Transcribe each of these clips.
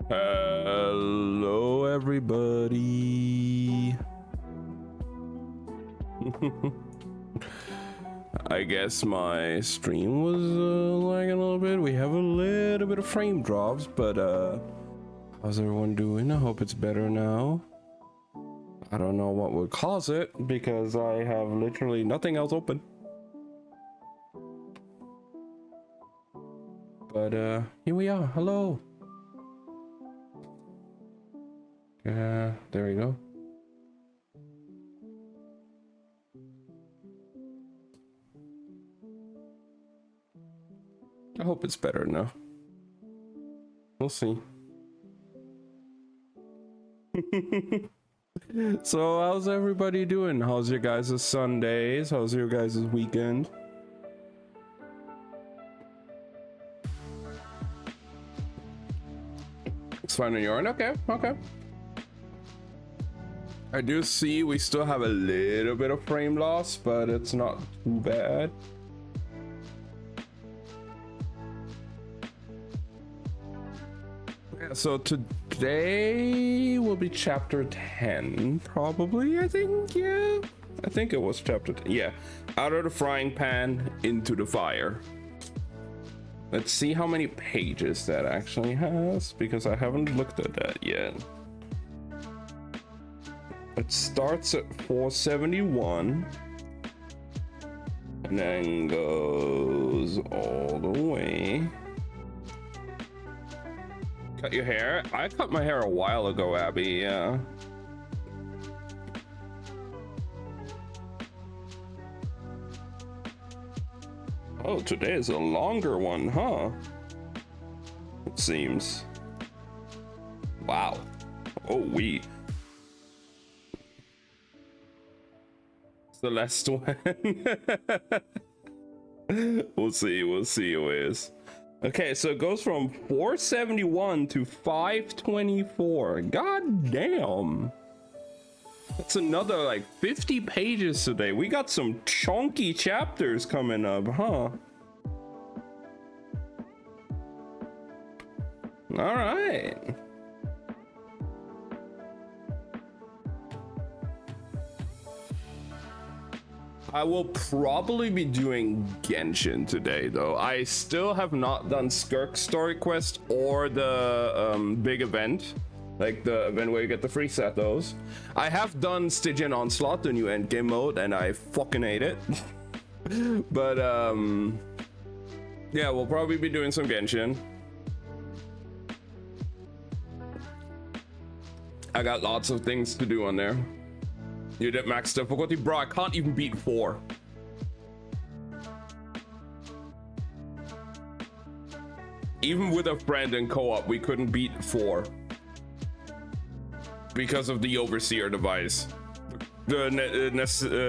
Hello, everybody. I guess my stream was lagging a little bit. We have a little bit of frame drops, but how's everyone doing? I hope it's better now. I don't know what would cause it because I have literally nothing else open. But here we are. Hello. There we go. I hope it's better now. We'll see. So how's everybody doing? How's your guys' Sundays? How's your guys' weekend? It's fine on your end? Okay. I do see we still have a little bit of frame loss, but it's not too bad. Yeah, so today will be chapter 10, probably, I think, yeah. I think it was chapter 10, yeah. Out of the frying pan, into the fire. Let's see how many pages that actually has, because I haven't looked at that yet. It starts at 471 and then goes all the way. Cut your hair? I cut my hair a while ago, Abby, yeah. Oh, today is a longer one, huh? It seems. Wow. Oh, the last one. we'll see who it is. Okay, so it goes from 471 to 524. God damn, that's another like 50 pages today. We got some chunky chapters coming up, huh? All right. I will probably be doing Genshin today, though. I still have not done Skirk Story Quest or the big event, like the event where you get the free Sethos. I have done Stygian Onslaught, the new endgame mode, and I fucking hate it. But yeah, we'll probably be doing some Genshin. I got lots of things to do on there. You did max difficulty? Bro, I can't even beat 4. Even with a friend in co-op, we couldn't beat 4. Because of the Overseer device. The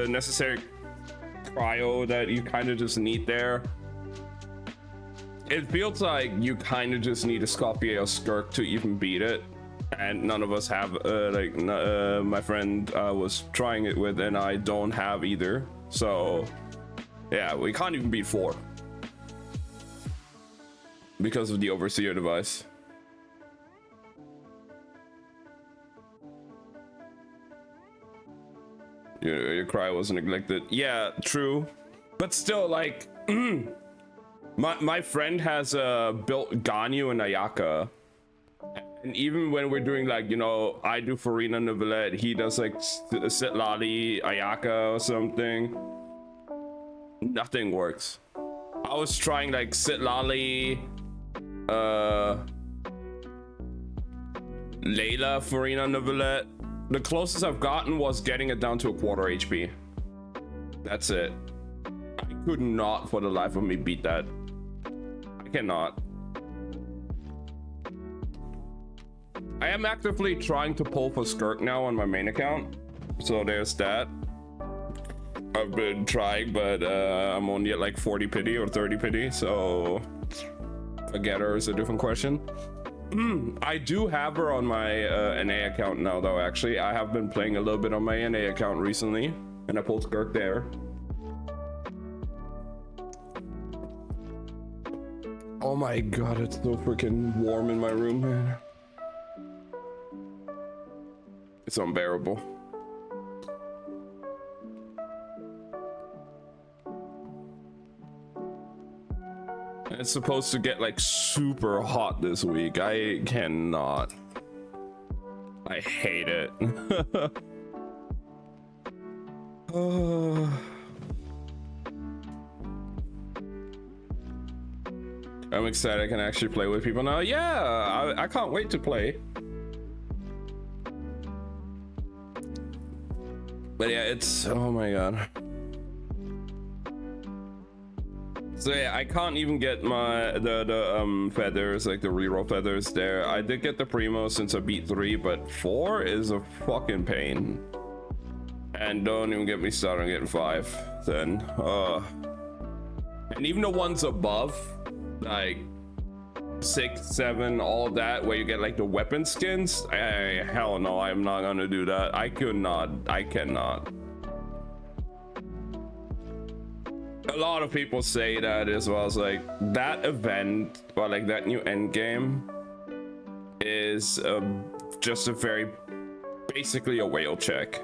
necessary cryo that you kind of just need there. It feels like you kind of just need a Scorpio Skirk to even beat it. And none of us have my friend was trying it with, and I don't have either. So yeah, we can't even beat 4 because of the Overseer device. Your cry was neglected. Yeah, true, but still, like my friend has built Ganyu and Ayaka. And even when we're doing, like, you know, I do Farina Neuvillette, he does like Sitlali, Ayaka or something. Nothing works. I was trying like Sitlali, Layla, Farina Neuvillette. The closest I've gotten was getting it down to a quarter HP. That's it. I could not for the life of me beat that. I cannot. I am actively trying to pull for Skirk now on my main account, so there's that. I've been trying, but I'm only at like 40 pity or 30 pity, so a getter is a different question. I do have her on my NA account now, though. Actually, I have been playing a little bit on my NA account recently, and I pulled Skirk there. Oh my god, it's so freaking warm in my room, man. It's unbearable. It's supposed to get like super hot this week. I cannot. I hate it. I'm excited I can actually play with people now. Yeah, I can't wait to play. But yeah, it's, oh my god. So yeah, I can't even get my the feathers, like the reroll feathers there. I did get the primo since I beat 3, but 4 is a fucking pain. And don't even get me started on getting 5 then. And even the ones above, like 6, 7, all that, where you get like the weapon skins, hell no, I'm not gonna do that. I cannot. A lot of people say that as well. It's like that event, or like that new end game, is just a very basically a whale check.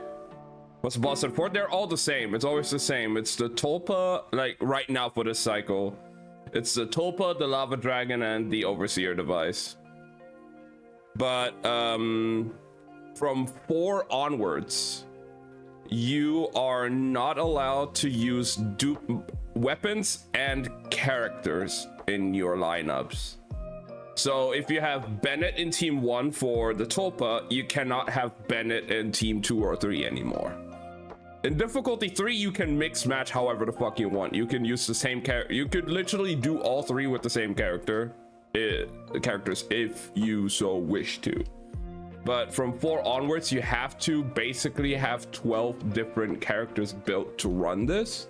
What's the boss at 4? They're all the same. It's always the same. It's the Tulpa, like right now for this cycle. It's the Tulpa, the Lava Dragon, and the Overseer device. But from 4 onwards, you are not allowed to use dupe weapons and characters in your lineups. So if you have Bennett in team 1 for the Tulpa, you cannot have Bennett in team 2 or 3 anymore. In difficulty 3, you can mix match however the fuck you want. You can use the same character. You could literally do all 3 with the same characters if you so wish to. But from 4 onwards, you have to basically have 12 different characters built to run this.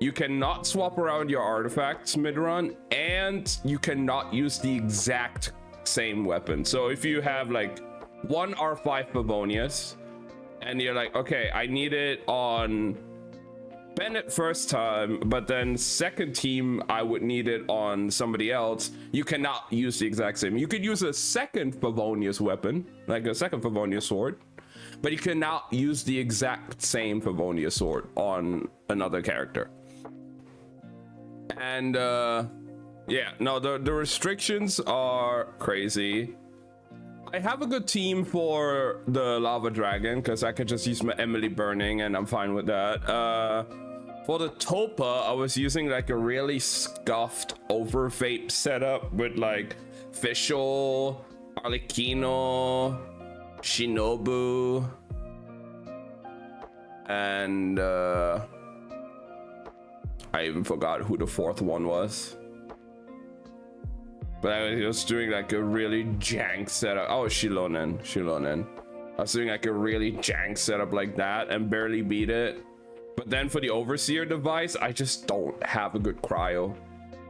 You cannot swap around your artifacts mid-run, and you cannot use the exact same weapon. So if you have like 1 R5 Favonius, and you're like, okay, I need it on Bennett first time, but then second team I would need it on somebody else, you cannot use the exact same. You could use a second Favonius weapon, like a second Favonius sword, but you cannot use the exact same Favonius sword on another character. And yeah, no, the restrictions are crazy. I have a good team for the Lava Dragon because I could just use my Emily Burning and I'm fine with that. For the Tulpa, I was using like a really scuffed over vape setup with like Fischl, Arlecchino, Shinobu, and I even forgot who the 4th one was. But I was doing like a really jank setup. Oh, Shilonen. I was doing like a really jank setup like that and barely beat it. But then for the Overseer device, I just don't have a good cryo.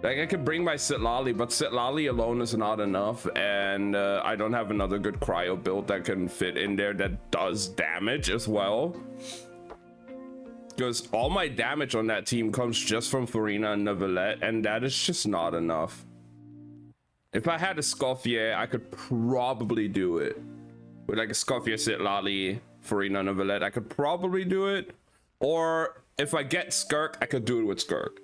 Like I could bring my Sitlali, but Sitlali alone is not enough. And I don't have another good cryo build that can fit in there that does damage as well. Because all my damage on that team comes just from Furina and Neuvillette, and that is just not enough. If I had a Scoffier, I could probably do it. With like a Scoffier, Sitlali, Furina, Neuvillette, I could probably do it. Or if I get Skirk, I could do it with Skirk.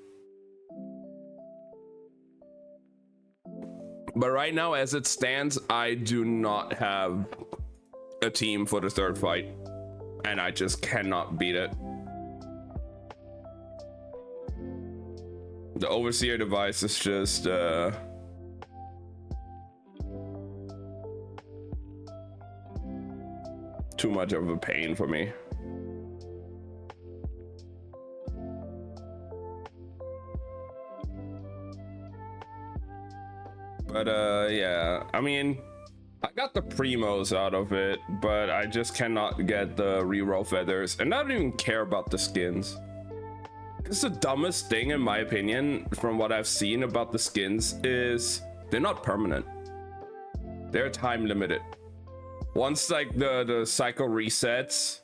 But right now, as it stands, I do not have a team for the 3rd fight. And I just cannot beat it. The Overseer device is just too much of a pain for me. But yeah, I mean, I got the primos out of it, but I just cannot get the reroll feathers, and I don't even care about the skins. It's the dumbest thing in my opinion from what I've seen about the skins is they're not permanent. They're time limited. Once like the cycle resets,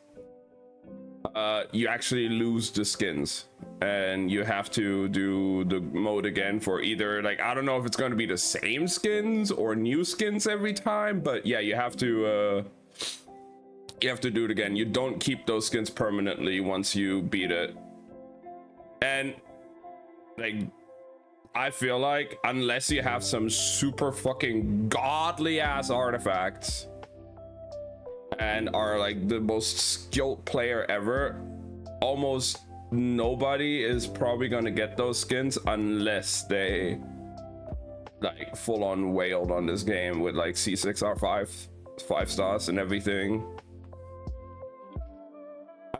you actually lose the skins and you have to do the mode again for either, like, I don't know if it's going to be the same skins or new skins every time, but yeah, you have to do it again. You don't keep those skins permanently once you beat it. And like, I feel like unless you have some super fucking godly ass artifacts and are like the most skilled player ever, almost nobody is probably gonna get those skins unless they like full on wailed on this game with like C6R5 5 stars and everything.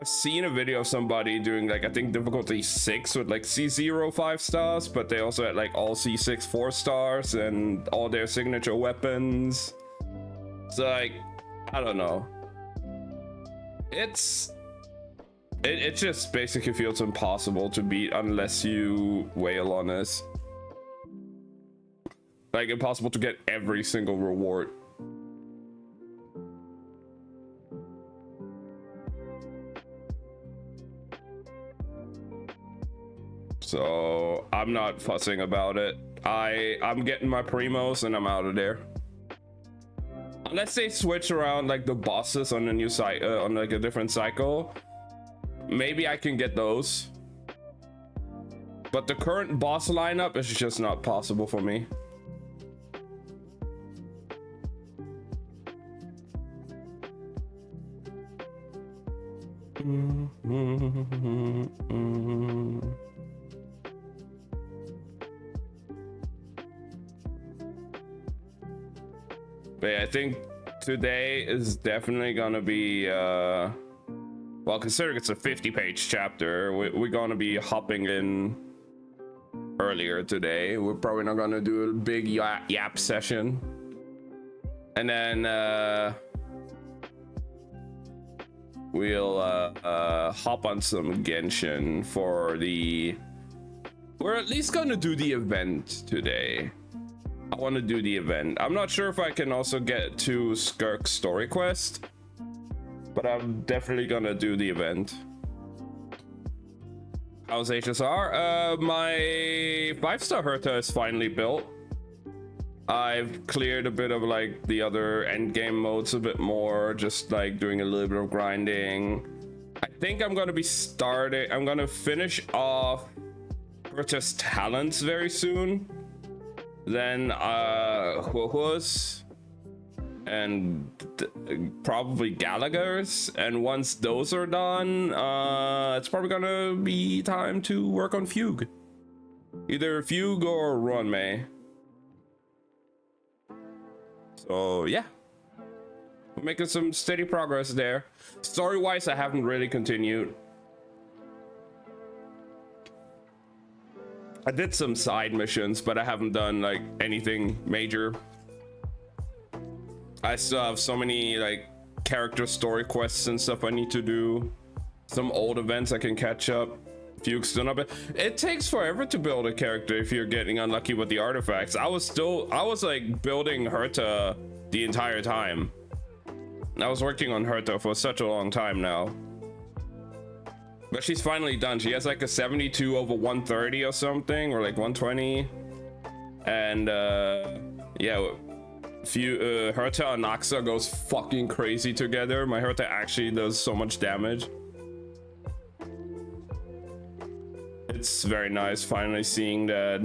I've seen a video of somebody doing like, I think difficulty 6 with like C0 5 stars, but they also had like all C6 4 stars and all their signature weapons. So like, I don't know. It just basically feels impossible to beat unless you wail on this. Like, impossible to get every single reward. So I'm not fussing about it. I'm getting my primos and I'm out of there. Unless they switch around like the bosses on a new site, on like a different cycle, maybe I can get those. But the current boss lineup is just not possible for me. But yeah, I think today is definitely gonna be well, considering it's a 50-page chapter, we're gonna be hopping in earlier today. We're probably not gonna do a big yap session, and then we'll hop on some Genshin for the, we're at least gonna do the event today. I want to do the event. I'm not sure if I can also get to Skirk's story quest, but I'm definitely gonna do the event. How's HSR? My 5-star Herta is finally built. I've cleared a bit of like the other end game modes a bit more, just like doing a little bit of grinding. I think I'm gonna finish off Herta's talents very soon. Then Huohuo's and probably Gallagher's, and once those are done, it's probably gonna be time to work on Fugue, either Fugue or Ruanmei. So yeah, we're making some steady progress there. Story wise, I haven't really continued. I did some side missions, but I haven't done like anything major. I still have so many like character story quests and stuff I need to do. Some old events I can catch up. Fugue's still not, but it takes forever to build a character if you're getting unlucky with the artifacts. I was like building Herta the entire time. I was working on Herta for such a long time now. But she's finally done. She has like a 72 over 130 or something, or like 120. And yeah, Herta and Naxa goes fucking crazy together. My Herta actually does so much damage. It's very nice finally seeing that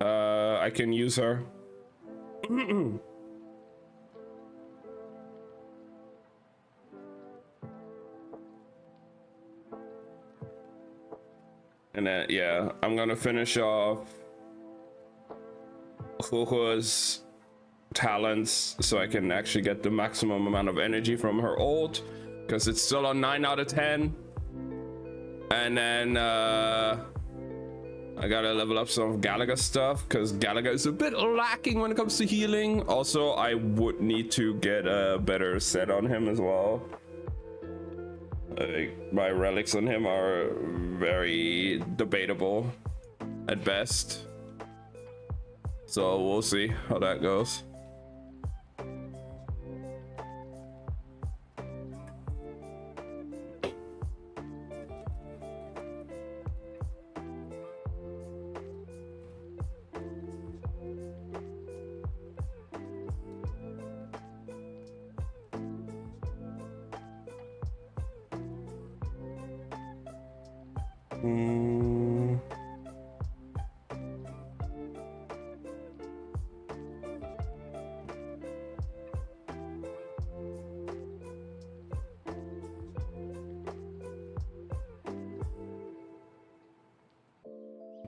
I can use her. And then yeah, I'm gonna finish off Huohuo's talents so I can actually get the maximum amount of energy from her ult, because it's still on 9 out of 10. And then I gotta level up some of Galaga stuff, because Galaga is a bit lacking when it comes to healing. Also, I would need to get a better set on him as well. My relics on him are very debatable at best, so we'll see how that goes. Mm.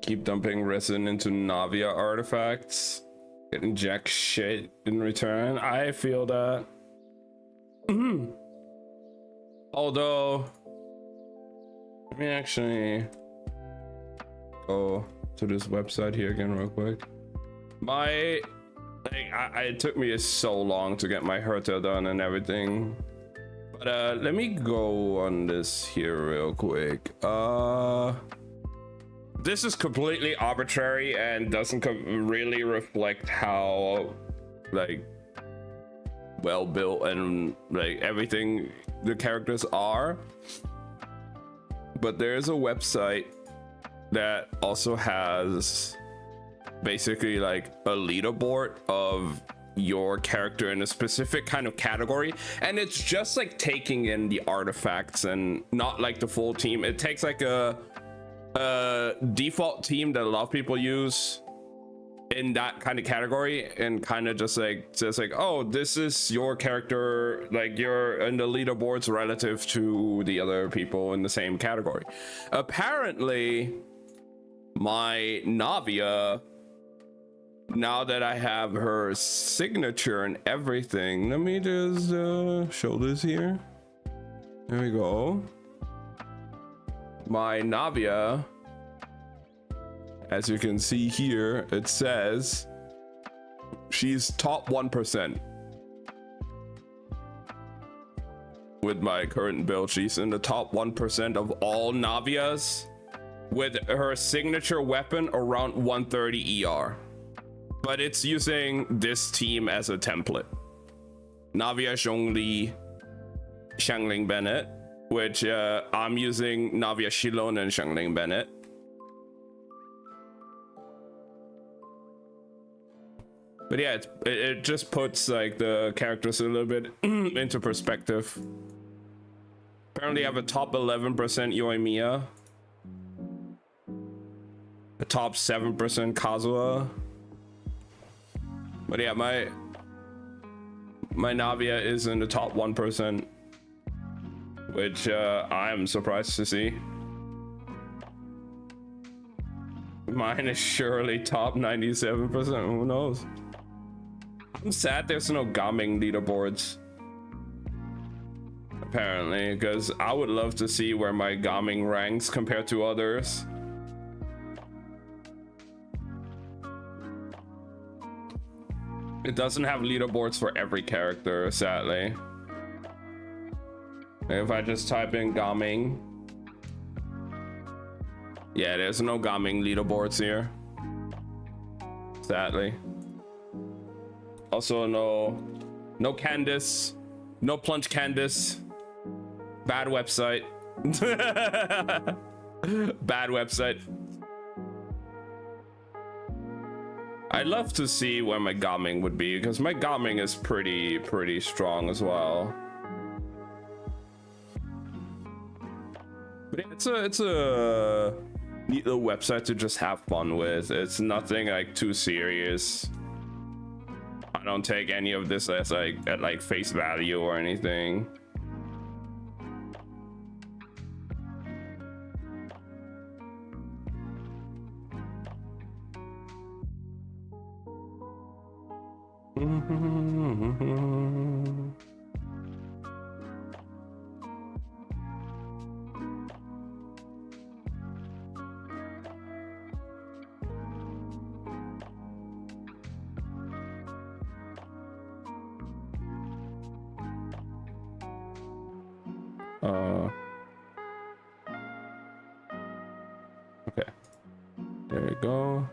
Keep dumping resin into Navia artifacts. Getting jack shit in return. I feel that. Although, let me actually go to this website here again real quick. It took me so long to get my Herta done and everything. But let me go on this here real quick. This is completely arbitrary and doesn't really reflect how like well built and like everything the characters are. But there's a website that also has basically like a leaderboard of your character in a specific kind of category, and it's just like taking in the artifacts and not like the full team. It takes like a default team that a lot of people use in that kind of category and kind of just like says like, oh, this is your character, like you're in the leaderboards relative to the other people in the same category. Apparently my Navia, now that I have her signature and everything, let me just show this here. There we go. My Navia, as you can see here, it says she's top 1%. With my current build, she's in the top 1% of all Navias, with her signature weapon around 130 ER. But it's using this team as a template. Navia Zhongli, Xiangling Bennett, which I'm using Navia Shilon and Xiangling Bennett. But yeah, it just puts like the characters a little bit into perspective. Apparently I have a top 11% Yoimiya, a top 7% Kazuha. But yeah, my Navia is in the top 1%, which I'm surprised to see. Mine is surely top 97%. Who knows? I'm sad there's no Gaming leaderboards. Apparently, because I would love to see where my Gaming ranks compared to others. It doesn't have leaderboards for every character, sadly. If I just type in Gaming, yeah, there's no Gaming leaderboards here, sadly. Also no Candace, no Plunge Candace. Bad website. Bad website. I'd love to see where my Gaming would be, because my Gaming is pretty strong as well. But it's a neat little website to just have fun with. It's nothing like too serious. I don't take any of this as like at like face value or anything. Okay, there we go.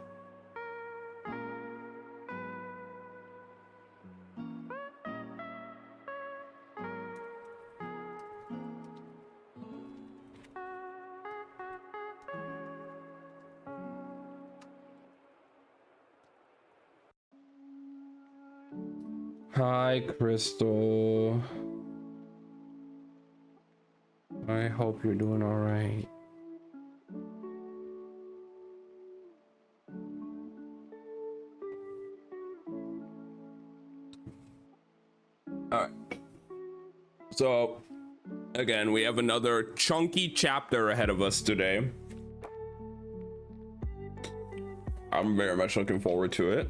Hi, Crystal. I hope you're doing all right. So again, we have another chunky chapter ahead of us today. I'm very much looking forward to it.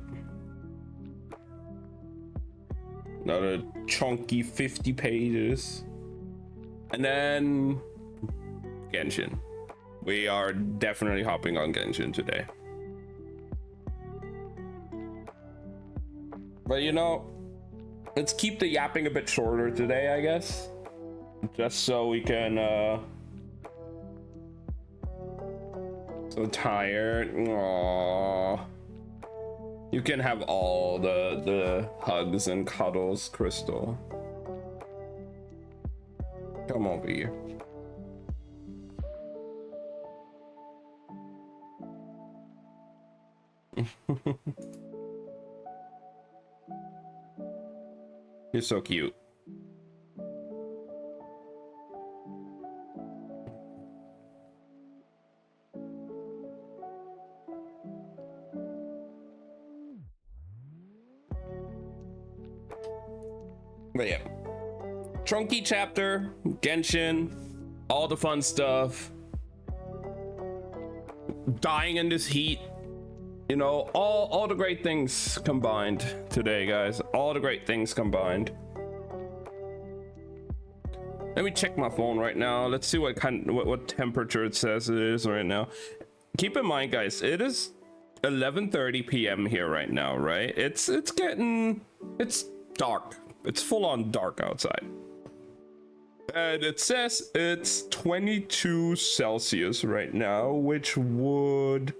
Another chunky 50 pages. And then Genshin. We are definitely hopping on Genshin today. But you know, let's keep the yapping a bit shorter today, I guess. Just so we can, so tired. Aww. You can have all the hugs and cuddles, Crystal. Come over here. You're so cute. But yeah, chunky chapter, Genshin, all the fun stuff, dying in this heat, you know, all the great things combined today, guys. All the great things combined. Let me check my phone right now. Let's see what temperature it says it is right now. Keep in mind, guys, it is 11:30 p.m. here right now, right? It's dark. It's full on dark outside. And it says it's 22 Celsius right now, which would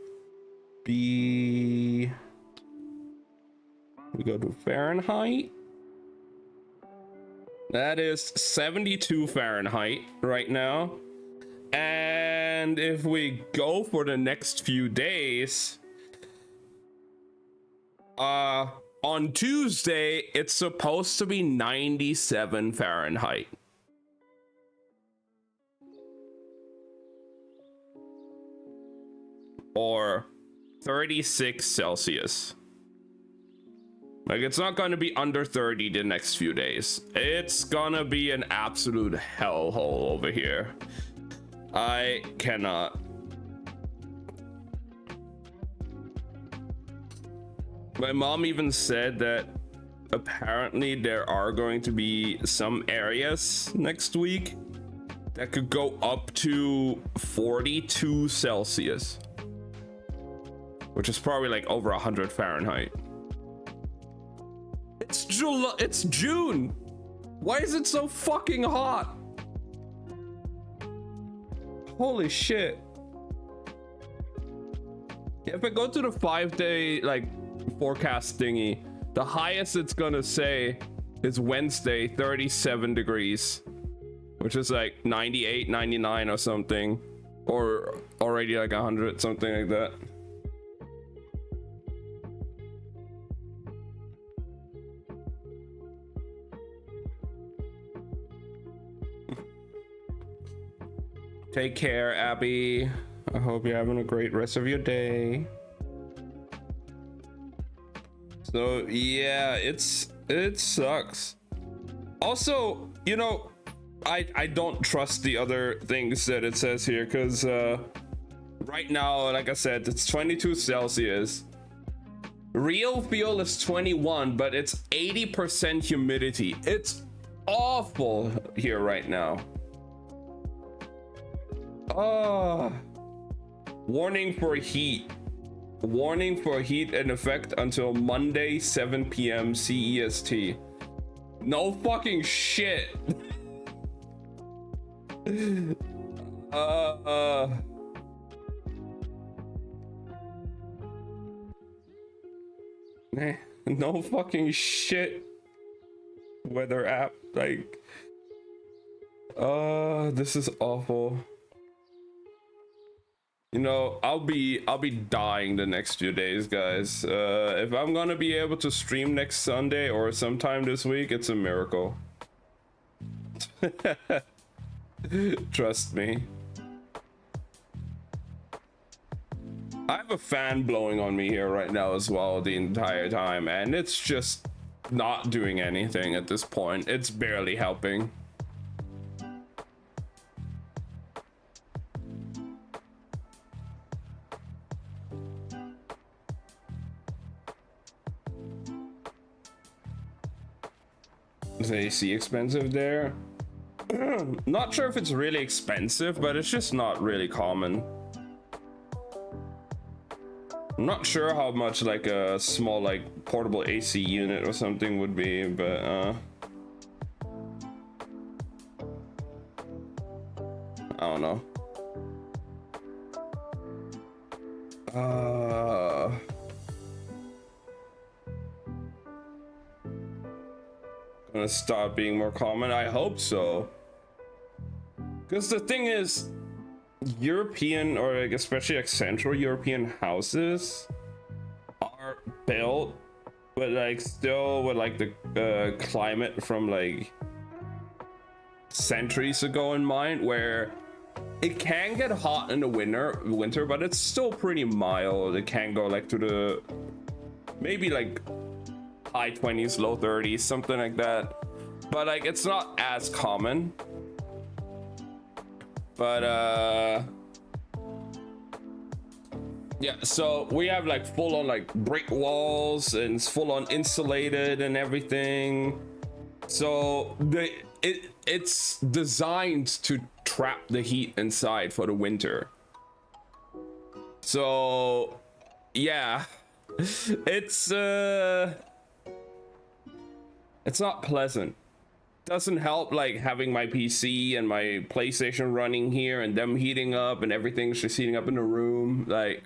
be, we go to Fahrenheit. That is 72 Fahrenheit right now. And if we go for the next few days, on Tuesday, it's supposed to be 97 Fahrenheit. Or 36 Celsius. Like, it's not going to be under 30 the next few days. It's gonna be an absolute hellhole over here. I cannot. My mom even said that apparently there are going to be some areas next week that could go up to 42 Celsius, which is probably like over 100 Fahrenheit. It's July, it's June. Why is it so fucking hot? Holy shit. If I go to the 5-day like forecast thingy, the highest it's gonna say is Wednesday, 37 degrees, which is like 98, 99 or something, or already like 100, something like that. Take care, Abby. I hope you're having a great rest of your day. So yeah, it sucks. Also, you know, I don't trust the other things that it says here, because right now, like I said, it's 22 Celsius. Real feel is 21, but it's 80% humidity. It's awful here right now. Warning for heat. Warning for heat in effect until Monday, 7 p.m. CEST. No fucking shit. No fucking shit. Weather app, like, this is awful. You know, I'll be dying the next few days, guys. If I'm gonna be able to stream next Sunday or sometime this week, it's a miracle. Trust me. I have a fan blowing on me here right now as well the entire time, and it's just not doing anything at this point. It's barely helping. Is AC expensive there? Not sure if it's really expensive, but it's just not really common. I'm not sure how much like a small like portable AC unit or something would be, but I don't know. Gonna start being more common. I hope so. Because the thing is, European or like especially like Central European houses are built, but like still with like the climate from like centuries ago in mind, where it can get hot in the winter, but it's still pretty mild. It can go like to the maybe like high 20s, low 30s, something like that. But like it's not as common. But yeah, so we have like full on like brick walls and it's full on insulated and everything. So it's designed to trap the heat inside for the winter. So yeah, it's not pleasant. Doesn't help like having my PC and my PlayStation running here and them heating up and everything's just heating up in the room. Like,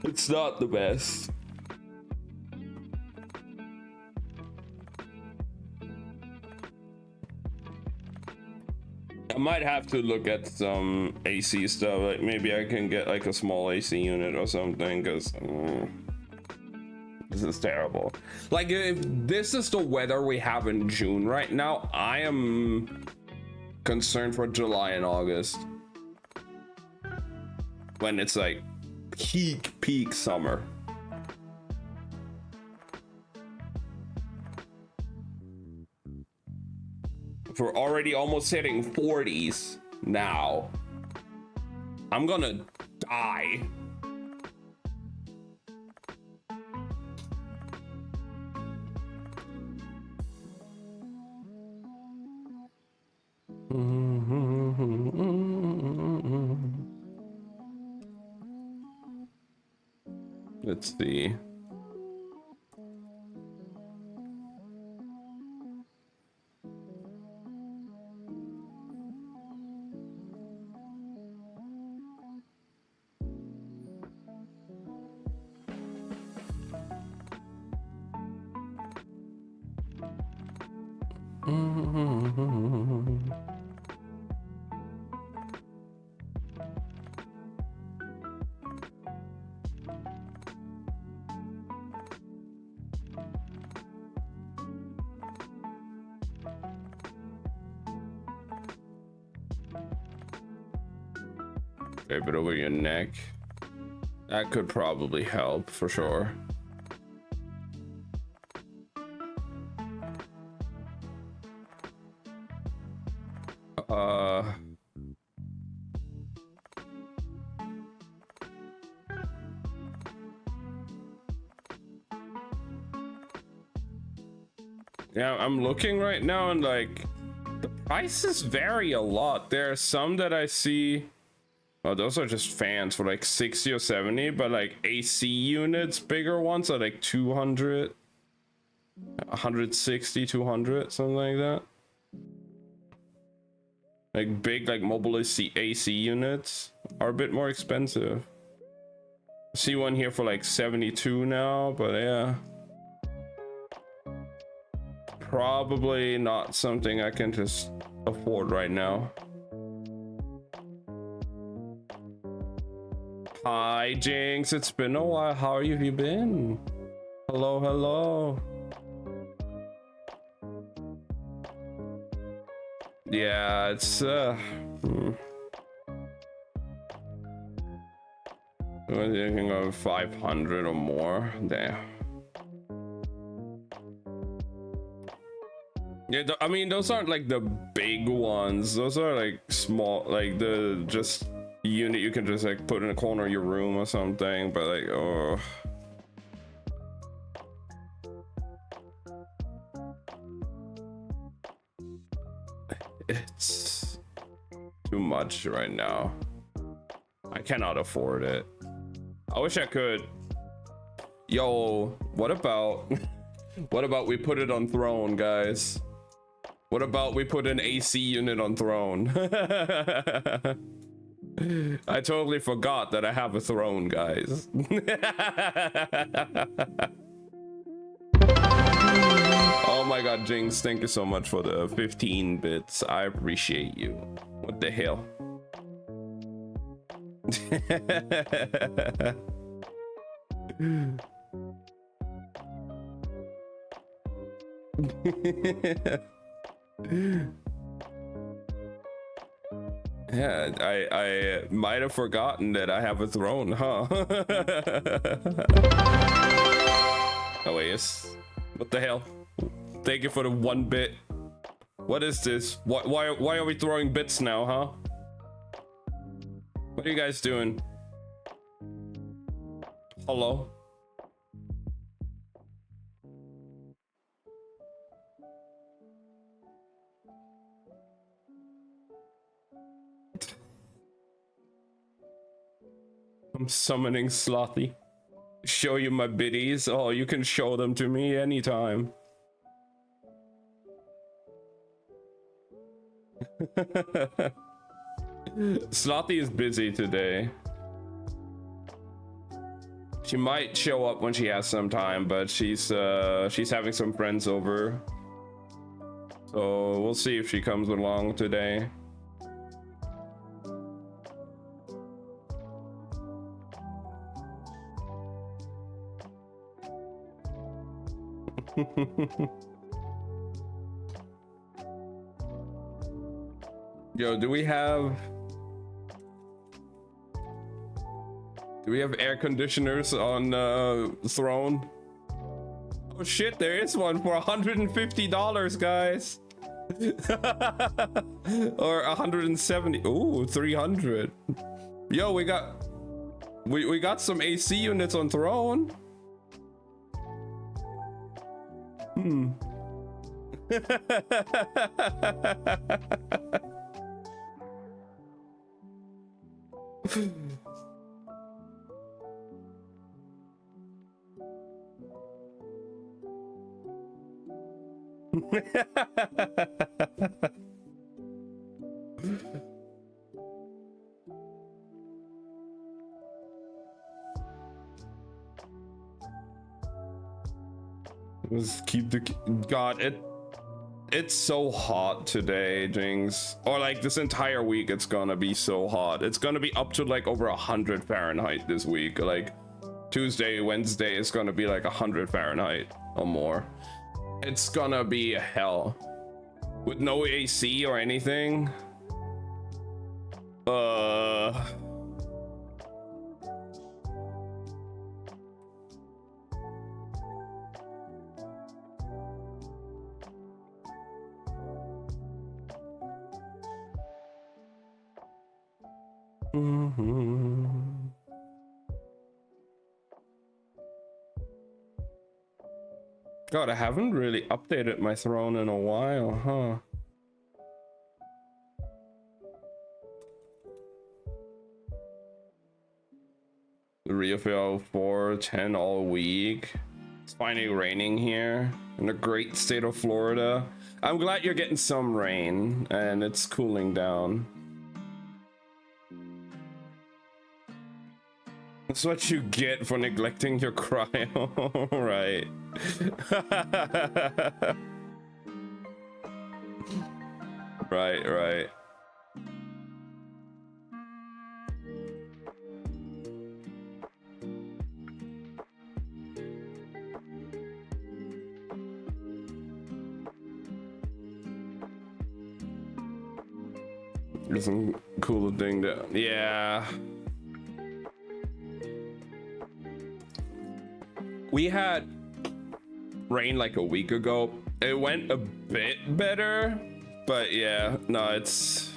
it's not the best. I might have to look at some AC stuff. Like maybe I can get like a small AC unit or something, because this is terrible. Like if this is the weather we have in June right now, I am concerned for July and August, when it's like peak summer. We're already almost hitting 40s now. I'm gonna die. Let's see. Drape it over your neck. That could probably help for sure. Yeah, I'm looking right now and like the prices vary a lot. There are some that I see, well, those are just fans for like 60 or 70, but like AC units, bigger ones are like 200, 160, 200, something like that. Like big, like mobile AC units are a bit more expensive. I see one here for like 72 now, but yeah. Probably not something I can just afford right now. Hi Jinx, it's been a while. How have you been? Hello, hello. Yeah, it's We're thinking of 500 or more. Damn. Yeah, I mean, those aren't like the big ones. Those are like small, like the just unit you can just like put in a corner of your room or something, but like, oh. It's too much right now. I cannot afford it. I wish I could. Yo, what about what about we put it on throne, guys? What about we put an AC unit on throne? I totally forgot that I have a throne, guys. Oh my god, Jinx, thank you so much for the 15 bits. I appreciate you. What the hell? Yeah, I might have forgotten that I have a throne, huh? Oh wait, yes. What the hell? Thank you for the 1 bit. What is this? Why are we throwing bits now, huh? What are you guys doing? Hello? I'm summoning Slothy. Show you my biddies? Oh, you can show them to me anytime. Slothy is busy today. She might show up when she has some time, but she's having some friends over. So we'll see if she comes along today. Yo, do we have air conditioners on throne? Oh shit, there is one for $150, guys. Or 170. Ooh, 300. Yo, we got some AC units on throne. Hmm. Let's keep the god. It's so hot today, Jinx. Or like this entire week, it's gonna be so hot. It's gonna be up to like over 100 Fahrenheit this week. Like Tuesday, Wednesday, it's gonna be like 100 Fahrenheit or more. It's gonna be hell with no AC or anything. God, I haven't really updated my throne in a while, huh? The refill 410 all week. It's finally raining here in the great state of Florida. I'm glad you're getting some rain and it's cooling down. That's what you get for neglecting your cryo. Right. Right. It's a cool thing to, yeah. We had rain like a week ago. It went a bit better, but yeah, no, it's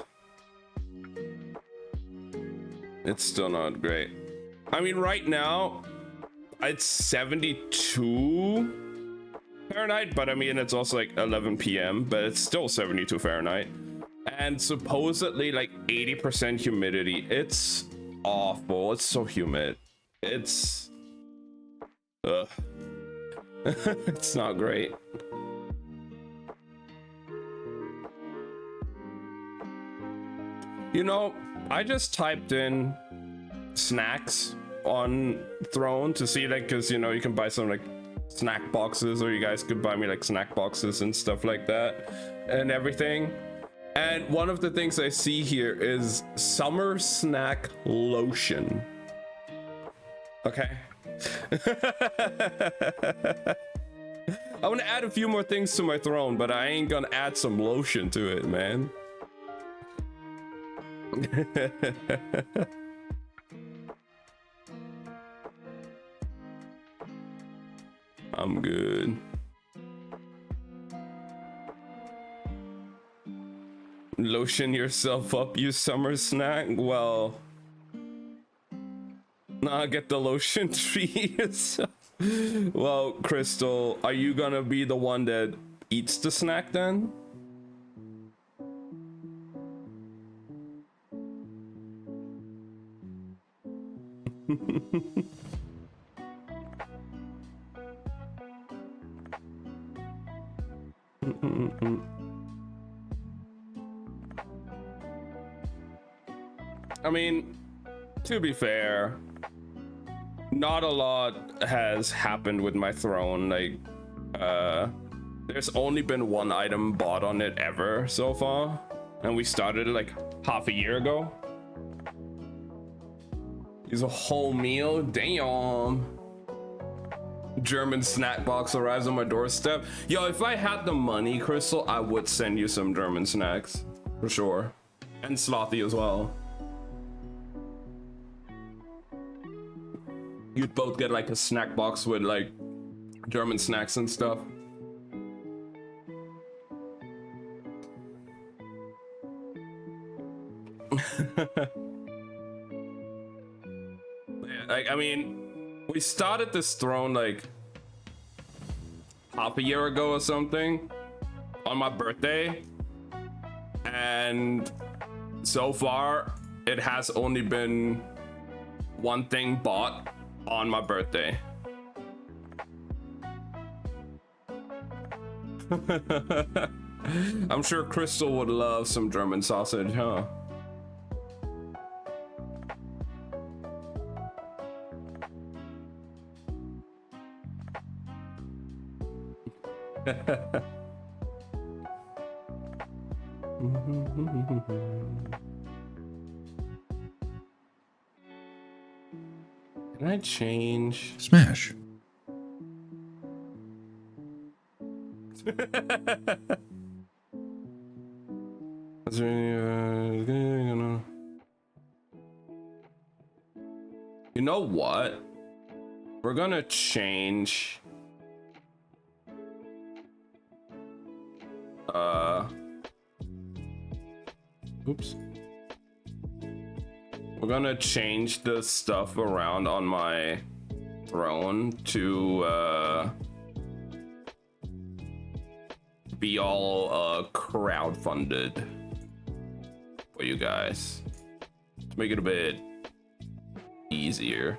It's still not great. I mean, right now, it's 72 Fahrenheit, but I mean, it's also like 11 p.m., but it's still 72 Fahrenheit. And supposedly like 80% humidity. It's awful. It's so humid. It's... Ugh. It's not great. You know, I just typed in snacks on Throne to see, like, because, you know, you can buy some like snack boxes, or you guys could buy me like snack boxes and stuff like that and everything. And one of the things I see here is summer snack lotion. Okay. I want to add a few more things to my Throne, but I ain't gonna add some lotion to it, man. I'm good. Lotion yourself up, you summer snack? Well, nah, get the lotion tree yourself. Well, Crystal, are you gonna be the one that eats the snack then? I mean, to be fair, not a lot has happened with my Throne. Like, there's only been one item bought on it ever so far, and we started it like half a year ago. Use a whole meal, damn. German snack box arrives on my doorstep. Yo, if I had the money, Crystal, I would send you some German snacks for sure, and Slothy as well. You'd both get like a snack box with like German snacks and stuff. Yeah, like, I mean, we started this Throne like half a year ago or something on my birthday, and so far it has only been one thing bought on my birthday. I'm sure Crystal would love some German sausage, huh? Can I change? Smash. Is there any, you know what? We're gonna change. Oops. We're gonna change the stuff around on my Throne to be all crowdfunded for you guys to make it a bit easier.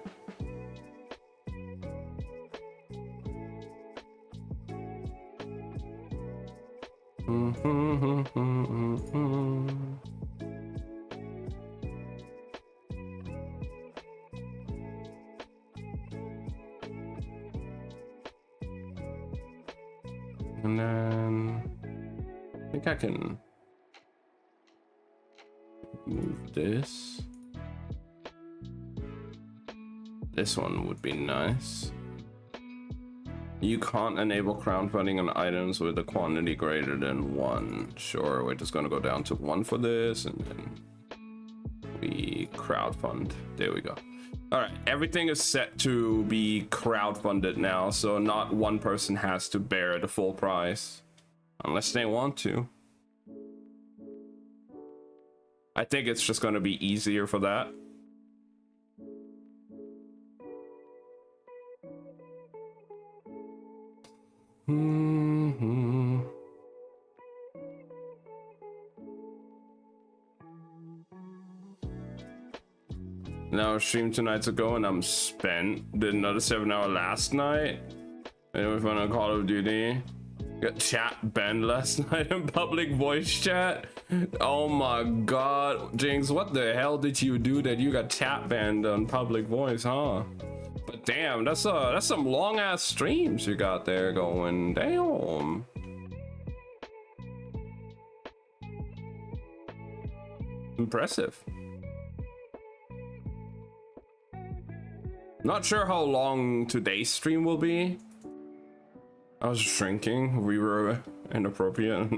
And then I think I can move this. This one would be nice. You can't enable crowdfunding on items with a quantity greater than 1. Sure, we're just gonna go down to 1 for this, and then we crowdfund. There we go. All right, everything is set to be crowdfunded now, so not one person has to bear the full price unless they want to. I think it's just gonna be easier for that. Mm-hmm. Now stream 2 nights ago and I'm spent. Did another 7-hour last night. And we found on Call of Duty. Got chat banned last night in public voice chat. Oh my god. Jinx, what the hell did you do that you got chat banned on public voice, huh? But damn, that's some long ass streams you got there going. Damn. Impressive. Not sure how long today's stream will be. I was drinking. We were inappropriate.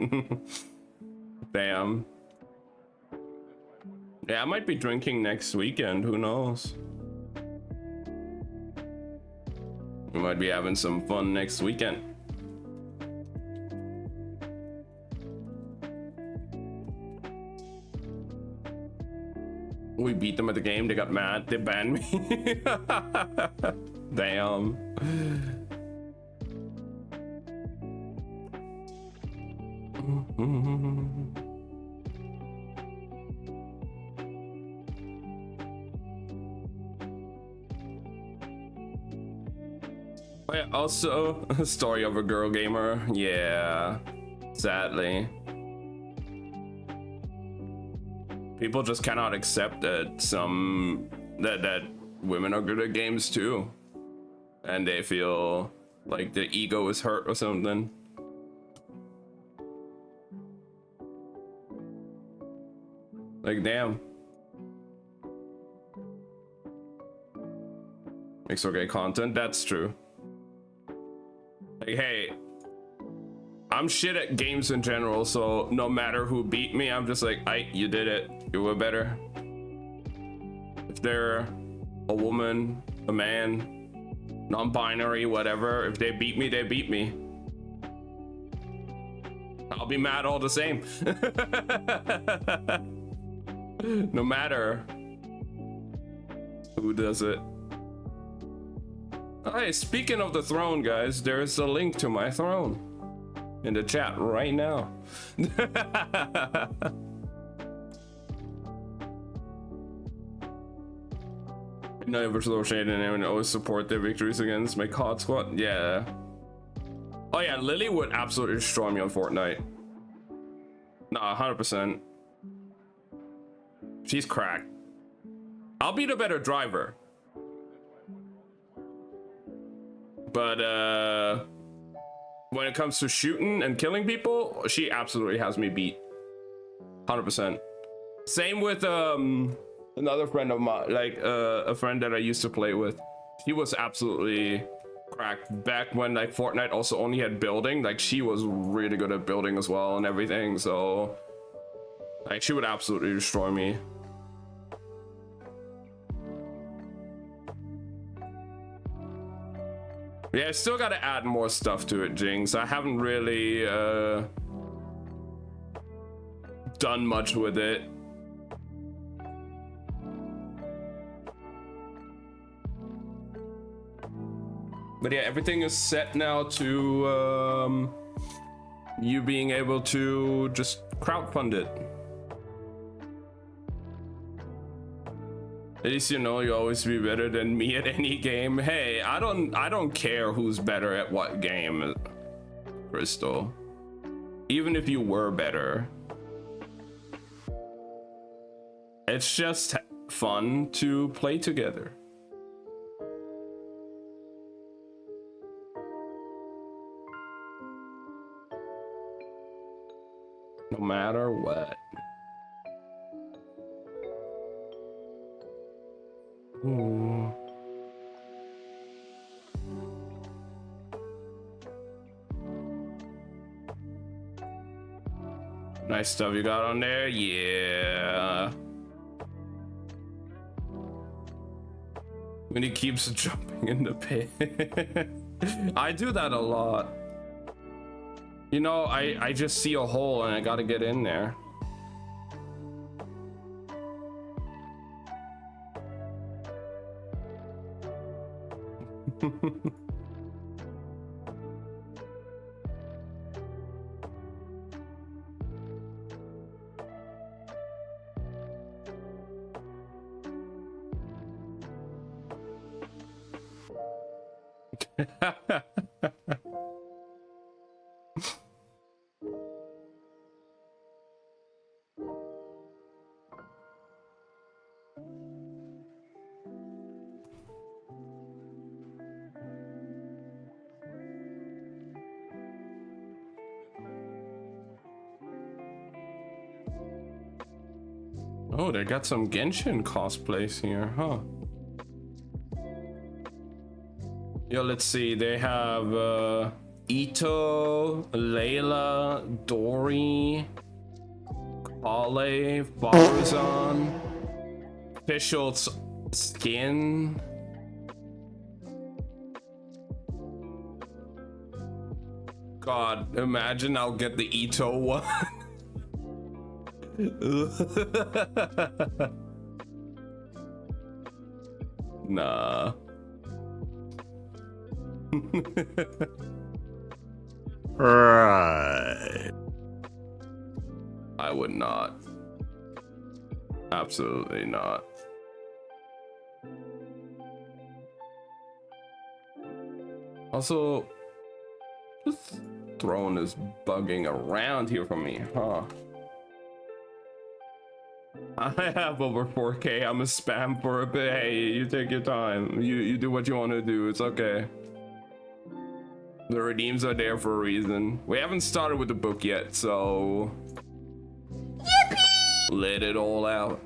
Damn. Yeah, I might be drinking next weekend. Who knows? We might be having some fun next weekend. We beat them at the game. They got mad. They banned me. Damn. Oh yeah, also a story of a girl gamer. Yeah, sadly. People just cannot accept that that women are good at games too. And they feel like their ego is hurt or something. Like, damn. Makes okay content, that's true. Like, hey, I'm shit at games in general, so no matter who beat me, I'm just like, you did it. You were better. If they're a woman, a man, non-binary, whatever, if they beat me, they beat me. I'll be mad all the same. No matter who does it. Hey, speaking of the throne, guys, there's a link to my throne in the chat right now. Never throw shade in and always support their victories against my COD squad. Yeah. Oh yeah, Lily would absolutely destroy me on Fortnite. Nah, 100%. She's cracked. I'll be the better driver. But when it comes to shooting and killing people, she absolutely has me beat. 100%. Same with another friend of mine, like a friend that I used to play with. He was absolutely cracked back when like Fortnite also only had building. Like she was really good at building as well and everything. So like she would absolutely destroy me. Yeah, I still gotta add more stuff to it, Jinx. I haven't really done much with it. But yeah, everything is set now to you being able to just crowdfund it. At least you know you'll always be better than me at any game. Hey, I don't care who's better at what game, Crystal. Even if you were better. It's just fun to play together. No matter what. Ooh. Nice stuff you got on there, yeah. When he keeps jumping in the pit. I do that a lot. You know, I just see a hole and I gotta get in there. Oh, they got some Genshin cosplays here, huh? Yo, let's see. They have Ito, Layla, Dory, Kale, Farazan, Official's Skin. God, imagine I'll get the Ito one. Nah. Right. I would not. Absolutely not. Also, this throne is bugging around here for me, huh? I have over 4K. I'm a spam for a bit. Hey, you take your time. You do what you want to do. It's okay. The redeems are there for a reason. We haven't started with the book yet, so yippee! Let it all out.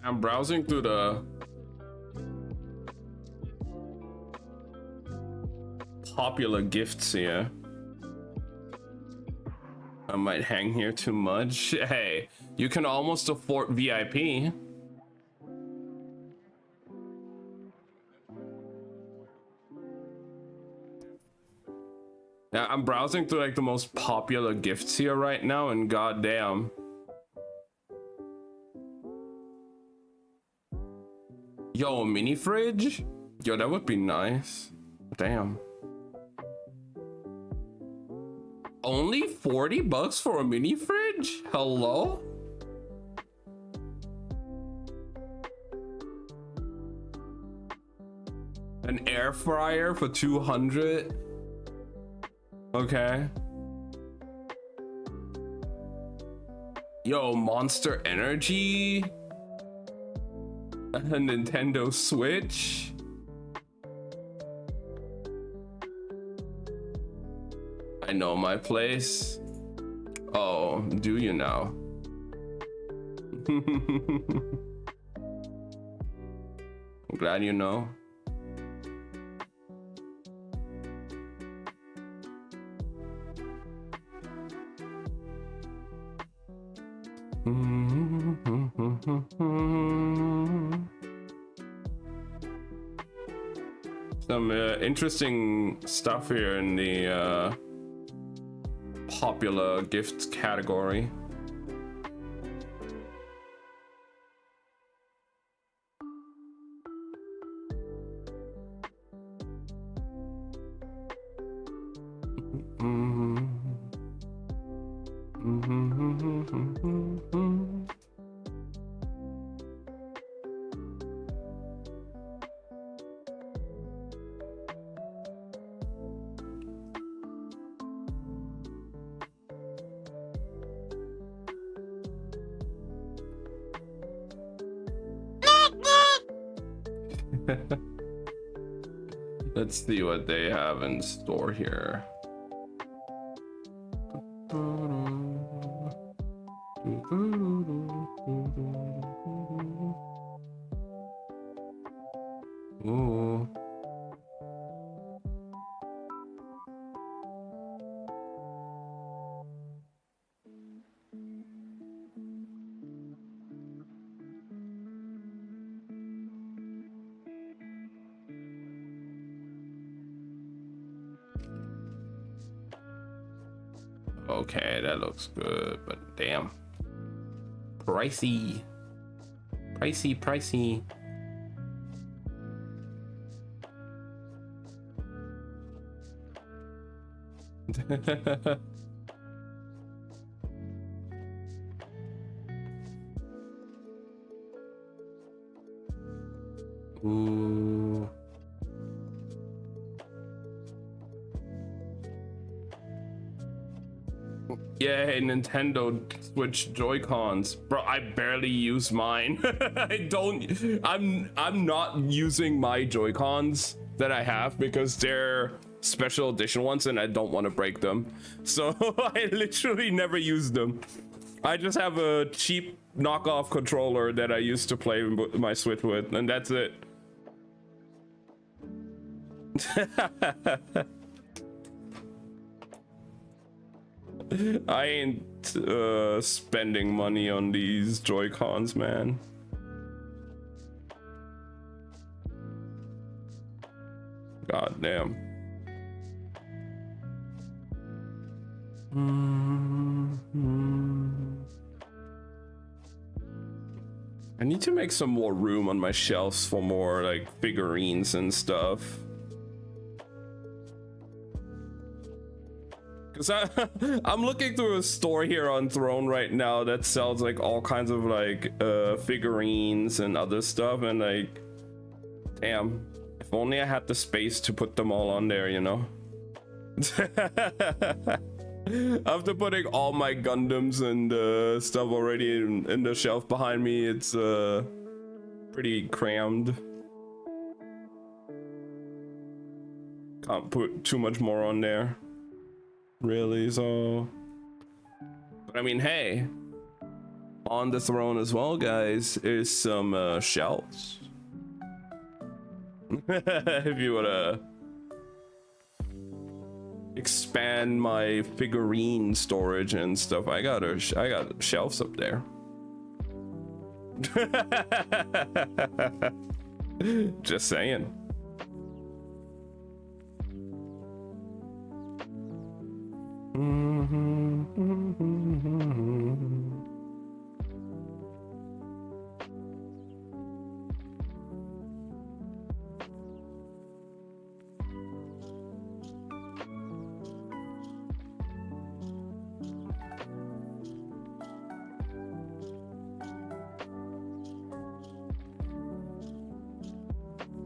I'm browsing through the popular gifts here. I might hang here too much. Hey, you can almost afford VIP. Yeah, I'm browsing through like the most popular gifts here right now, and goddamn. Yo, a mini fridge? Yo, that would be nice. Damn. Only 40 bucks for a mini fridge? Hello? An air fryer for 200? Okay. Yo, Monster Energy? A Nintendo Switch? I know my place. Oh, do you now? I'm glad you know. Some interesting stuff here in the popular gifts category. Let's see what they have in store here. Ooh. Okay, that looks good, but damn. Pricey. Pricey. Ooh. Yeah, Nintendo Switch Joy-Cons. Bro, I barely use mine. I'm not using my Joy-Cons that I have because they're special edition ones and I don't want to break them. So I literally never use them. I just have a cheap knockoff controller that I used to play my Switch with, and that's it. I ain't spending money on these Joy-Cons, man. God damn. I need to make some more room on my shelves for more like figurines and stuff. Cause I'm looking through a store here on Throne right now that sells like all kinds of like figurines and other stuff, and like, damn, if only I had the space to put them all on there, you know. After putting all my Gundams and stuff already in the shelf behind me, it's pretty crammed. Can't put too much more on there. Really, so. But I mean, hey, on the Throne as well, guys, is some shelves. If you wanna expand my figurine storage and stuff, I got shelves up there. Just saying.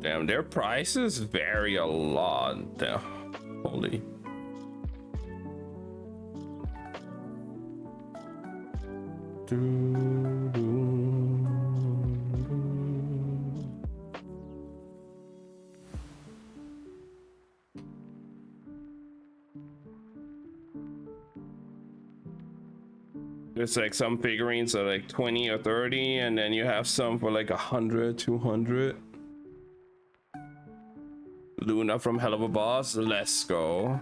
Damn, their prices vary a lot. Holy. It's like some figurines are like 20 or 30, and then you have some for like 100, 200. Luna from Helluva Boss, let's go.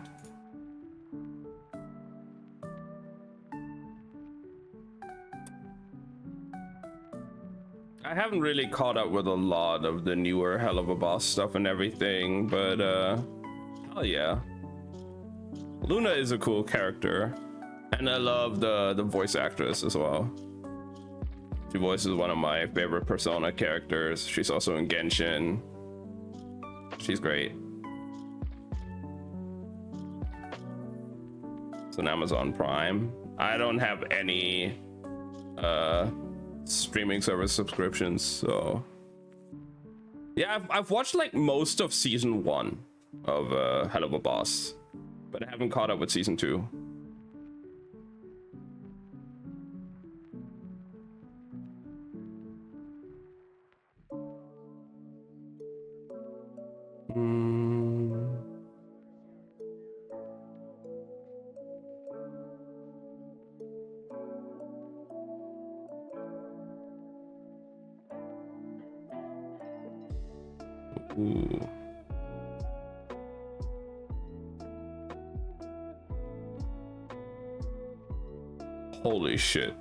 I haven't really caught up with a lot of the newer Helluva Boss stuff and everything, but hell yeah. Luna is a cool character, and I love the voice actress as well. She voices one of my favorite Persona characters. She's also in Genshin. She's great. It's on Amazon Prime. I don't have any streaming service subscriptions, so yeah, I've watched like most of season 1 of Helluva Boss, but I haven't caught up with season 2. Ooh. Holy shit.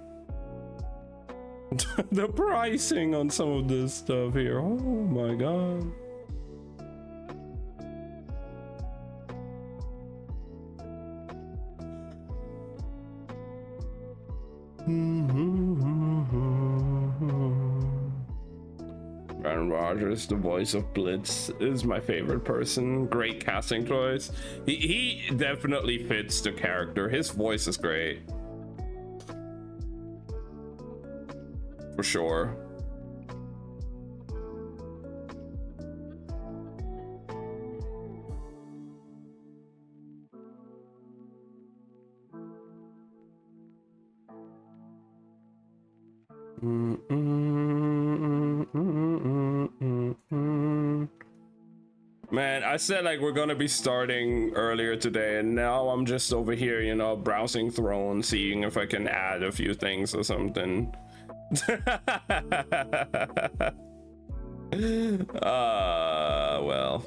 The pricing on some of this stuff here. Oh my god. Aaron Rodgers, the voice of Blitz, is my favorite person. Great casting choice. He definitely fits the character. His voice is great. For sure. Man, I said like we're gonna be starting earlier today, and now I'm just over here, you know, browsing Throne, seeing if I can add a few things or something. Well.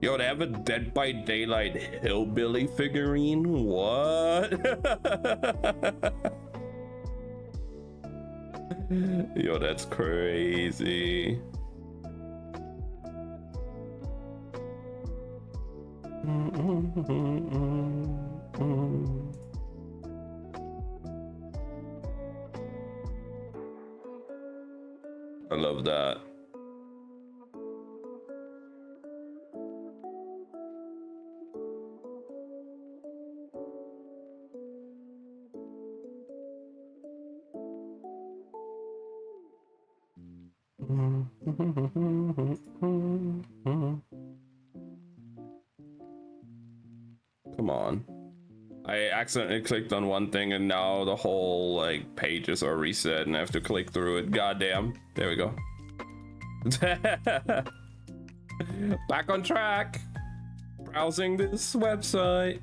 Yo, they have a Dead by Daylight hillbilly figurine? What? Yo, that's crazy. I love that. Come on. I accidentally clicked on one thing and now the whole like pages are reset and I have to click through it. Goddamn. There we go. Back on track. Browsing this website.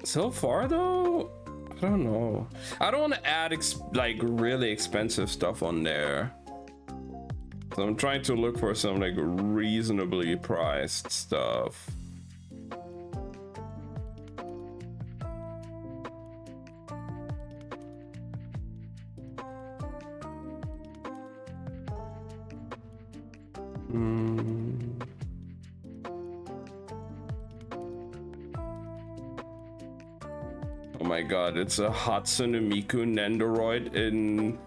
So far though, I don't know. I don't want to add like really expensive stuff on there. So I'm trying to look for some like reasonably priced stuff. Oh my god, it's a Hatsune Miku Nendoroid in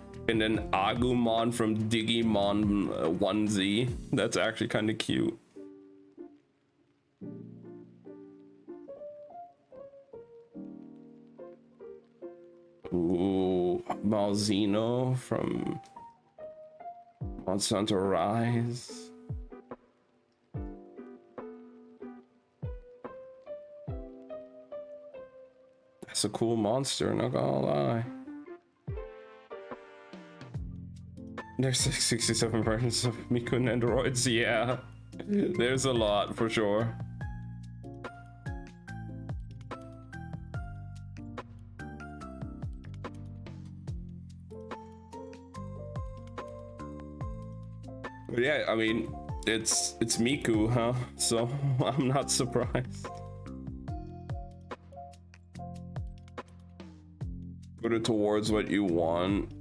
an Agumon from Digimon onesie. That's actually kind of cute. Ooh, Malzeno from Monsanto Rise. That's a cool monster, not gonna lie. There's 67 versions of Miku and androids, yeah. There's a lot for sure. But yeah, I mean, it's Miku, huh? So I'm not surprised. Put it towards what you want.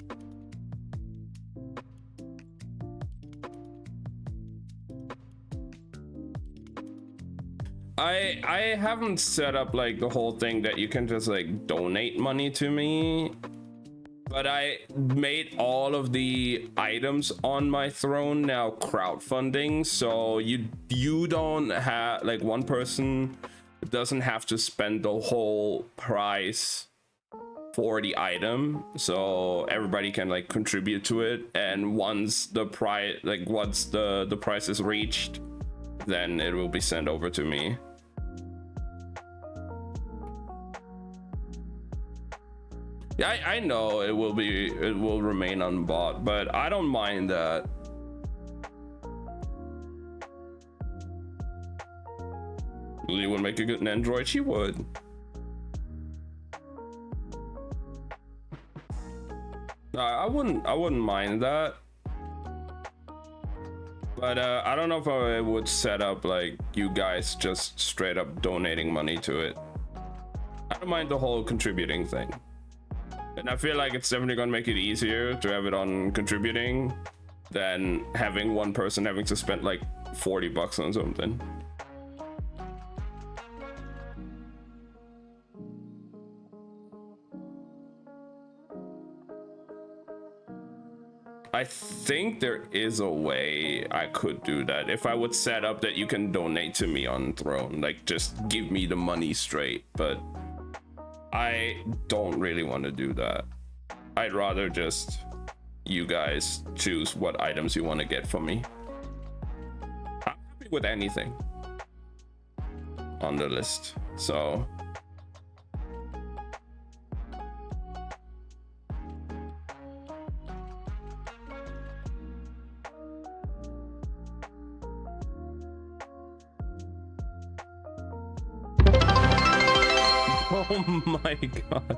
I haven't set up like the whole thing that you can just like donate money to me, but I made all of the items on my throne now crowdfunding, so you don't have like one person doesn't have to spend the whole price for the item, so everybody can like contribute to it, and once the price the price is reached, then it will be sent over to me. Yeah, I know it will remain unbought, but I don't mind that. Lily would make a good android. She would. I wouldn't mind that. But I don't know if I would set up like you guys just straight up donating money to it. I don't mind the whole contributing thing. And I feel like it's definitely gonna make it easier to have it on contributing than having one person having to spend like 40 bucks on something. I think there is a way I could do that if I would set up that you can donate to me on Throne, like just give me the money straight, but I don't really want to do that. I'd rather just you guys choose what items you want to get from me. I'm happy with anything on the list, so oh my god.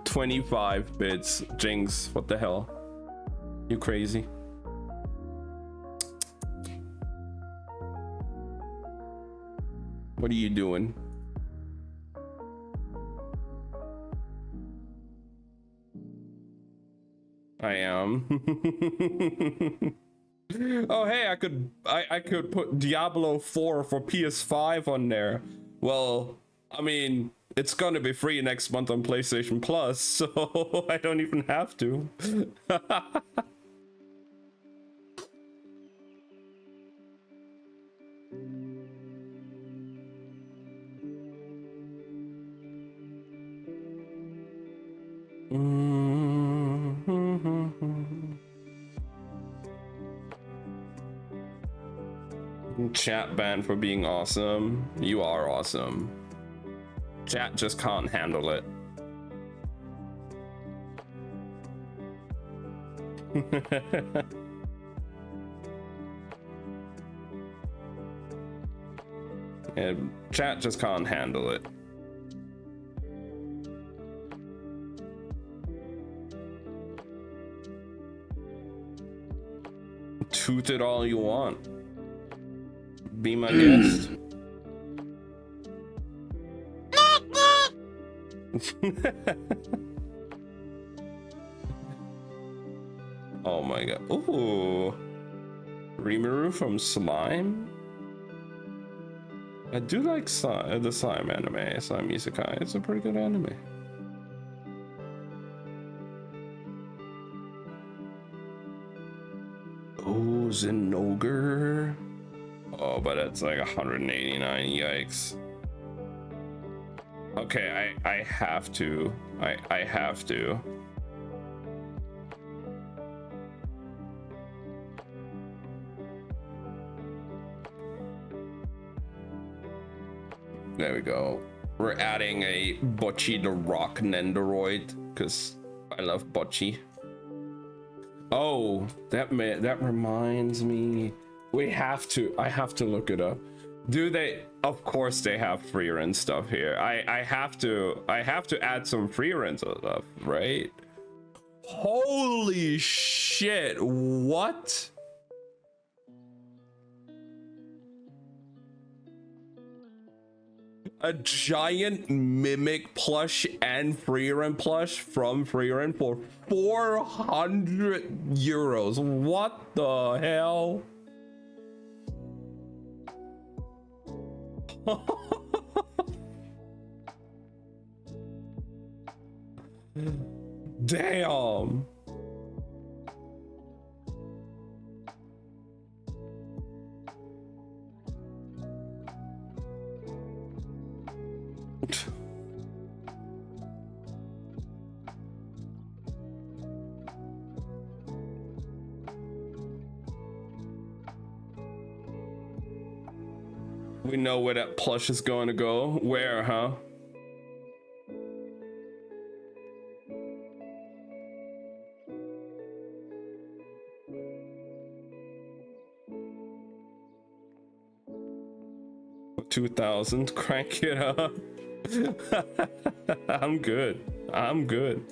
25 bits. Jinx, what the hell? You crazy? What are you doing? I am. Oh hey, I could put Diablo 4 for PS5 on there. Well, I mean, it's gonna be free next month on PlayStation Plus, so I don't even have to. Chat ban for being awesome. You are awesome. Chat just can't handle it. Yeah, chat just can't handle it. Toot it all you want. Be my guest. Oh my god. Ooh. Rimuru from Slime? I do like the Slime anime, Slime Isekai. It's a pretty good anime. Oh, Zinogre. Oh, but it's like 189. Yikes. Okay, I have to. I have to. There we go. We're adding a Bocchi the Rock Nendoroid because I love Bocchi. Oh, that reminds me. I have to look it up. Do they? Of course they have free rent stuff here. I have to add some free rent stuff, right? Holy shit! What? A giant Mimic plush and free rent plush from free rent for 400 euros. What the hell? Damn. We know where that plush is going to go. Where, huh? $2,000. Crank it up. I'm good. I'm good.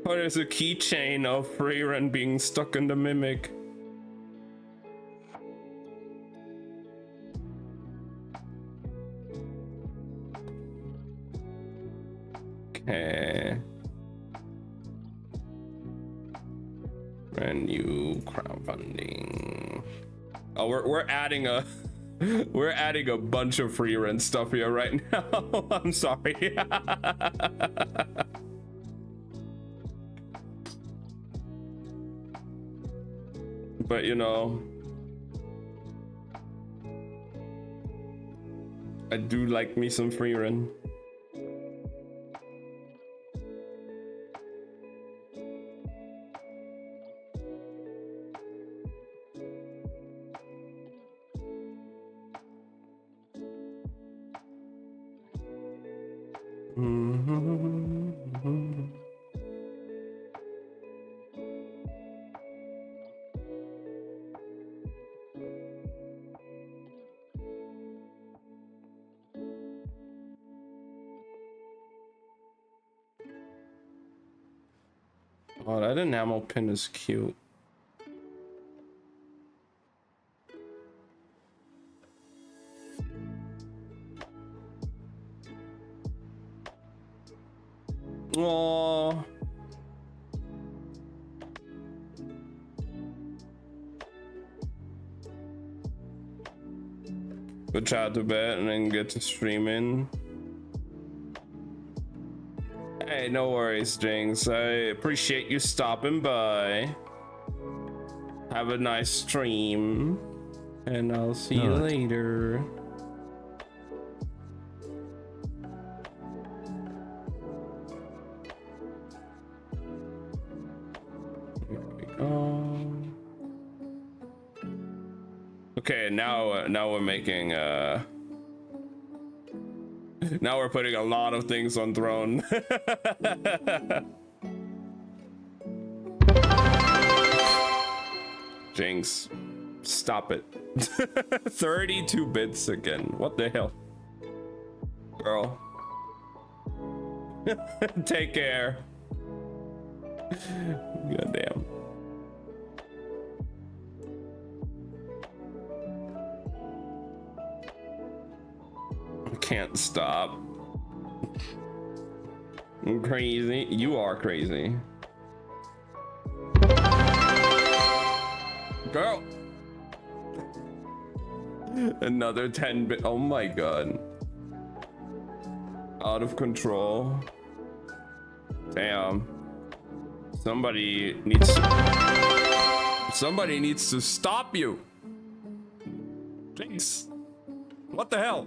Oh, there's a keychain of Freyren being stuck in the Mimic. Okay. Brand new crowdfunding. Oh, we're adding a we're adding a bunch of free rent stuff here right now. I'm sorry. But you know, I do like me some free rent. Oh, that enamel pin is cute. Oh. Go try to bed and then get to streaming. Hey, no worries, Jinx. I appreciate you stopping by. Have a nice stream, and I'll see you later. Here we go. Okay, now we're making now we're putting a lot of things on throne. Jinx, stop it. 32 bits again. What the hell? Girl. Take care. Goddamn. Can't stop. I'm crazy. You are crazy. Girl. Another 10 bit. Oh my god. Out of control. Damn. Somebody needs to stop you. Jinx. What the hell?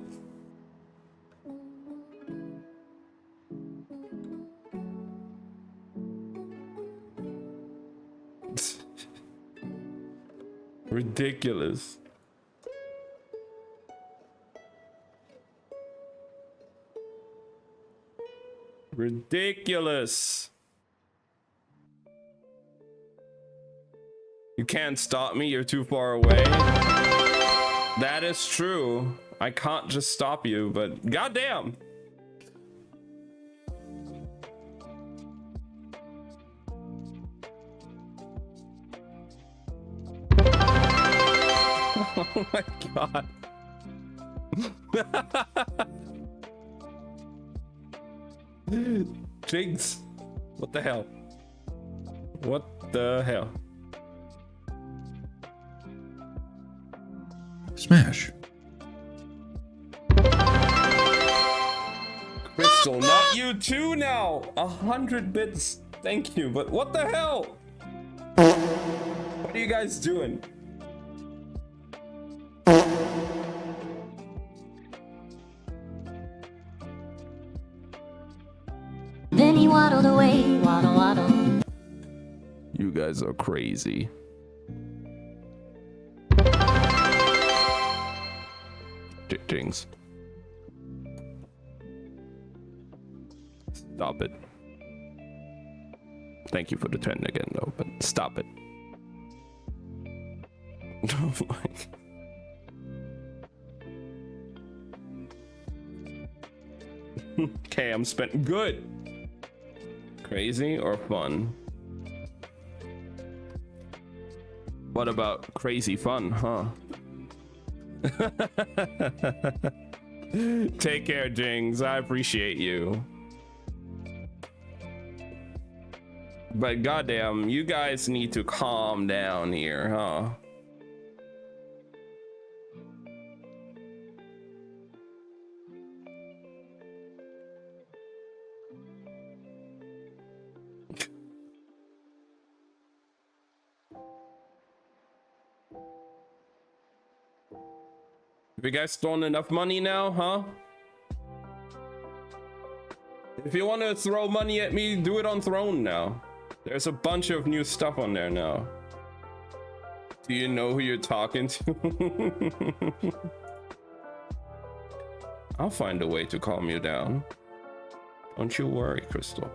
Ridiculous. Ridiculous. You can't stop me, you're too far away. That is true. I can't just stop you, but goddamn. Oh my god. Jinx. What the hell? What the hell? Smash. Crystal, not you too now. 100 bits. Thank you, but what the hell? What are you guys doing? Then he waddled away, waddle, waddle. You guys are crazy. Jinx. Stop it. Thank you for the 10 again, though, but stop it. Oh my. Okay, I'm spent. Good. Crazy or fun? What about crazy fun, huh? Take care, Jings. I appreciate you. But goddamn, you guys need to calm down here, huh? Have you guys thrown enough money now, huh? If you want to throw money at me, do it on Throne now. There's a bunch of new stuff on there now. Do you know who you're talking to? I'll find a way to calm you down. Don't you worry, Crystal.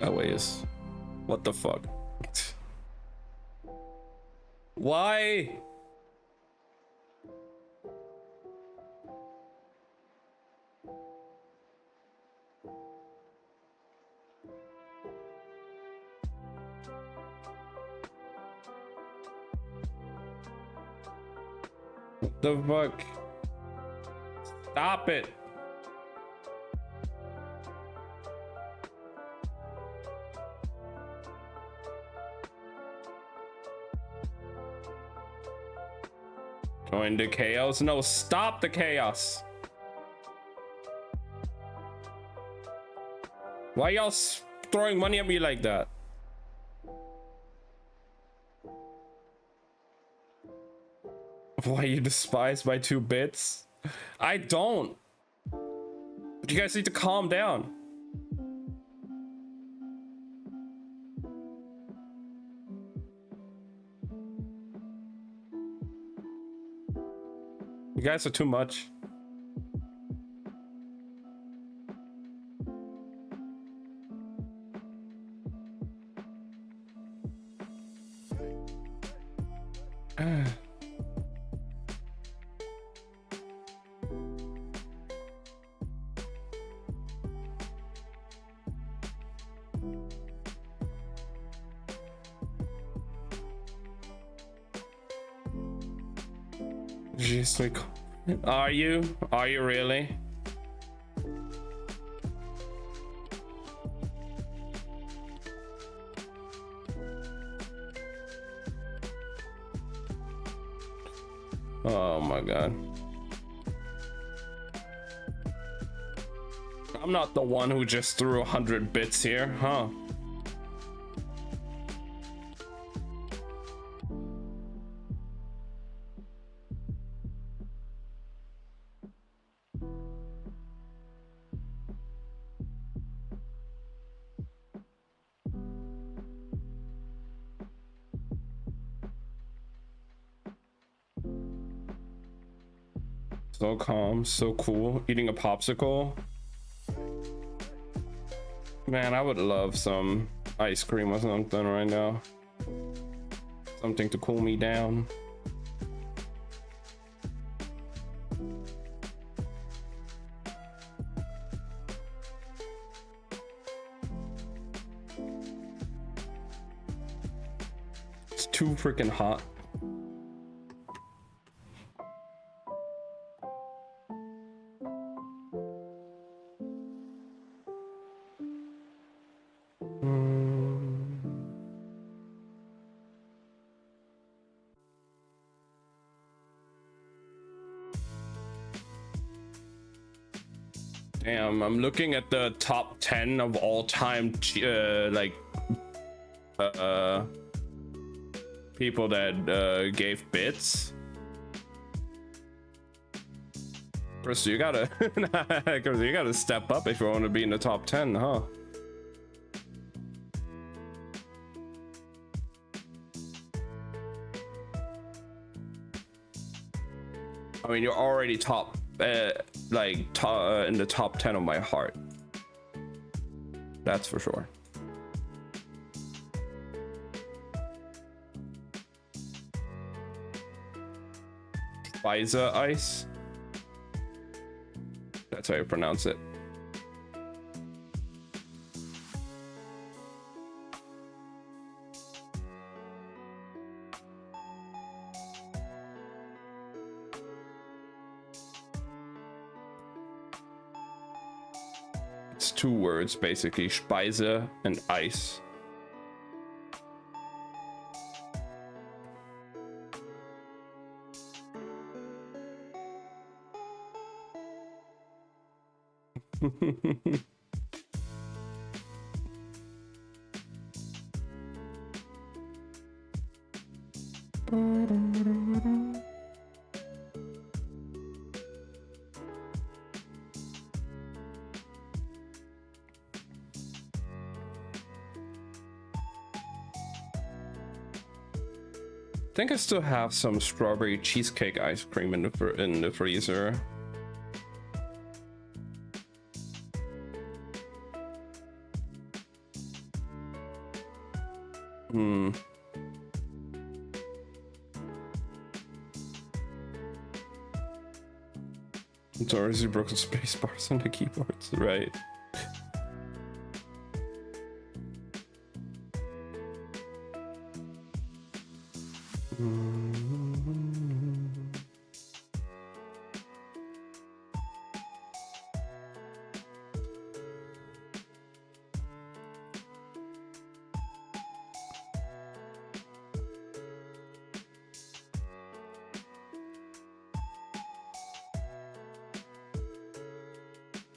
That way is... What the fuck? Why? What the fuck? Stop it. Join the chaos? No, stop the chaos. Why y'all throwing money at me like that? Why you despised by 2 bits? I don't. But you guys need to calm down. You guys are too much. Just like, are you really? Oh my god. I'm not the one who just threw 100 bits here, huh? So calm, so cool. Eating a popsicle. Man, I would love some ice cream or something right now. Something to cool me down. It's too freaking hot. Damn, I'm looking at the top 10 of all time, like, people that gave bits. Crystal, you gotta, Crystal, you gotta step up if you want to be in the top 10, huh? I mean, you're already top, in the top 10 of my heart. That's for sure. Pfizer Ice. That's how you pronounce it. It's 2 words basically, Speise and Ice. I think I still have some strawberry cheesecake ice cream in the freezer. It's already broken space bars on the keyboards, right?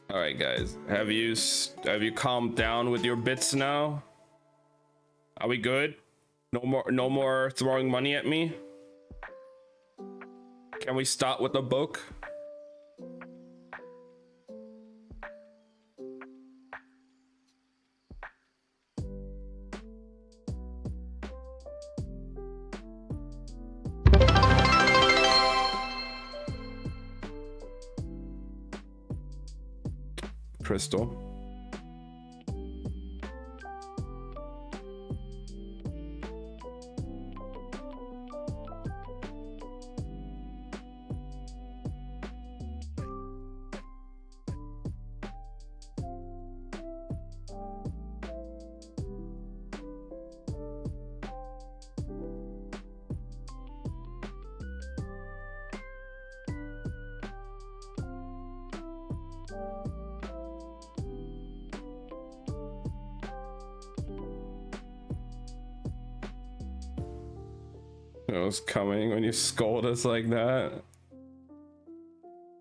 All right, guys, have you calmed down with your bits now? Are we good? No more throwing money at me. Can we start with the book? Crystal. It was coming when you scold us like that.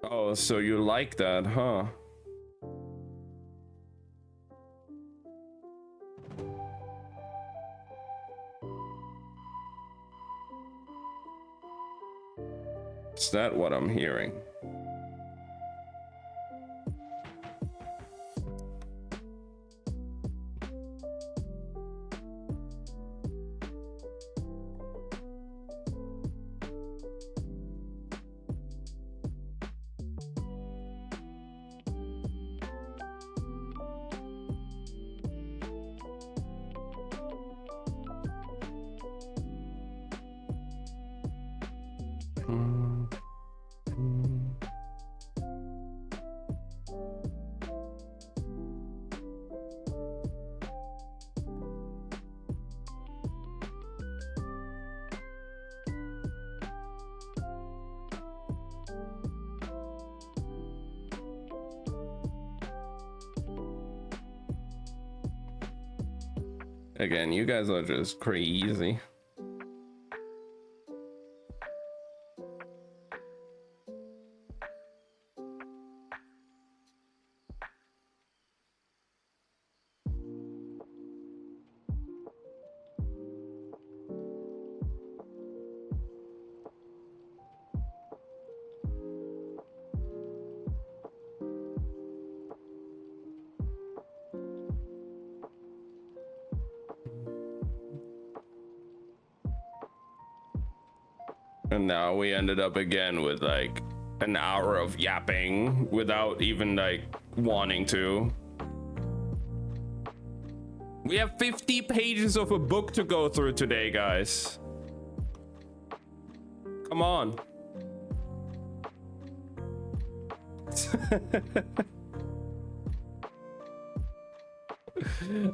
Oh, so you like that, huh? Is that what I'm hearing? Again, you guys are just crazy. And now we ended up again with like an hour of yapping without even like wanting to. We have 50 pages of a book to go through today, guys. Come on.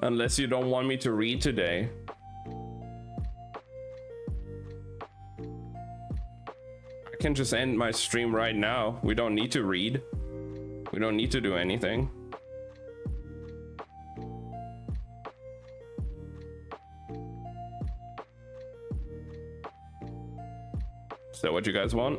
Unless you don't want me to read today. I can just end my stream right now. We don't need to read. We don't need to do anything. Is that what you guys want?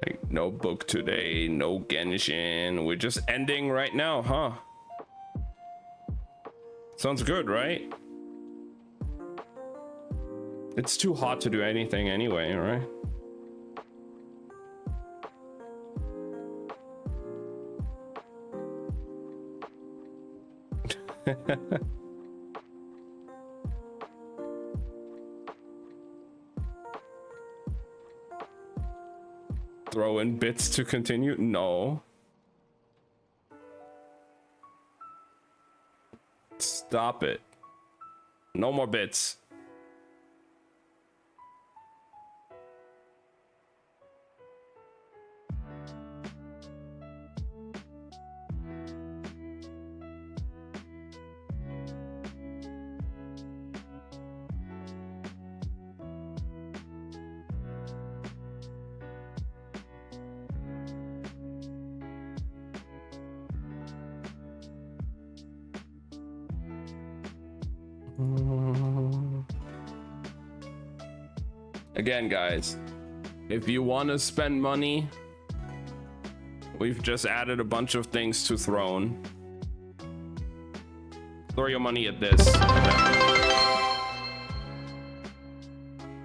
Like, no book today, no Genshin. We're just ending right now, huh? Sounds good, right? It's too hot to do anything anyway, right? Throw in bits to continue? No. Stop it. No more bits. Again, guys, if you want to spend money, we've just added a bunch of things to Throne. Throw your money at this.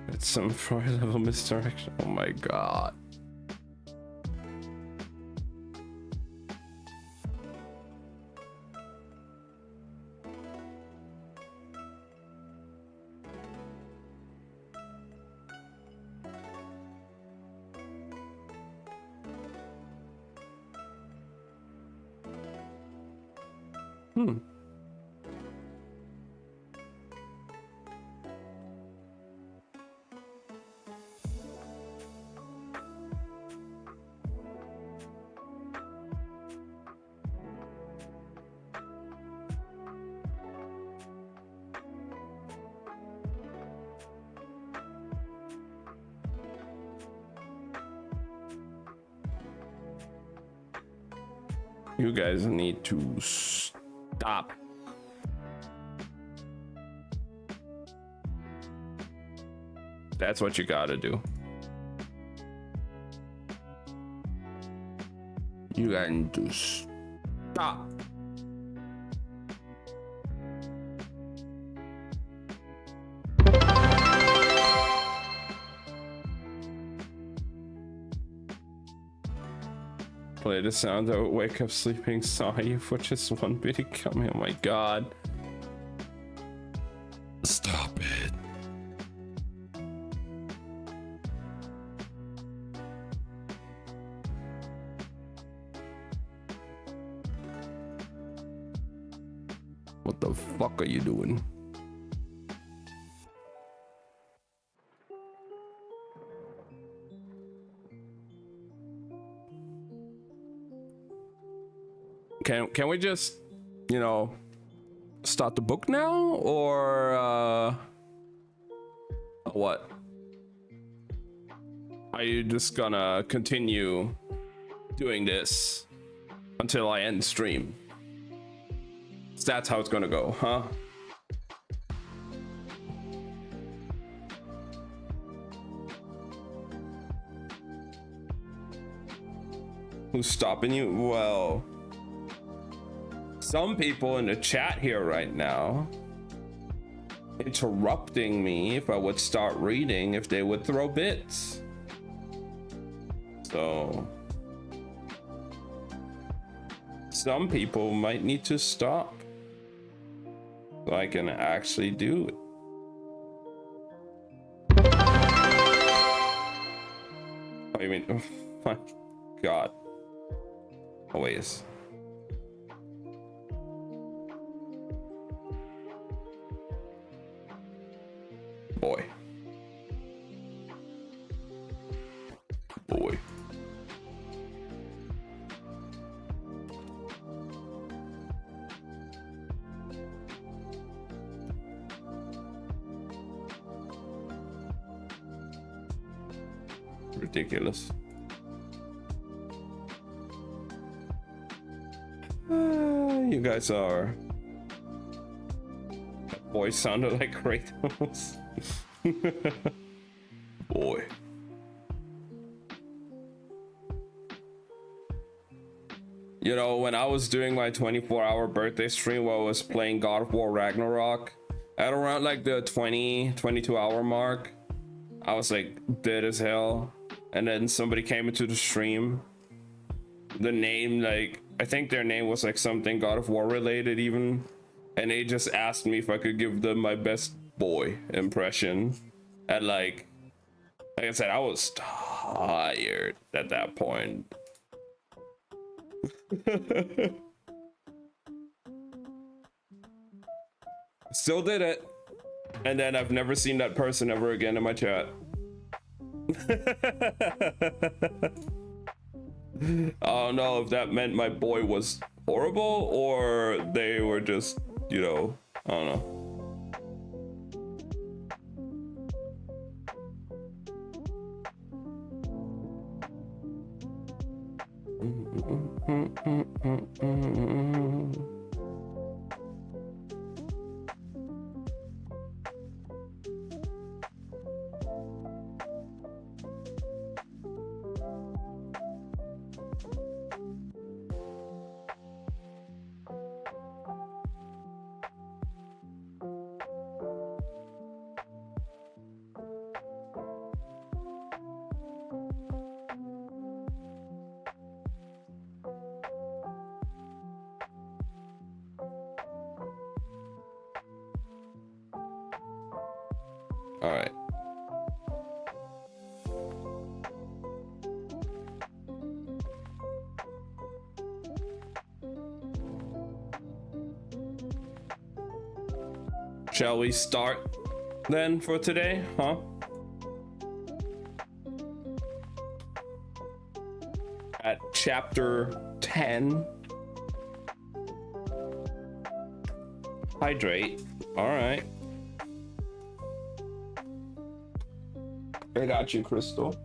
It's some 4 level misdirection. Oh my god. You guys need to stop. That's what you gotta do. You guys need to stop. Play the sound that would wake up sleeping saw you for just one bitty coming. Oh my god. Stop it. What the fuck are you doing? Can we just, you know, start the book now, or what? Are you just gonna continue doing this until I end stream? So that's how it's gonna go, huh? Who's stopping you? Well, some people in the chat here right now interrupting me if I would start reading, if they would throw bits. So some people might need to stop so I can actually do it. Oh, you mean, oh my God. Always. Boy. Boy. Ridiculous. You guys are. That boy sounded like Kratos. Boy. You know, when I was doing my 24-hour birthday stream while I was playing God of War Ragnarok, at around like the 22-hour mark, I was like dead as hell. And then somebody came into the stream. The name, like, I think their name was like something God of War related even. And they just asked me if I could give them my best boy impression. And like I said, I was tired at that point. Still did it. And then I've never seen that person ever again in my chat. I don't know if that meant my boy was horrible or they were just, you know, I don't know. All right. Shall we start then for today, huh? At chapter 10. Hydrate. All right. I got you, Crystal.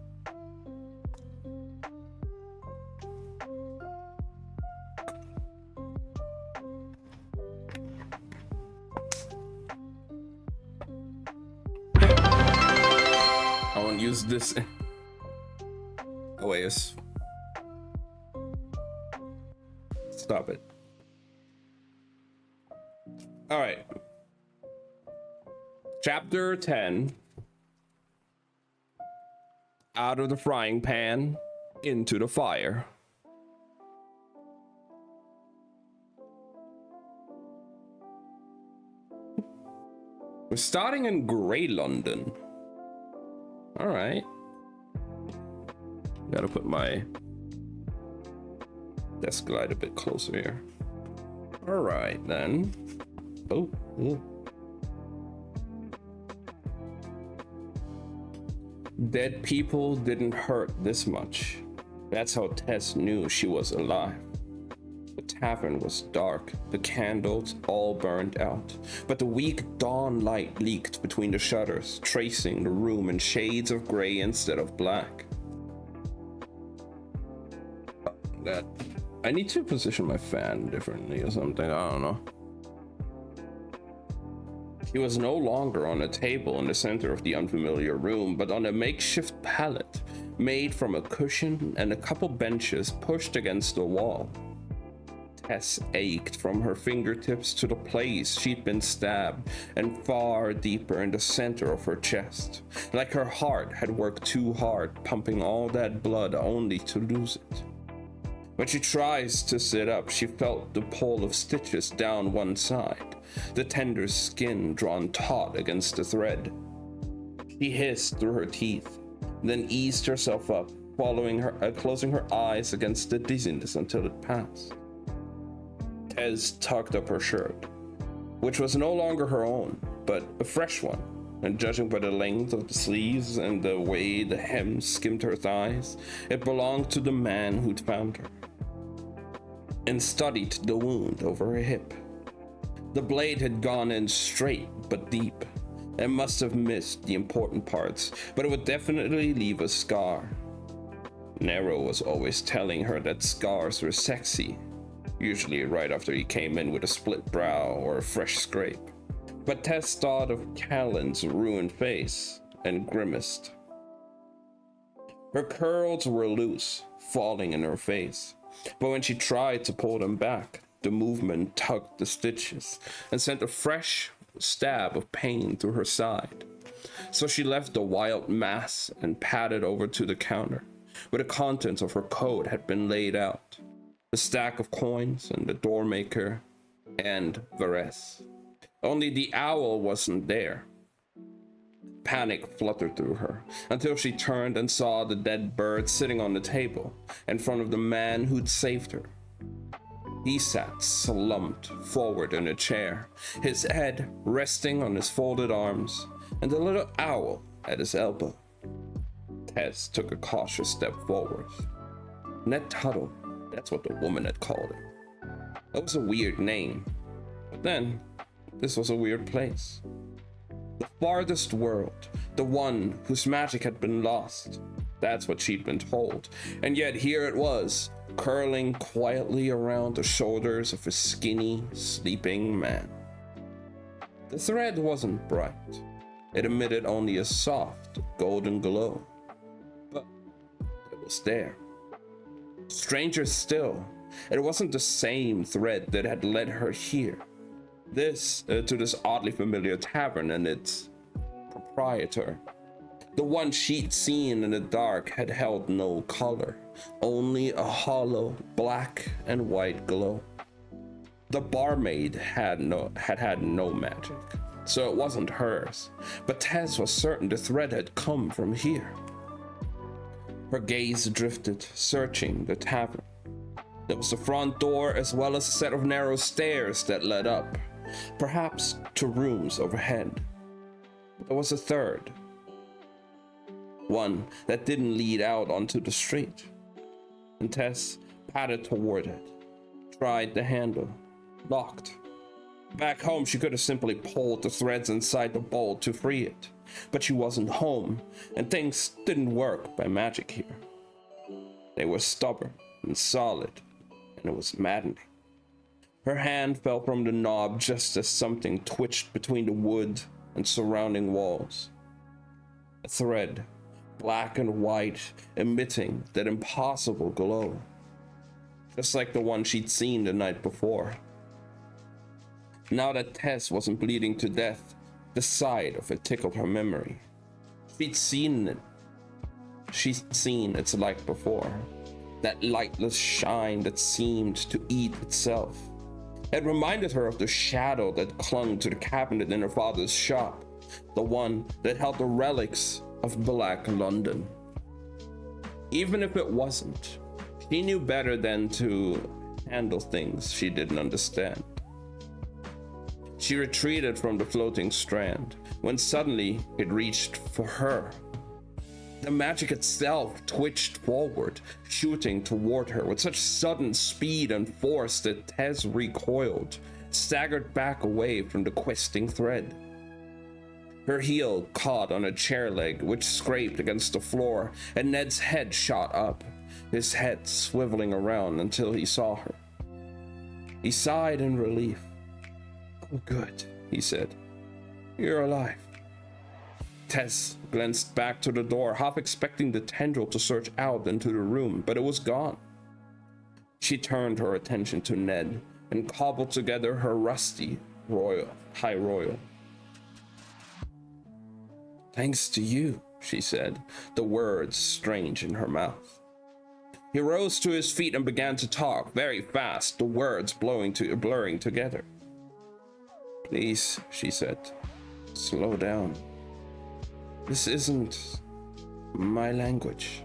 I won't use this. Oh, wait. Stop it. All right. Chapter 10. Out of the frying pan, into the fire. We're starting in Grey London. All right. Gotta put my desk light a bit closer here. All right, then. Oh, yeah. Dead people didn't hurt this much. That's how Tess knew she was alive. The tavern was dark, the candles all burned out, but the weak dawn light leaked between the shutters, tracing the room in shades of gray instead of black. I need to position my fan differently or something, I don't know. He was no longer on a table in the center of the unfamiliar room, but on a makeshift pallet made from a cushion and a couple benches pushed against the wall. Tess ached from her fingertips to the place she'd been stabbed and far deeper in the center of her chest, like her heart had worked too hard, pumping all that blood only to lose it. When she tries to sit up, she felt the pull of stitches down one side, the tender skin drawn taut against the thread. She hissed through her teeth, then eased herself up, closing her eyes against the dizziness until it passed. Tess tucked up her shirt, which was no longer her own, but a fresh one, and judging by the length of the sleeves and the way the hem skimmed her thighs, it belonged to the man who'd found her, and studied the wound over her hip. The blade had gone in straight but deep, and must have missed the important parts, but it would definitely leave a scar. Nero was always telling her that scars were sexy, usually right after he came in with a split brow or a fresh scrape. But Tess thought of Callan's ruined face and grimaced. Her curls were loose, falling in her face, but when she tried to pull them back, the movement tugged the stitches and sent a fresh stab of pain through her side. So she left the wild mass and padded over to the counter, where the contents of her coat had been laid out. A stack of coins and the doormaker and Varese. Only the owl wasn't there. Panic fluttered through her until she turned and saw the dead bird sitting on the table in front of the man who'd saved her. He sat slumped forward in a chair, his head resting on his folded arms, and the little owl at his elbow. Tess took a cautious step forward. Ned Tuttle, that's what the woman had called him. That was a weird name, but then this was a weird place. The farthest world, the one whose magic had been lost. That's what she'd been told, and yet here it was, curling quietly around the shoulders of a skinny, sleeping man. The thread wasn't bright. It emitted only a soft, golden glow, but it was there. Stranger still, it wasn't the same thread that had led her here. To this oddly familiar tavern and its proprietor. The one she'd seen in the dark had held no color, only a hollow black and white glow. The barmaid had had no magic, so it wasn't hers, but Tess was certain the thread had come from here. Her gaze drifted, searching the tavern. There was the front door as well as a set of narrow stairs that led up, perhaps to rooms overhead. There was a third, one that didn't lead out onto the street, and Tess padded toward it, tried the handle, locked. Back home, she could have simply pulled the threads inside the bolt to free it, but she wasn't home, and things didn't work by magic here. They were stubborn and solid, and it was maddening. Her hand fell from the knob just as something twitched between the wood and surrounding walls. A thread, black and white, emitting that impossible glow, just like the one she'd seen the night before. Now that Tess wasn't bleeding to death, the sight of it tickled her memory. She'd seen its like before, that lightless shine that seemed to eat itself. It reminded her of the shadow that clung to the cabinet in her father's shop, the one that held the relics of Black London. Even if it wasn't, she knew better than to handle things she didn't understand. She retreated from the floating strand, when suddenly it reached for her. The magic itself twitched forward, shooting toward her with such sudden speed and force that Tess recoiled, staggered back away from the questing thread. Her heel caught on a chair leg, which scraped against the floor, and Ned's head shot up, his head swiveling around until he saw her. He sighed in relief. "Oh, good," he said. you're alive. Tess glanced back to the door, half expecting the tendril to search out into the room, but it was gone. She turned her attention to Ned and cobbled together her rusty high royal. Thanks to you, she said, the words strange in her mouth. He rose to his feet and began to talk very fast, the words blurring together. Please, she said, slow down. This isn't my language.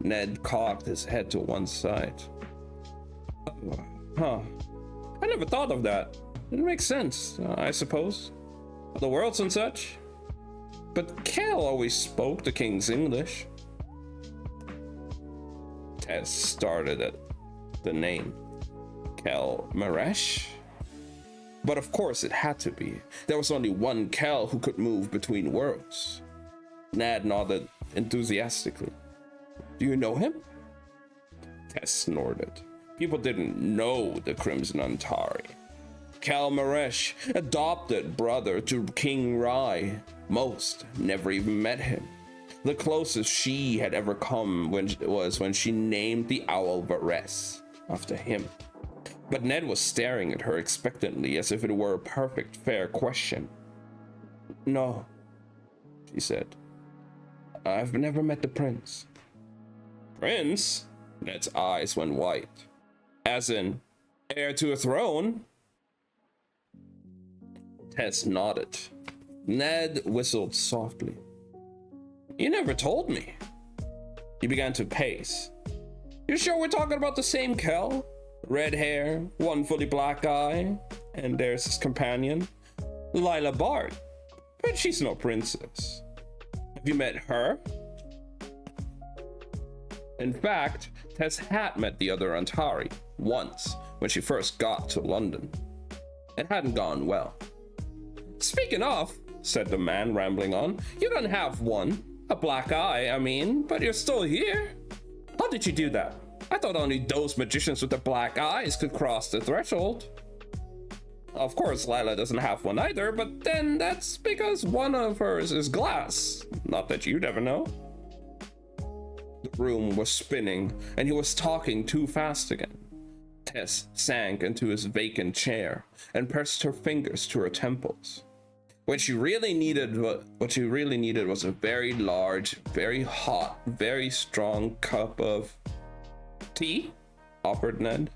Ned cocked his head to one side. Huh. I never thought of that. It makes sense, I suppose. The worlds and such. But Kel always spoke the king's English. Tess started at the name. Kel Maresh? But of course it had to be. There was only one Kel who could move between worlds. Ned nodded enthusiastically. Do you know him? Tess snorted. People didn't know the Crimson Antari. Kel Maresh, adopted brother to King Rai. Most never even met him. The closest she had ever come was when she named the owl Varese after him. But Ned was staring at her expectantly as if it were a perfect, fair question. No, she said. I've never met the prince. Prince? Ned's eyes went white. As in, heir to a throne? Tess nodded. Ned whistled softly. You never told me. He began to pace. You sure we're talking about the same Kel? Red hair, one fully black eye, and there's his companion, Lila Bard. But she's no princess. Have you met her? In fact, Tess had met the other Antari once when she first got to London. It hadn't gone well. Speaking of, said the man, rambling on, you don't have one. A black eye, I mean, but you're still here. How did you do that? I thought only those magicians with the black eyes could cross the threshold. Of course, Lila doesn't have one either, but then that's because one of hers is glass. Not that you'd ever know. The room was spinning, and he was talking too fast again. Tess sank into his vacant chair and pressed her fingers to her temples. What she really needed was a very large, very hot, very strong cup of tea, offered Ned.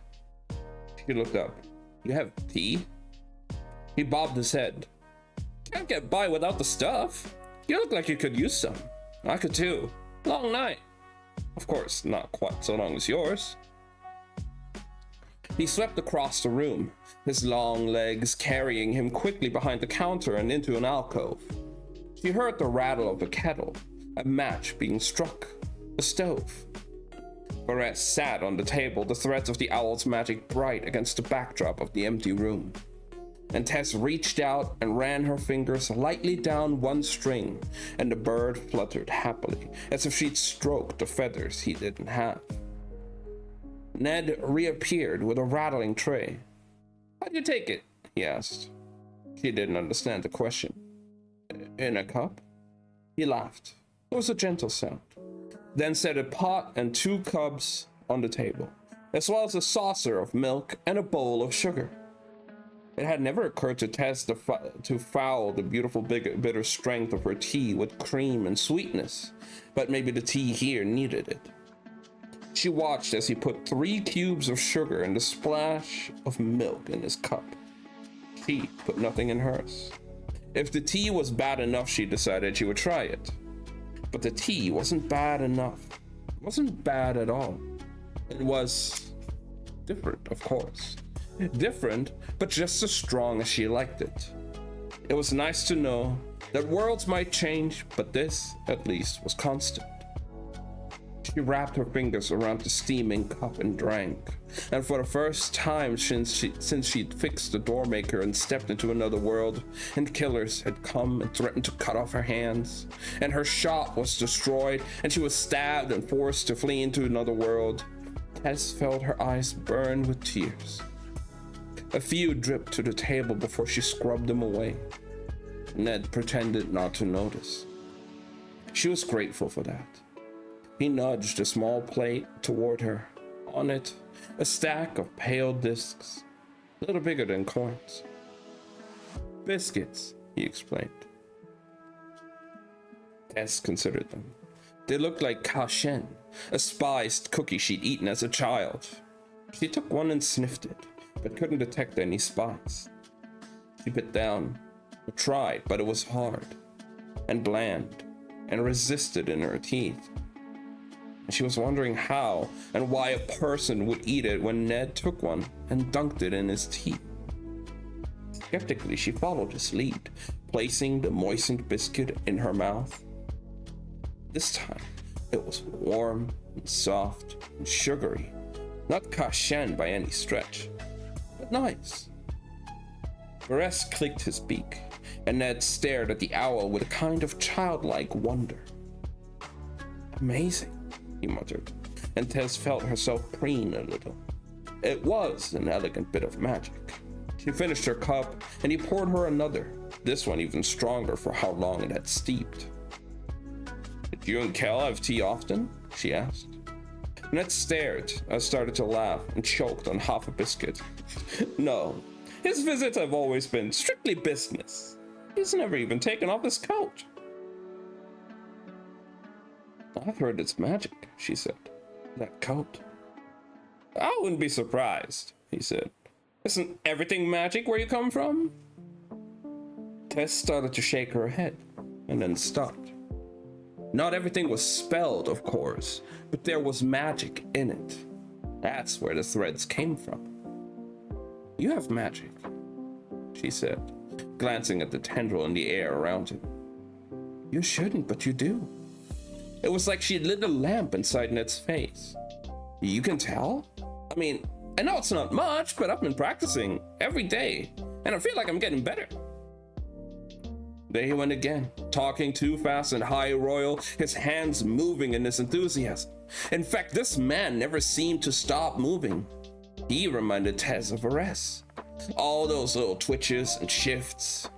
She looked up. You have tea? He bobbed his head. Can't get by without the stuff. You look like you could use some. I could too. Long night. Of course, not quite so long as yours. He swept across the room, his long legs carrying him quickly behind the counter and into an alcove. She heard the rattle of a kettle, a match being struck, a stove. Varese sat on the table, the threads of the owl's magic bright against the backdrop of the empty room. And Tess reached out and ran her fingers lightly down one string, and the bird fluttered happily, as if she'd stroked the feathers he didn't have. Ned reappeared with a rattling tray. How'd you take it? He asked. She didn't understand the question. In a cup? He laughed. It was a gentle sound. Then set a pot and 2 cups on the table, as well as a saucer of milk and a bowl of sugar. It had never occurred to Tess to foul the beautiful bitter strength of her tea with cream and sweetness, but maybe the tea here needed it. She watched as he put 3 cubes of sugar and a splash of milk in his cup. She put nothing in hers. If the tea was bad enough, she decided she would try it. But the tea wasn't bad enough. It wasn't bad at all. It was different, of course. Different, but just as strong as she liked it. It was nice to know that worlds might change, but this, at least, was constant. She wrapped her fingers around the steaming cup and drank. And for the first time since she'd fixed the doormaker and stepped into another world, and killers had come and threatened to cut off her hands, and her shop was destroyed, and she was stabbed and forced to flee into another world, Tess felt her eyes burn with tears. A few dripped to the table before she scrubbed them away. Ned pretended not to notice. She was grateful for that. He nudged a small plate toward her. On it, a stack of pale discs, a little bigger than coins. Biscuits, he explained. Tess considered them. They looked like Kashen, a spiced cookie she'd eaten as a child. She took one and sniffed it, but couldn't detect any spice. She bit down, tried, but it was hard and bland and resisted in her teeth. And she was wondering how and why a person would eat it when Ned took one and dunked it in his teeth. Skeptically, she followed his lead, placing the moistened biscuit in her mouth. This time, it was warm and soft and sugary. Not Kashen by any stretch, but nice. Varese clicked his beak, and Ned stared at the owl with a kind of childlike wonder. Amazing, he muttered, and Tess felt herself preen a little. It was an elegant bit of magic. She finished her cup, and he poured her another, this one even stronger for how long it had steeped. Did you and Kel have tea often? She asked. Ned stared. I started to laugh and choked on half a biscuit. No, his visits have always been strictly business. He's never even taken off his coat. I've heard it's magic, she said. That coat. I wouldn't be surprised, he said. Isn't everything magic where you come from? Tess started to shake her head and then stopped. Not everything was spelled, of course, but there was magic in it. That's where the threads came from. You have magic, she said, glancing at the tendril in the air around him. You shouldn't, but you do. It was like she lit a lamp inside Ned's face. You can tell? I mean, I know it's not much, but I've been practicing every day, and I feel like I'm getting better. There he went again, talking too fast and high royal, his hands moving in his enthusiasm. In fact, this man never seemed to stop moving. He reminded Tess of Varese. All those little twitches and shifts.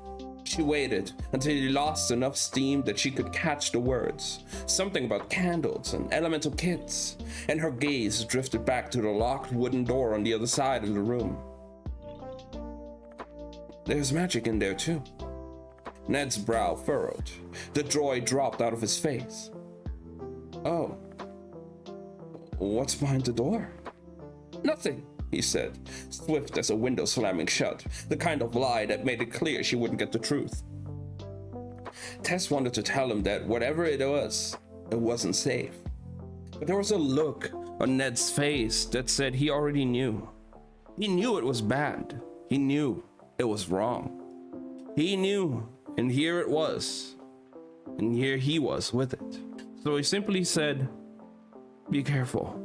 She waited until he lost enough steam that she could catch the words. Something about candles and elemental kits, and her gaze drifted back to the locked wooden door on the other side of the room. There's magic in there too. Ned's brow furrowed. The joy dropped out of his face. Oh. What's behind the door? Nothing, he said, swift as a window slamming shut, the kind of lie that made it clear she wouldn't get the truth. Tess wanted to tell him that whatever it wasn't safe. But there was a look on Ned's face that said he already knew. He knew it was bad. He knew it was wrong. He knew. And here it was, and here he was with it. So he simply said, be careful.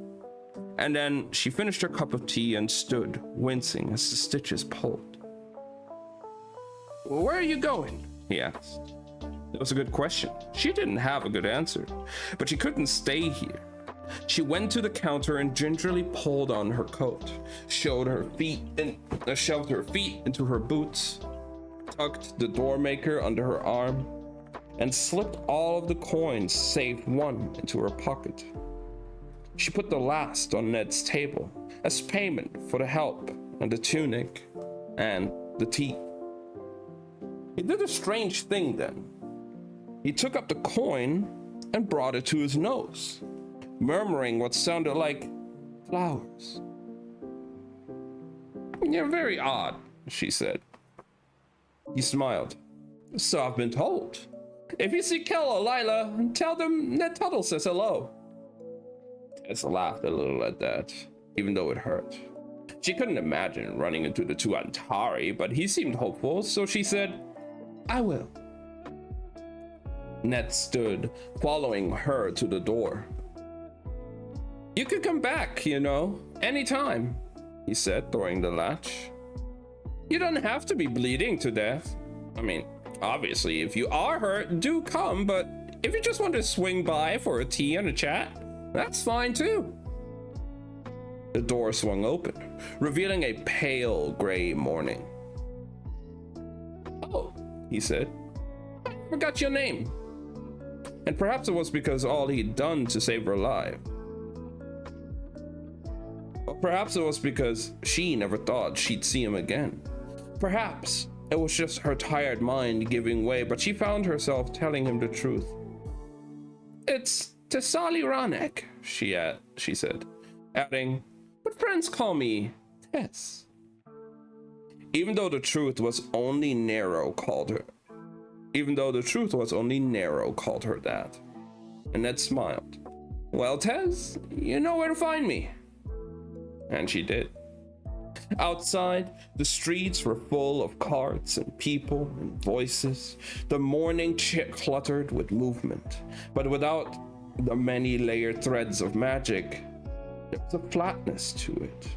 And then she finished her cup of tea and stood, wincing as the stitches pulled. Where are you going? He asked. It was a good question. She didn't have a good answer, but she couldn't stay here. She went to the counter and gingerly pulled on her coat, shoved her feet into her boots, tucked the door maker under her arm, and slipped all of the coins save one into her pocket. She put the last on Ned's table as payment for the help and the tunic and the tea. He did a strange thing then. He took up the coin and brought it to his nose, murmuring what sounded like flowers. You're very odd, she said. He smiled. So I've been told. If you see Kel or Lila, tell them Ned Tuttle says hello. Tess laughed a little at that, even though it hurt. She couldn't imagine running into the two Antari, but he seemed hopeful, so she said, I will. Ned stood, following her to the door. You could come back, anytime, he said, throwing the latch. You don't have to be bleeding to death. I mean, obviously, if you are hurt, do come, but if you just want to swing by for a tea and a chat, that's fine too. The door swung open, revealing a pale gray morning. "Oh," he said, "I forgot your name." And perhaps it was because all he'd done to save her life. Or perhaps it was because she never thought she'd see him again. Perhaps it was just her tired mind giving way, but she found herself telling him the truth. "It's Tessali Ranek," she said, adding, "But friends call me Tess." Even though the truth was only Nero called her that. And Ned smiled. "Well, Tess, you know where to find me." And she did. Outside, the streets were full of carts and people and voices. The morning cluttered with movement, but without the many layered threads of magic, there was a flatness to it.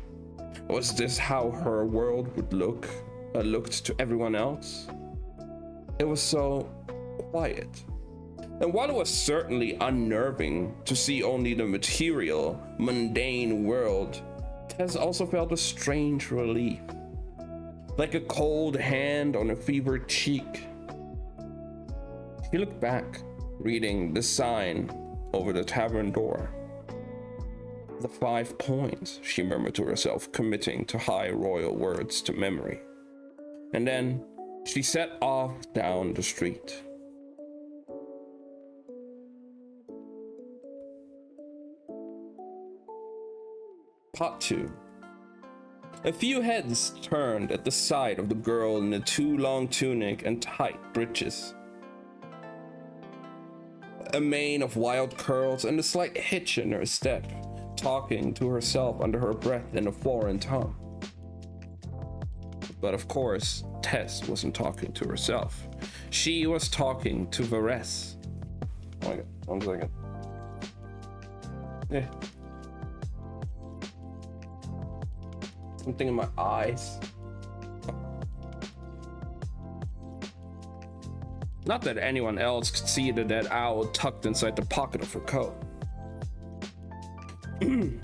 Was this how her world would looked to everyone else? It was so quiet. And while it was certainly unnerving to see only the material, mundane world, Tess also felt a strange relief, like a cold hand on a fevered cheek. She looked back, reading the sign over the tavern door. "The 5 points," she murmured to herself, committing to high royal words to memory. And then she set off down the street. Part 2. A few heads turned at the sight of the girl in the too long tunic and tight breeches. A mane of wild curls and a slight hitch in her step, talking to herself under her breath in a foreign tongue. But of course, Tess wasn't talking to herself. She was talking to Varese. Oh my god, 1 second. Yeah. Something in my eyes. Not that anyone else could see the dead owl tucked inside the pocket of her coat. "I'm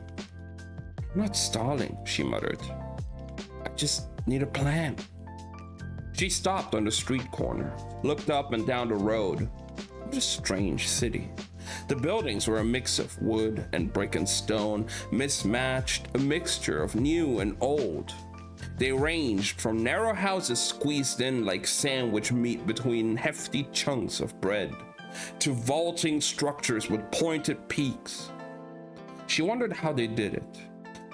not stalling," she muttered. "I just need a plan." She stopped on the street corner, looked up and down the road. What a strange city. The buildings were a mix of wood and brick and stone, mismatched, a mixture of new and old. They ranged from narrow houses squeezed in like sandwich meat between hefty chunks of bread, to vaulting structures with pointed peaks. She wondered how they did it.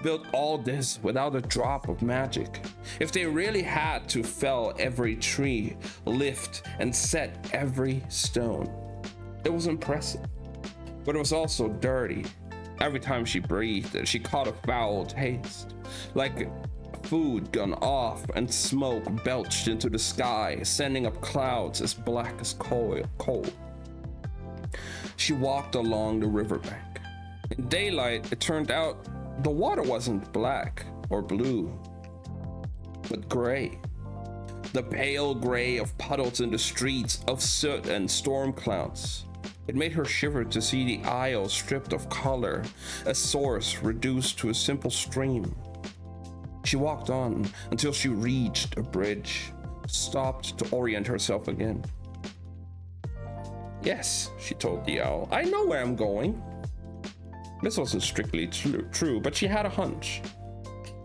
Built all this without a drop of magic. If they really had to fell every tree, lift and set every stone. It was impressive, but it was also dirty. Every time she breathed, she caught a foul taste, like food gone off and smoke belched into the sky, sending up clouds as black as coal. She walked along the riverbank. In daylight, it turned out the water wasn't black or blue, but gray. The pale gray of puddles in the streets, of soot and storm clouds. It made her shiver to see the Isle stripped of color, a source reduced to a simple stream. She walked on until she reached a bridge, stopped to orient herself again. "Yes," she told the owl, "I know where I'm going." This wasn't strictly true, but she had a hunch.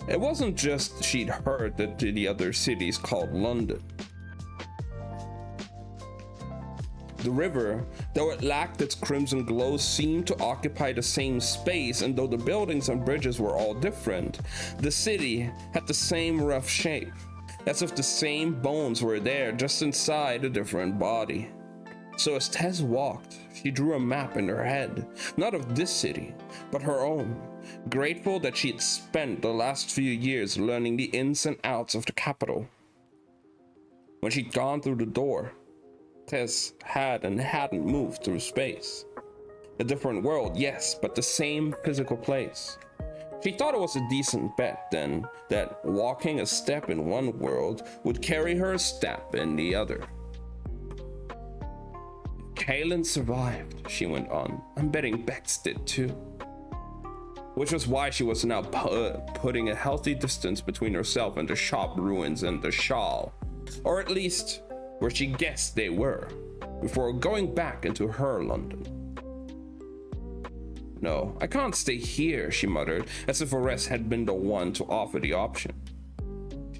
It wasn't just she'd heard that the other cities called London. The river, though it lacked its crimson glow, seemed to occupy the same space, and though the buildings and bridges were all different, the city had the same rough shape, as if the same bones were there, just inside a different body. So as Tess walked, she drew a map in her head, not of this city, but her own, grateful that she had spent the last few years learning the ins and outs of the capital. When she'd gone through the door, Tess had and hadn't moved through space. A different world, yes, but the same physical place. She thought it was a decent bet then that walking a step in one world would carry her a step in the other. Kaelin survived, she went on. I'm betting Bex did too. which was why she was now putting a healthy distance between herself and the shop ruins and the shawl, or at least where she guessed they were, before going back into her London. "No, I can't stay here," she muttered, as if Arrest had been the one to offer the option.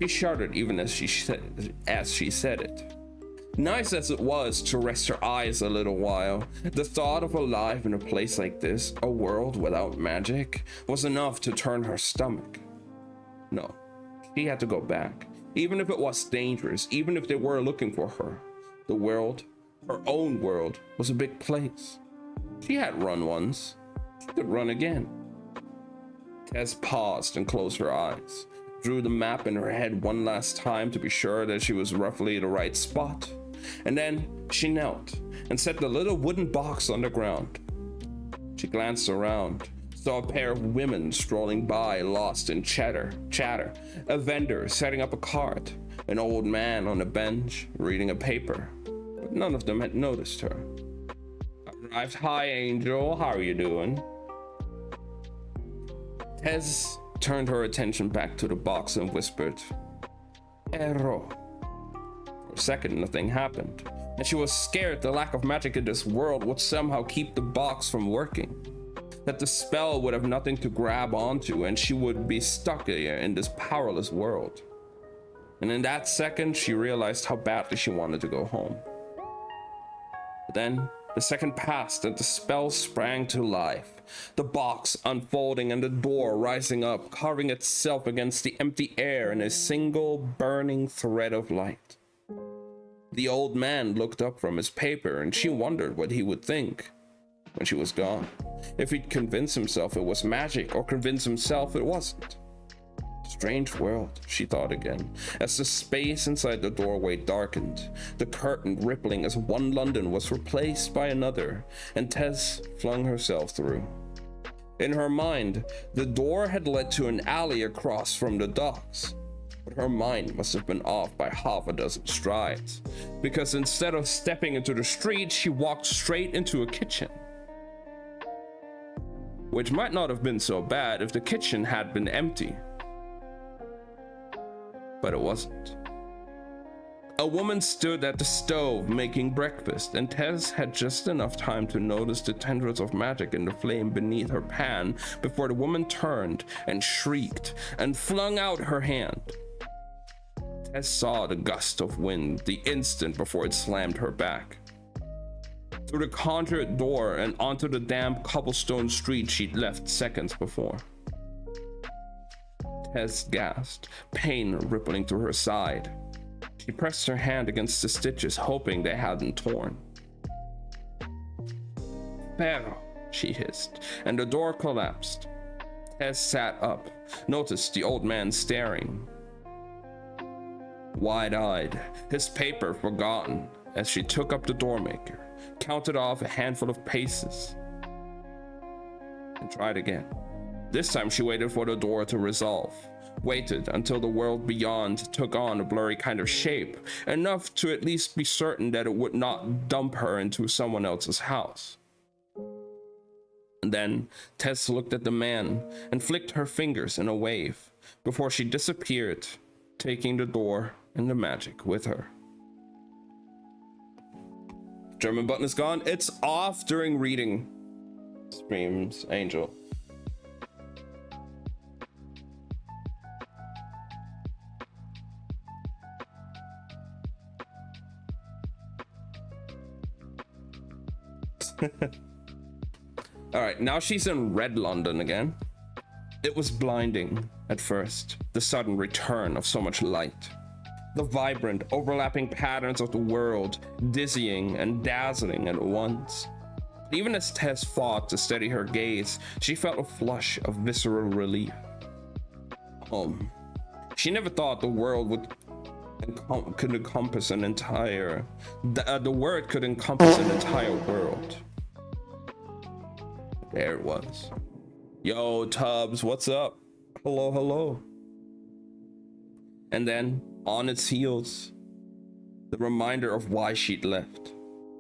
She shuddered even as she said it. Nice as it was to rest her eyes a little while, the thought of a life in a place like this, a world without magic, was enough to turn her stomach. No, she had to go back, even if it was dangerous, even if they were looking for her. The world, her own world, was a big place. She had run once. She could run again. Tess paused and closed her eyes, drew the map in her head one last time to be sure that she was roughly the right spot, and then she knelt and set the little wooden box on the ground. She glanced around, saw a pair of women strolling by, lost in chatter, a vendor setting up a cart, an old man on a bench reading a paper, but none of them had noticed her. Arrived. "Hi, Angel, how are you doing?" Tess turned her attention back to the box and whispered, "Ero." For a second, nothing happened, and she was scared the lack of magic in this world would somehow keep the box from working, that the spell would have nothing to grab onto and she would be stuck here in this powerless world. And in that second, she realized how badly she wanted to go home. But then the second passed and the spell sprang to life, the box unfolding and the door rising up, carving itself against the empty air in a single burning thread of light. The old man looked up from his paper and she wondered what he would think when she was gone, if he'd convince himself it was magic or convince himself it wasn't. Strange world, she thought again, as the space inside the doorway darkened, the curtain rippling as one London was replaced by another, and Tess flung herself through. In her mind, the door had led to an alley across from the docks, but her mind must have been off by half a dozen strides, because instead of stepping into the street, she walked straight into a kitchen. Which might not have been so bad if the kitchen had been empty. But it wasn't. A woman stood at the stove making breakfast, and Tess had just enough time to notice the tendrils of magic in the flame beneath her pan before the woman turned and shrieked and flung out her hand. Tess saw the gust of wind the instant before it slammed her back. Through the conduit door and onto the damp cobblestone street she'd left seconds before. Tess gasped, pain rippling through her side. She pressed her hand against the stitches, hoping they hadn't torn. "Pero," she hissed, and the door collapsed. Tess sat up, noticed the old man staring, wide-eyed, his paper forgotten, as she took up the doormaker, counted off a handful of paces, and tried again. This time she waited for the door to resolve, waited until the world beyond took on a blurry kind of shape, enough to at least be certain that it would not dump her into someone else's house. And then Tess looked at the man and flicked her fingers in a wave before she disappeared, taking the door and the magic with her. German button is gone. It's off during reading streams, Angel. All right, now she's in Red London again. It was blinding at first, the sudden return of so much light. The vibrant, overlapping patterns of the world, dizzying and dazzling at once. Even as Tess fought to steady her gaze, she felt a flush of visceral relief. Home. She never thought the world could encompass an entire... the word could encompass an entire world. There it was. Yo, Tubbs, what's up? Hello, hello. And then, on its heels, the reminder of why she'd left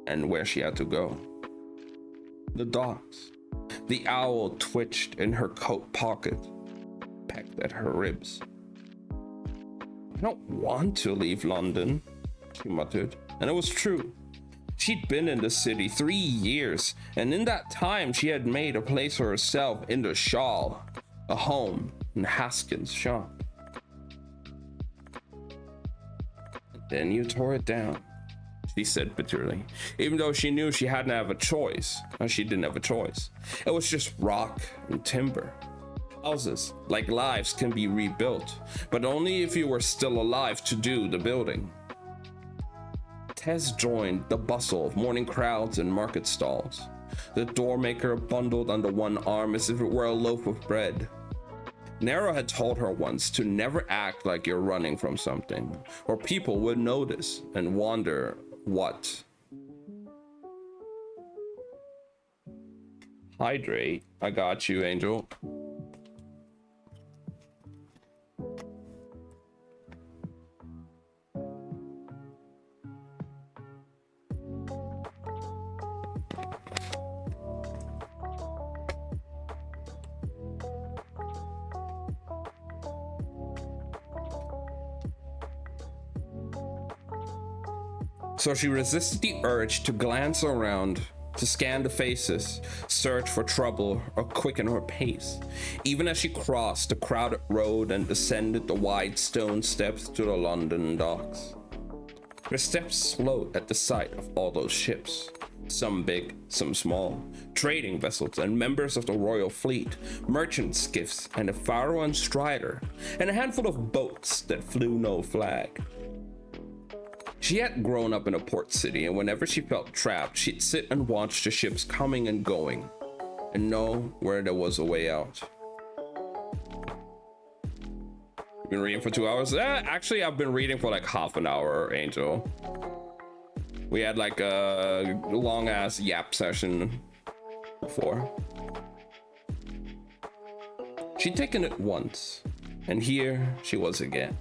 and where she had to go. The docks. The owl twitched in her coat pocket, pecked at her ribs. I don't want to leave London, she muttered, and it was true. She'd been in the city 3 years, and in that time she had made a place for herself in the Shawl, a home in Haskins' shop. Then you tore it down, she said bitterly, even though she knew she hadn't have a choice. She didn't have a choice. It was just rock and timber. Houses, like lives, can be rebuilt, but only if you were still alive to do the building. Tess joined the bustle of morning crowds and market stalls, the doormaker bundled under one arm as if it were a loaf of bread. Nero had told her once to never act like you're running from something, or people would notice and wonder what. Hydrate. I got you, Angel. So she resisted the urge to glance around, to scan the faces, search for trouble, or quicken her pace, even as she crossed the crowded road and descended the wide stone steps to the London docks. Her steps slowed at the sight of all those ships, some big, some small, trading vessels and members of the royal fleet, merchant skiffs and a Faroan strider, and a handful of boats that flew no flag. She had grown up in a port city, and whenever she felt trapped, she'd sit and watch the ships coming and going, and know where there was a way out. You've been reading for 2 hours? Actually, I've been reading for like half an hour, Angel. We had like a long ass yap session before. She'd taken it once, and here she was again.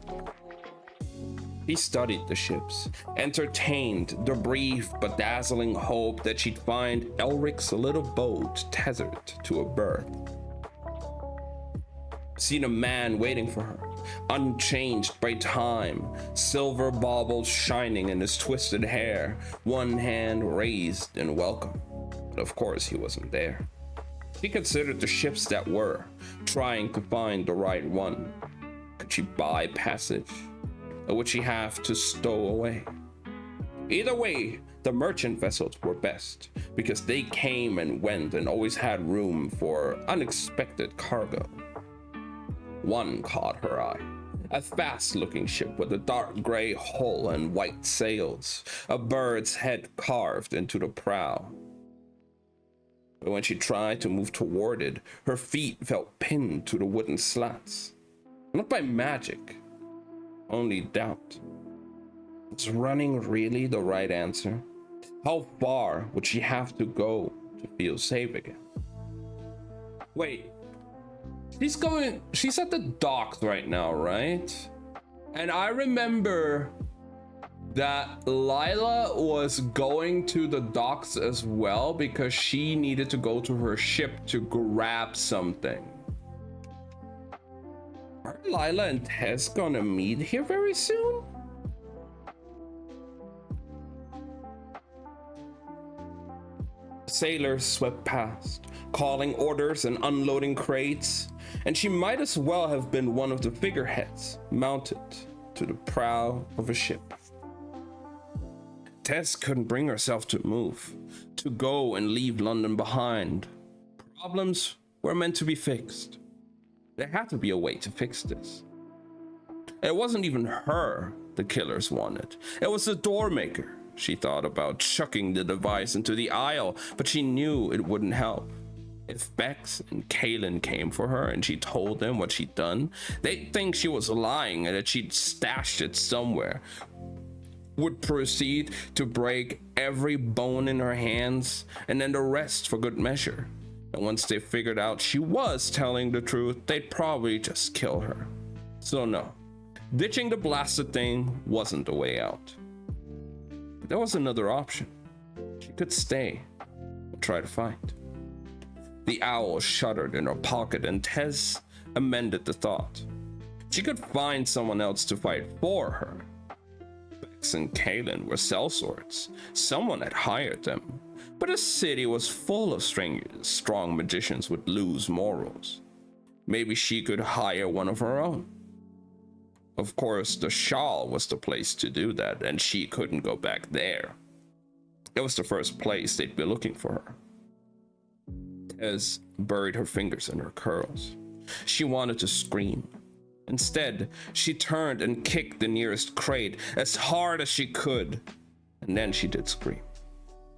He studied the ships, entertained the brief but dazzling hope that she'd find Elric's little boat tethered to a berth. Seen a man waiting for her, unchanged by time, silver baubles shining in his twisted hair, one hand raised in welcome. But of course he wasn't there. She considered the ships that were, trying to find the right one. Could she buy passage? Or would she have to stow away? Either way, the merchant vessels were best, because they came and went and always had room for unexpected cargo. One caught her eye, a fast-looking ship with a dark gray hull and white sails, a bird's head carved into the prow. But when she tried to move toward it, her feet felt pinned to the wooden slats. Not by magic, only doubt. Was running really the right answer? How far would she have to go to feel safe again? Wait, she's at the docks right now, right? And I remember that Lila was going to the docks as well because she needed to go to her ship to grab something. Are Lila and Tess gonna meet here very soon? Sailors swept past, calling orders and unloading crates, and she might as well have been one of the figureheads mounted to the prow of a ship. Tess couldn't bring herself to move, to go and leave London behind. Problems were meant to be fixed. There had to be a way to fix this. It wasn't even her the killers wanted. It was the doormaker. She thought about chucking the device into the aisle, but she knew it wouldn't help. If Bex and Kaelin came for her and she told them what she'd done, they'd think she was lying and that she'd stashed it somewhere. Would proceed to break every bone in her hands and then the rest for good measure. And once they figured out she was telling the truth, they'd probably just kill her. So no, ditching the blasted thing wasn't the way out. But there was another option. She could stay and try to fight. The owl shuddered in her pocket, and Tess amended the thought. She could find someone else to fight for her. Bex and Kaelin were sellswords. Someone had hired them. But the city was full of strong magicians with loose morals. Maybe she could hire one of her own. Of course, the Shal was the place to do that, and she couldn't go back there. It was the first place they'd be looking for her. Tess buried her fingers in her curls. She wanted to scream. Instead, she turned and kicked the nearest crate as hard as she could, and then she did scream.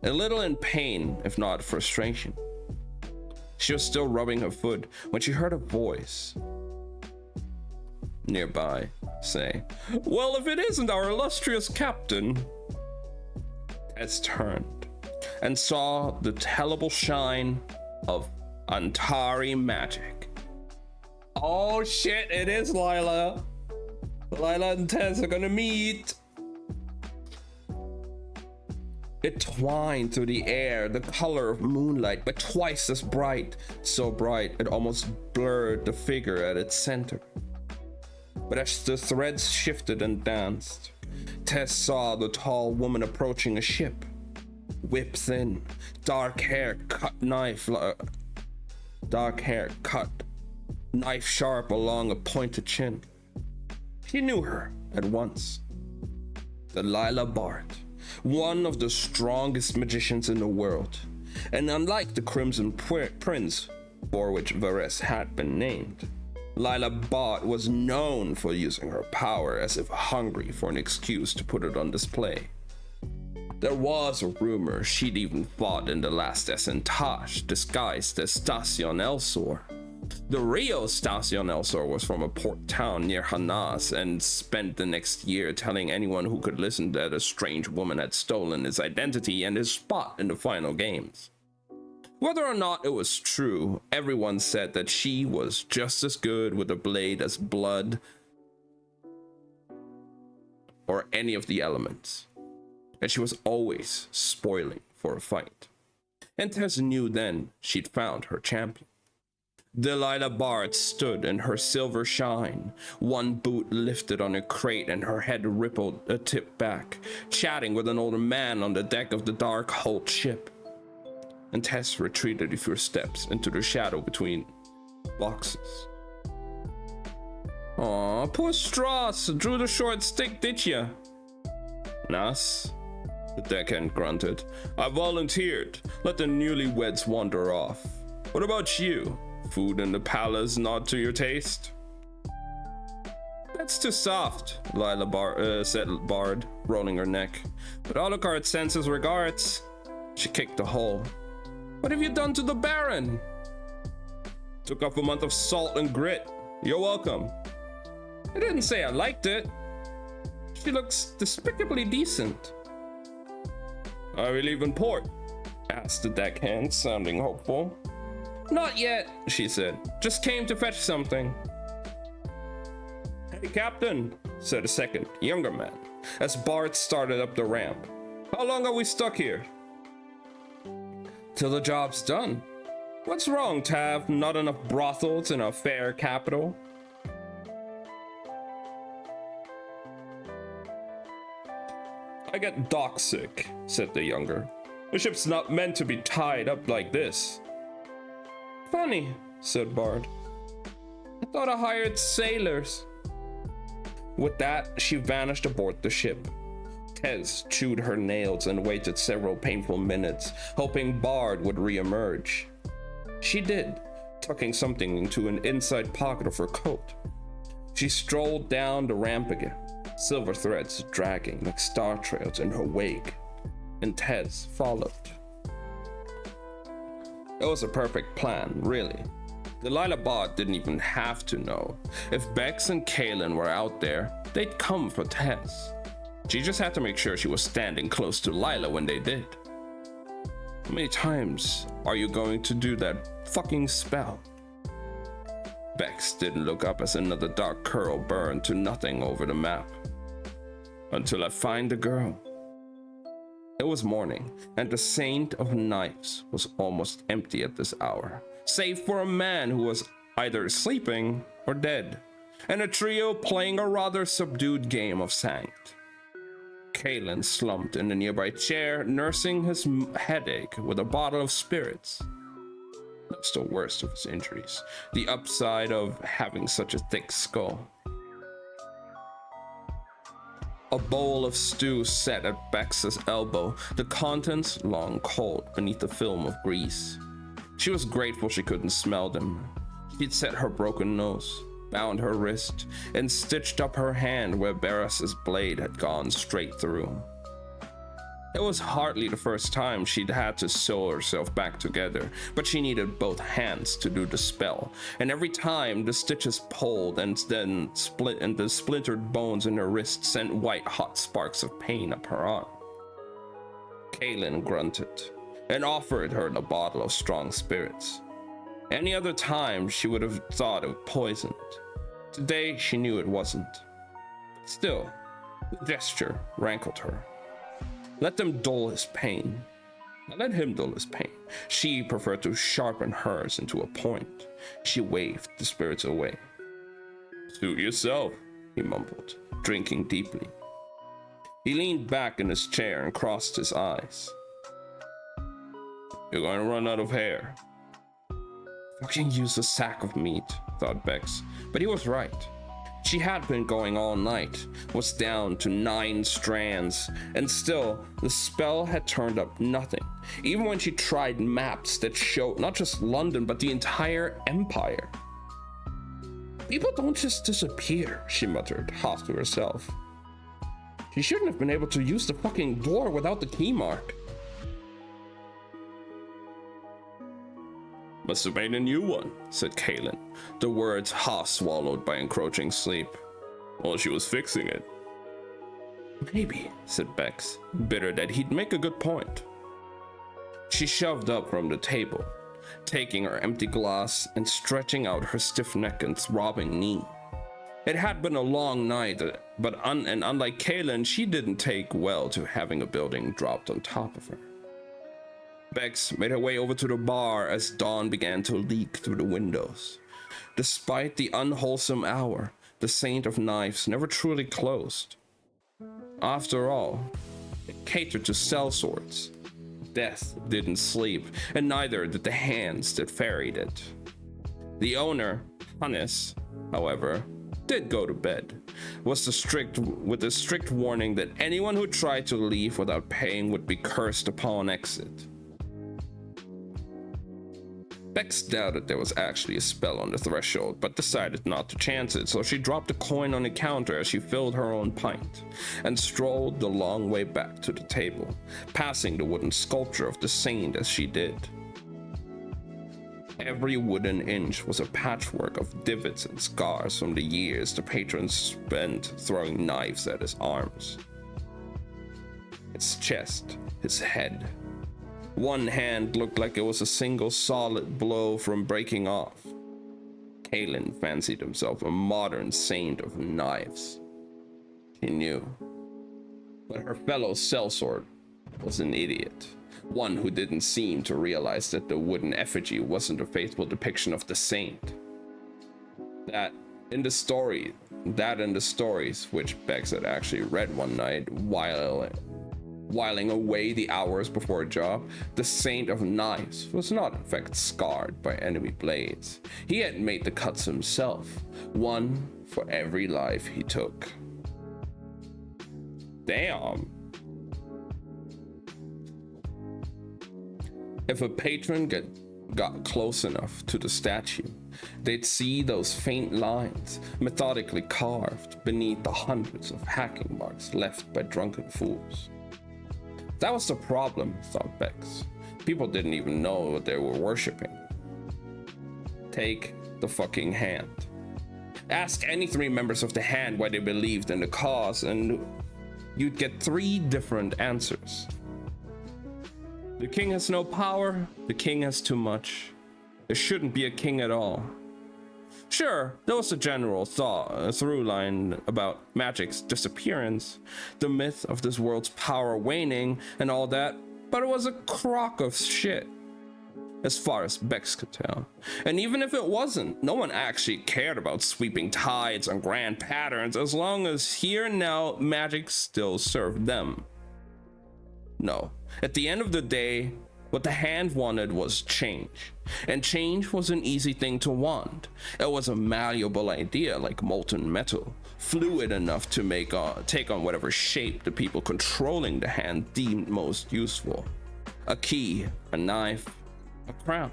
A little in pain, if not frustration. She was still rubbing her foot when she heard a voice nearby say, "Well, if it isn't our illustrious captain." Tess turned and saw the tellable shine of Antari magic. Oh shit, it is Lila. Lila and Tess are gonna meet. It twined through the air, the color of moonlight, but twice as bright. So bright, it almost blurred the figure at its center. But as the threads shifted and danced, Tess saw the tall woman approaching a ship. Whip thin, dark hair cut knife sharp along a pointed chin. She knew her at once. Delilah Bart, one of the strongest magicians in the world, and unlike the Crimson Prince, for which Varese had been named, Lila Bart was known for using her power as if hungry for an excuse to put it on display. There was a rumor she'd even fought in the last Essentage, disguised as Station Elsor. The real Station Elsor was from a port town near Hanas and spent the next year telling anyone who could listen that a strange woman had stolen his identity and his spot in the final games. Whether or not it was true, everyone said that she was just as good with a blade as blood or any of the elements, and she was always spoiling for a fight. And Tess knew then she'd found her champion. Delilah Bart stood in her silver shine, one boot lifted on a crate and her head rippled a tip back, chatting with an older man on the deck of the dark hulled ship. And Tess retreated a few steps into the shadow between boxes. Aw, poor Strauss drew the short stick, did ya? Nas, the deckhand grunted. I volunteered. Let the newlyweds wander off. What about you? Food in the palace not to your taste? That's too soft, said Bard, rolling her neck. But Alucard sends his regards. She kicked the hole. What have you done to the Baron? Took off a month of salt and grit. You're welcome. I didn't say I liked it. She looks despicably decent. Are we leaving port? Asked the deckhand, sounding hopeful. Not yet, she said. Just came to fetch something. Hey, Captain, said a second, younger man, as Bart started up the ramp. How long are we stuck here? Till the job's done. What's wrong, Tav? Not enough brothels in a fair capital? I get dock sick, said the younger. The ship's not meant to be tied up like this. Funny, said Bard. I thought I hired sailors. With that, she vanished aboard the ship. Tess chewed her nails and waited several painful minutes, hoping Bard would re-emerge. She did, tucking something into an inside pocket of her coat. She strolled down the ramp again, silver threads dragging like star trails in her wake, and Tess followed. It was a perfect plan, really. Delilah Bart didn't even have to know. If Bex and Kaelin were out there, they'd come for Tess. She just had to make sure she was standing close to Lila when they did. How many times are you going to do that fucking spell? Bex didn't look up as another dark curl burned to nothing over the map. Until I find the girl. It was morning, and the Saint of Knives was almost empty at this hour, save for a man who was either sleeping or dead, and a trio playing a rather subdued game of Sanct. Kalen slumped in a nearby chair, nursing his headache with a bottle of spirits. That was the worst of his injuries, the upside of having such a thick skull. A bowl of stew sat at Bex's elbow, the contents long cold beneath a film of grease. She was grateful she couldn't smell them. She'd set her broken nose, bound her wrist, and stitched up her hand where Barris's blade had gone straight through. It was hardly the first time she'd had to sew herself back together, but she needed both hands to do the spell, and every time the stitches pulled and then split, and the splintered bones in her wrist sent white hot sparks of pain up her arm. Kalen grunted and offered her the bottle of strong spirits. Any other time she would have thought it poisoned. Today she knew it wasn't. Still, the gesture rankled her. Let them dull his pain. Let him dull his pain. She preferred to sharpen hers into a point. She waved the spirits away. Suit yourself, he mumbled, drinking deeply. He leaned back in his chair and crossed his eyes. You're going to run out of hair. Fucking use a sack of meat, thought Bex, but he was right. She had been going all night, was down to 9 strands, and still, the spell had turned up nothing, even when she tried maps that showed not just London, but the entire empire. People don't just disappear, she muttered, half to herself. She shouldn't have been able to use the fucking door without the key mark. Must have made a new one, said Kalen, the words half swallowed by encroaching sleep. While she was fixing it. Maybe, said Bex, bitter that he'd make a good point. She shoved up from the table, taking her empty glass and stretching out her stiff neck and throbbing knee. It had been a long night, but unlike Kalen, she didn't take well to having a building dropped on top of her. Bex made her way over to the bar as dawn began to leak through the windows. Despite the unwholesome hour, the Saint of Knives never truly closed. After all, it catered to sellswords. Death didn't sleep, and neither did the hands that ferried it. The owner, Hannes, however, did go to bed, with the strict warning that anyone who tried to leave without paying would be cursed upon exit. Bex doubted there was actually a spell on the threshold, but decided not to chance it, so she dropped a coin on the counter as she filled her own pint, and strolled the long way back to the table, passing the wooden sculpture of the saint as she did. Every wooden inch was a patchwork of divots and scars from the years the patron spent throwing knives at his arms. His chest, his head. One hand looked like it was a single solid blow from breaking off. Kalen fancied himself a modern saint of knives. She knew. But her fellow sellsword was an idiot. One who didn't seem to realize that the wooden effigy wasn't a faithful depiction of the saint. That in the stories which Bex had actually read one night whiling away the hours before a job, the Saint of Knives was not in fact scarred by enemy blades. He had made the cuts himself, one for every life he took. Damn. If a patron got close enough to the statue, they'd see those faint lines methodically carved beneath the hundreds of hacking marks left by drunken fools. That was the problem, thought Bex. People didn't even know what they were worshipping. Take the fucking hand. Ask any 3 members of the hand why they believed in the cause, and you'd get 3 different answers. The king has no power, the king has too much. There shouldn't be a king at all. Sure, there was a general through line about magic's disappearance, the myth of this world's power waning and all that, but it was a crock of shit. as far as Bex could tell. And even if it wasn't, no one actually cared about sweeping tides and grand patterns as long as here and now magic still served them. No, at the end of the day, what the hand wanted was change. And change was an easy thing to want. It was a malleable idea like molten metal, fluid enough to take on whatever shape the people controlling the hand deemed most useful. A key, a knife, a crown.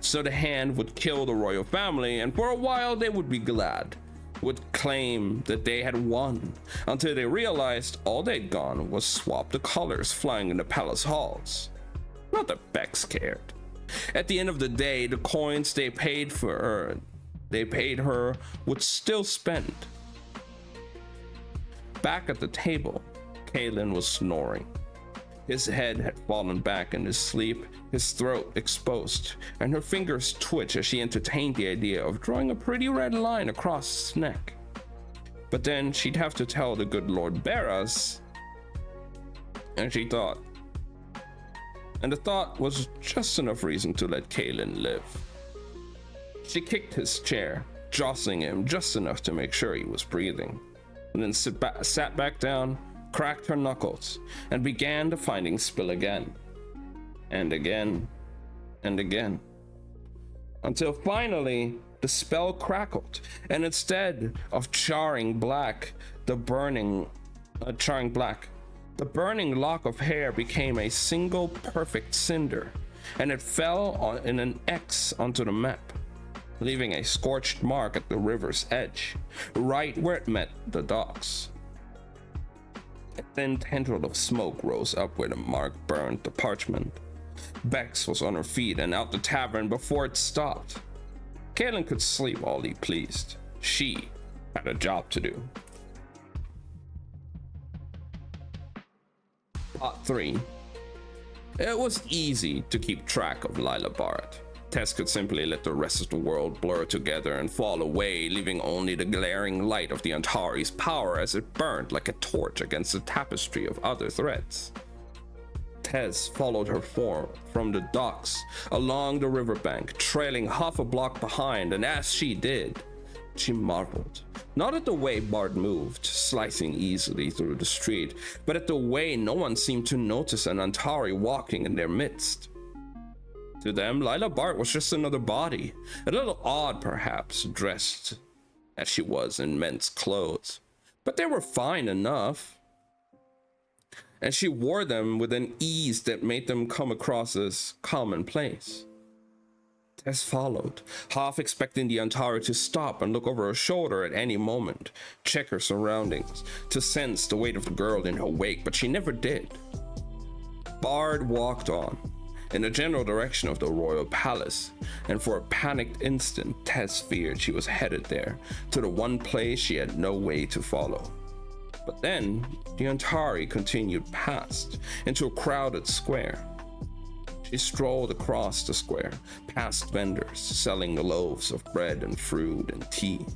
So the hand would kill the royal family, and for a while they would be glad, would claim that they had won, until they realized all they'd done was swap the colors flying in the palace halls. Not that Bex cared. At the end of the day, the coins they paid her would still spend. Back at the table, Kalen was snoring. His head had fallen back in his sleep, his throat exposed, and her fingers twitched as she entertained the idea of drawing a pretty red line across his neck. But then she'd have to tell the good Lord Barras, and she thought. And the thought was just enough reason to let Kalen live. She kicked his chair, jostling him just enough to make sure he was breathing, and then sat back down, cracked her knuckles, and began the finding spill again, and again, and again, until finally the spell crackled, and instead of charring black, the burning lock of hair became a single perfect cinder, and it fell in an X onto the map, leaving a scorched mark at the river's edge, right where it met the docks. A thin tendril of smoke rose up where the mark burned the parchment. Bex was on her feet and out the tavern before it stopped. Kalen could sleep all he pleased. She had a job to do. Part 3. It was easy to keep track of Lila Barrett. Tess could simply let the rest of the world blur together and fall away, leaving only the glaring light of the Antari's power as it burned like a torch against a tapestry of other threads. Tess followed her form from the docks along the riverbank, trailing half a block behind, and as she did, she marveled, not at the way Bart moved, slicing easily through the street, but at the way no one seemed to notice an Antari walking in their midst. To them, Lila Bart was just another body, a little odd perhaps, dressed as she was in men's clothes, but they were fine enough, and she wore them with an ease that made them come across as commonplace. Tess followed, half expecting the Antari to stop and look over her shoulder at any moment, check her surroundings, to sense the weight of the girl in her wake, but she never did. Bard walked on, in the general direction of the royal palace, and for a panicked instant, Tess feared she was headed there, to the one place she had no way to follow. But then, the Antari continued past, into a crowded square. She strolled across the square, past vendors selling loaves of bread and fruit and tea.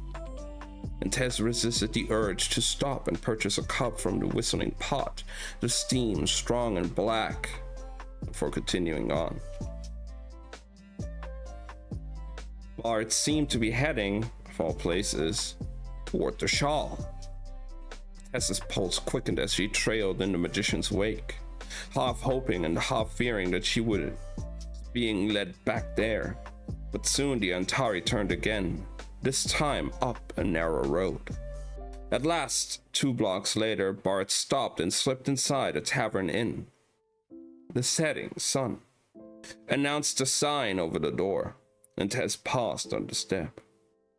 And Tess resisted the urge to stop and purchase a cup from the whistling pot, the steam strong and black, before continuing on. Bart seemed to be heading, of all places, toward the shawl. Tess's pulse quickened as she trailed in the magician's wake, half hoping and half fearing that she would being led back there. But soon the Antari turned again, this time up a narrow road. At last, 2 blocks later, Bart stopped and slipped inside a tavern inn. The setting sun announced a sign over the door, and Tess paused on the step.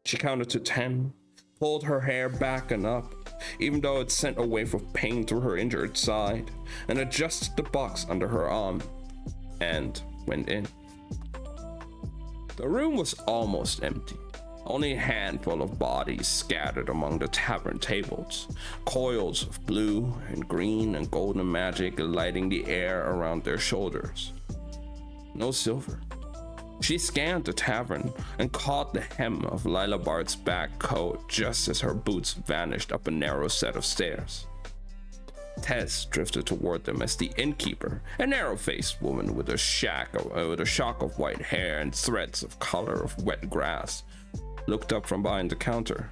She counted to 10, pulled her hair back and up, even though it sent a wave of pain through her injured side, and adjusted the box under her arm, and went in. The room was almost empty. Only a handful of bodies scattered among the tavern tables, coils of blue and green and golden magic lighting the air around their shoulders. No silver. She scanned the tavern and caught the hem of Lila Bart's back coat just as her boots vanished up a narrow set of stairs. Tess drifted toward them as the innkeeper, a narrow-faced woman with a shock of white hair and threads of color of wet grass, looked up from behind the counter.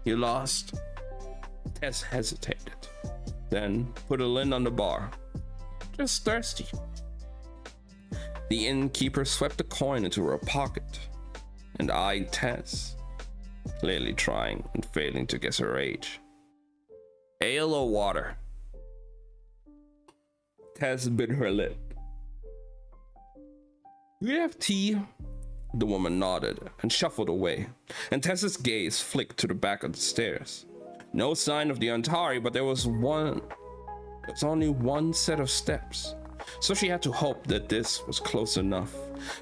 "You lost?" Tess hesitated, then put a lid on the bar. "Just thirsty." The innkeeper swept a coin into her pocket and eyed Tess, clearly trying and failing to guess her age. "Ale or water?" Tess bit her lip. "We have tea." The woman nodded and shuffled away, and Tess's gaze flicked to the back of the stairs. No sign of the Antari, but there was only one set of steps, so she had to hope that this was close enough.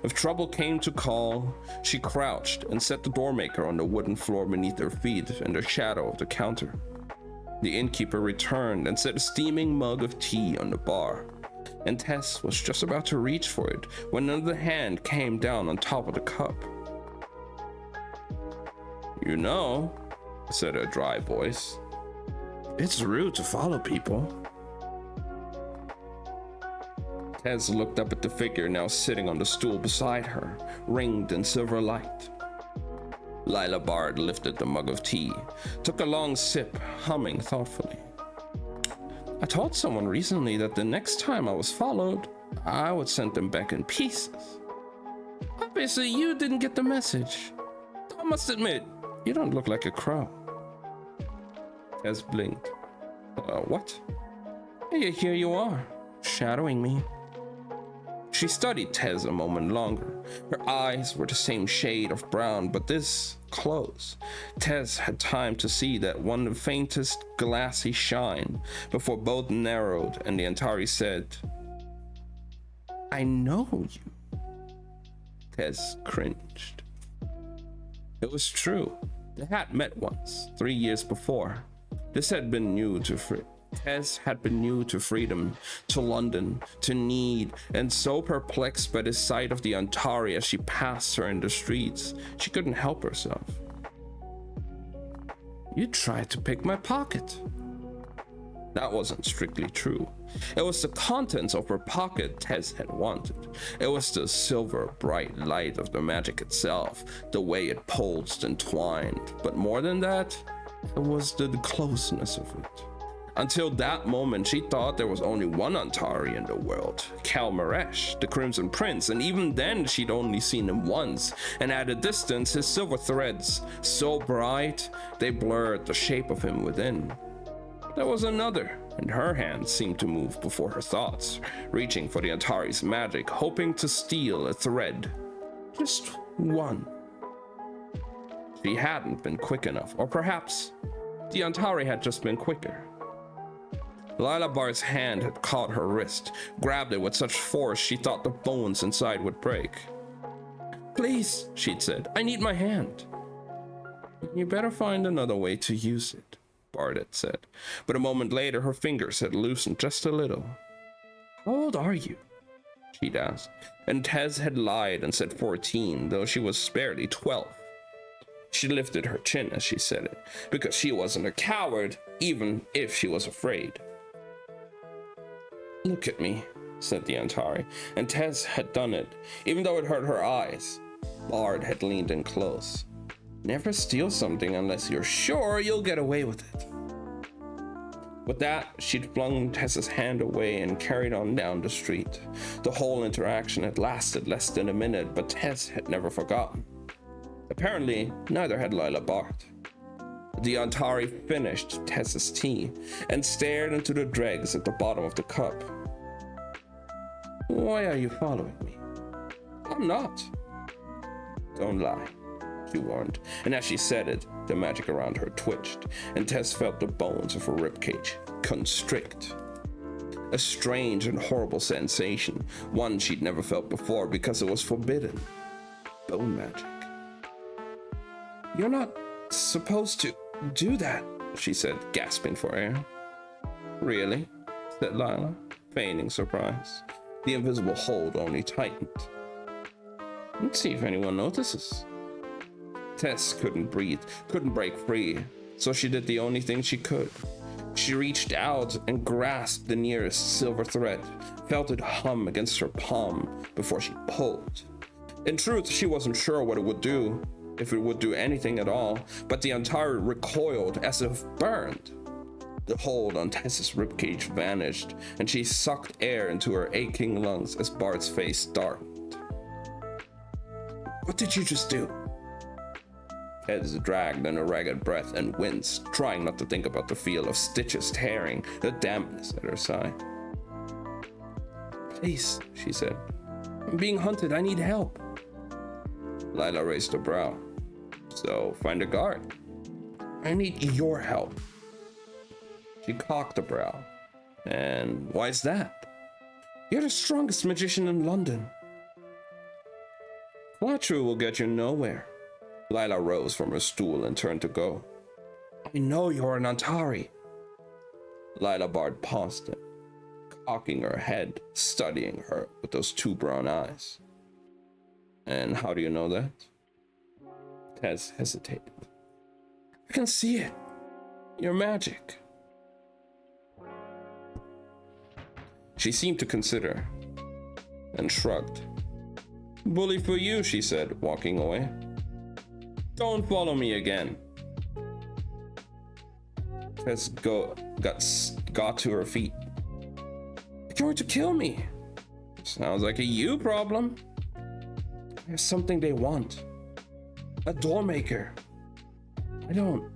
If trouble came to call, she crouched and set the doormaker on the wooden floor beneath her feet in the shadow of the counter. The innkeeper returned and set a steaming mug of tea on the bar, and Tess was just about to reach for it when another hand came down on top of the cup. "You know," said a dry voice, "it's rude to follow people." Tess looked up at the figure now sitting on the stool beside her, ringed in silver light. Lila Bard lifted the mug of tea, took a long sip, humming thoughtfully. "I told someone recently that the next time I was followed, I would send them back in pieces. Obviously, you didn't get the message. I must admit, you don't look like a crow." Tess blinked. What? Hey, here you are, shadowing me." She studied Tess a moment longer. Her eyes were the same shade of brown, but this close. Tess had time to see that one the faintest glassy shine before both narrowed and the Antari said, "I know you." Tess cringed. It was true. They had met once, 3 years before. This had been new to Tess had been new to freedom, to London, to need, and so perplexed by the sight of the Antari as she passed her in the streets, she couldn't help herself. "You tried to pick my pocket." That wasn't strictly true. It was the contents of her pocket Tess had wanted. It was the silver bright light of the magic itself, the way it pulsed and twined. But more than that, it was the closeness of it. Until that moment, she thought there was only one Antari in the world, Cal Maresh, the Crimson Prince, and even then she'd only seen him once, and at a distance his silver threads, so bright, they blurred the shape of him within. There was another, and her hands seemed to move before her thoughts, reaching for the Antari's magic, hoping to steal a thread. Just one. She hadn't been quick enough, or perhaps the Antari had just been quicker. Lila Bard's hand had caught her wrist, grabbed it with such force she thought the bones inside would break. "Please," she'd said, "I need my hand." "You better find another way to use it," Bard had said, but a moment later her fingers had loosened just a little. "How old are you?" she'd asked, and Tess had lied and said 14, though she was barely 12. She lifted her chin as she said it, because she wasn't a coward, even if she was afraid. "Look at me," said the Antari, and Tess had done it, even though it hurt her eyes. Bard had leaned in close. "Never steal something unless you're sure you'll get away with it." With that, she'd flung Tess's hand away and carried on down the street. The whole interaction had lasted less than a minute, but Tess had never forgotten. Apparently, neither had Lila Bard. The Antari finished Tess's tea and stared into the dregs at the bottom of the cup. "Why are you following me?" "I'm not." "Don't lie," she warned, and as she said it, the magic around her twitched, and Tess felt the bones of her ribcage constrict. A strange and horrible sensation, one she'd never felt before because it was forbidden. Bone magic. "You're not supposed to do that," she said, gasping for air. "Really?" said Lila, feigning surprise. The invisible hold only tightened. "Let's see if anyone notices." Tess couldn't breathe, couldn't break free, so she did the only thing she could. She reached out and grasped the nearest silver thread, felt it hum against her palm before she pulled. In truth, she wasn't sure what it would do, if it would do anything at all, but the Antari recoiled as if burned. The hold on Tess's ribcage vanished, and she sucked air into her aching lungs as Bart's face darkened. "What did you just do?" Tess dragged in a ragged breath and winced, trying not to think about the feel of stitches tearing, the dampness at her side. "Please," she said. "I'm being hunted. I need help." Lila raised her brow. "So find a guard." "I need your help." She cocked a brow. "And why's that?" "You're the strongest magician in London." "Flattery will get you nowhere." Lila rose from her stool and turned to go. "I know you're an Antari." Lila Bard paused it, cocking her head, studying her with those two brown eyes. "And how do you know that?" Tess hesitated. "I can see it. Your magic." She seemed to consider, and shrugged. "Bully for you," she said, walking away. "Don't follow me again." Tess got to her feet. "You're going to kill me." "Sounds like a you problem." "There's something they want. A door maker." "I don't."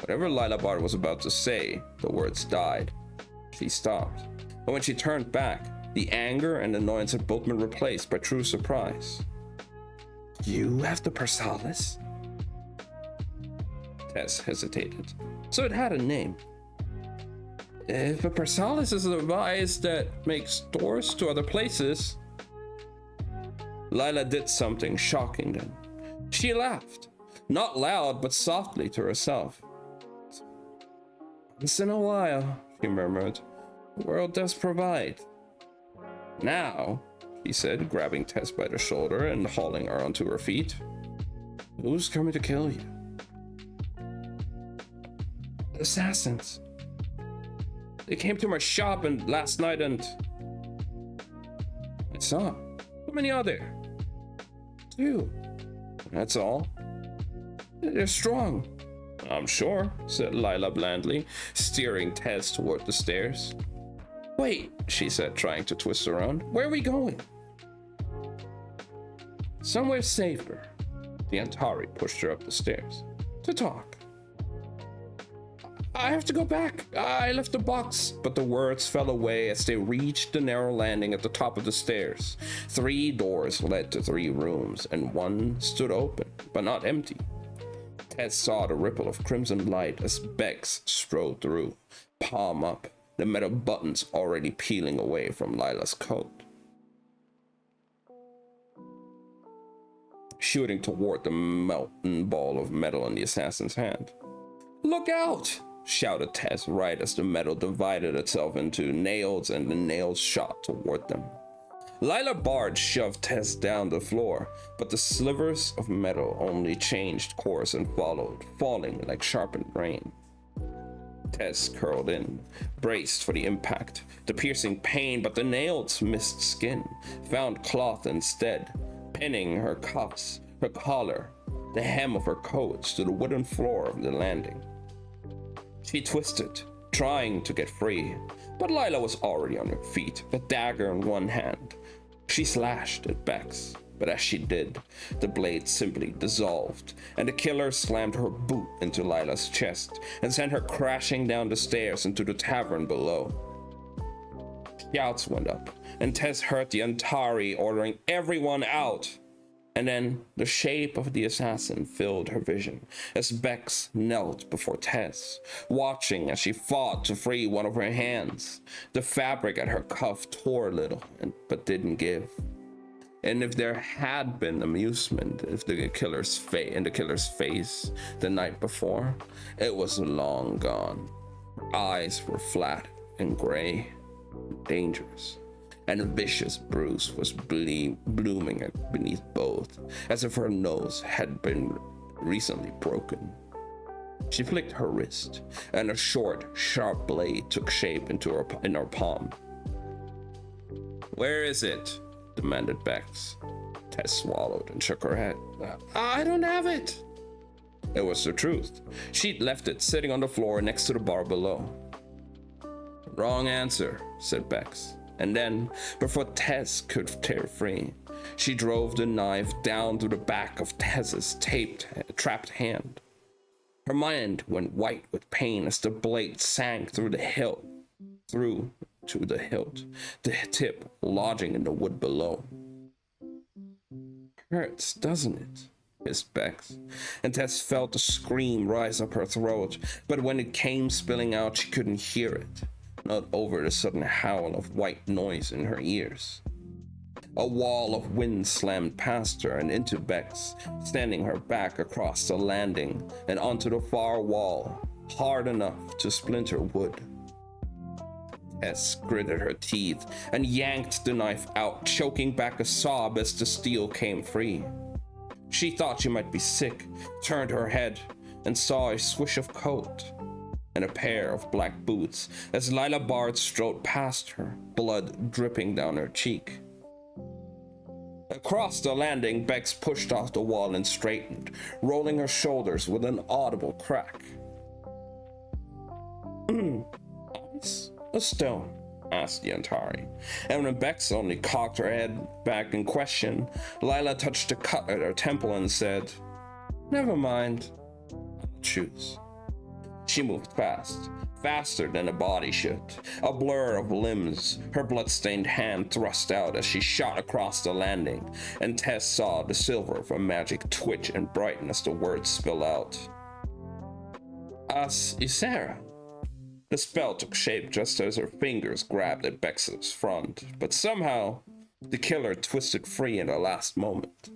Whatever Lila Bard was about to say, the words died. She stopped, and when she turned back, the anger and annoyance had both been replaced by true surprise. "You have the Persalis?" Tess hesitated. So it had a name. "If a Persalis is a device that makes doors to other places..." Lila did something shocking then. She laughed, not loud but softly to herself. "Once in a while," she murmured, "the world does provide." "Now," he said, grabbing Tess by the shoulder and hauling her onto her feet, "who's coming to kill you?" "Assassins. They came to my shop last night and..." "I saw. How many are there?" "2. That's all." "They're strong." "I'm sure," said Lila blandly, steering Tess toward the stairs. "Wait," she said, trying to twist around. "Where are we going?" "Somewhere safer." The Antari pushed her up the stairs. "To talk." "I have to go back. I left the box." But the words fell away as they reached the narrow landing at the top of the stairs. 3 doors led to 3 rooms, and one stood open, but not empty. Tess saw the ripple of crimson light as Bex strode through, palm up, the metal buttons already peeling away from Lila's coat. Shooting toward the melting ball of metal in the assassin's hand. "Look out!" shouted Tess right as the metal divided itself into nails and the nails shot toward them. Lila Bard shoved Tess down the floor, but the slivers of metal only changed course and followed, falling like sharpened rain. Tess curled in, braced for the impact, the piercing pain, but the nails missed skin, found cloth instead, pinning her cuffs, her collar, the hem of her coat to the wooden floor of the landing. She twisted, trying to get free, but Lila was already on her feet, the dagger in one hand. She slashed at Bex, but as she did, the blade simply dissolved, and the killer slammed her boot into Lila's chest and sent her crashing down the stairs into the tavern below. Shouts went up, and Tess heard the Antari ordering everyone out. And then the shape of the assassin filled her vision as Bex knelt before Tess, watching as she fought to free one of her hands. The fabric at her cuff tore a little, but didn't give. And if there had been amusement in the killer's face the night before, it was long gone. Her eyes were flat and gray, dangerous. And a vicious bruise was blooming beneath both, as if her nose had been recently broken. She flicked her wrist, and a short, sharp blade took shape in her palm. "Where is it?" demanded Bex. Tess swallowed and shook her head. "I don't have it." It was the truth. She'd left it sitting on the floor next to the bar below. "Wrong answer," said Bex. And then, before Tess could tear free, she drove the knife down through the back of Tess's trapped hand. Her mind went white with pain as the blade sank through to the hilt, the tip lodging in the wood below. "Hurts, doesn't it?" hissed Bex, and Tess felt a scream rise up her throat, but when it came spilling out, she couldn't hear it, not over the sudden howl of white noise in her ears. A wall of wind slammed past her and into Bex, standing her back across the landing and onto the far wall, hard enough to splinter wood. Tess gritted her teeth and yanked the knife out, choking back a sob as the steel came free. She thought she might be sick, turned her head, and saw a swish of coat and a pair of black boots as Lila Bard strode past her, blood dripping down her cheek. Across the landing, Bex pushed off the wall and straightened, rolling her shoulders with an audible crack. "A stone?" asked the Antari, and when Bex only cocked her head back in question, Lila touched a cut at her temple and said, "Never mind. I'll choose." She moved fast, faster than a body should, a blur of limbs, her blood-stained hand thrust out as she shot across the landing, and Tess saw the silver of her magic twitch and brighten as the words spill out. "As Ysera." The spell took shape just as her fingers grabbed at Bex's front, but somehow the killer twisted free in the last moment.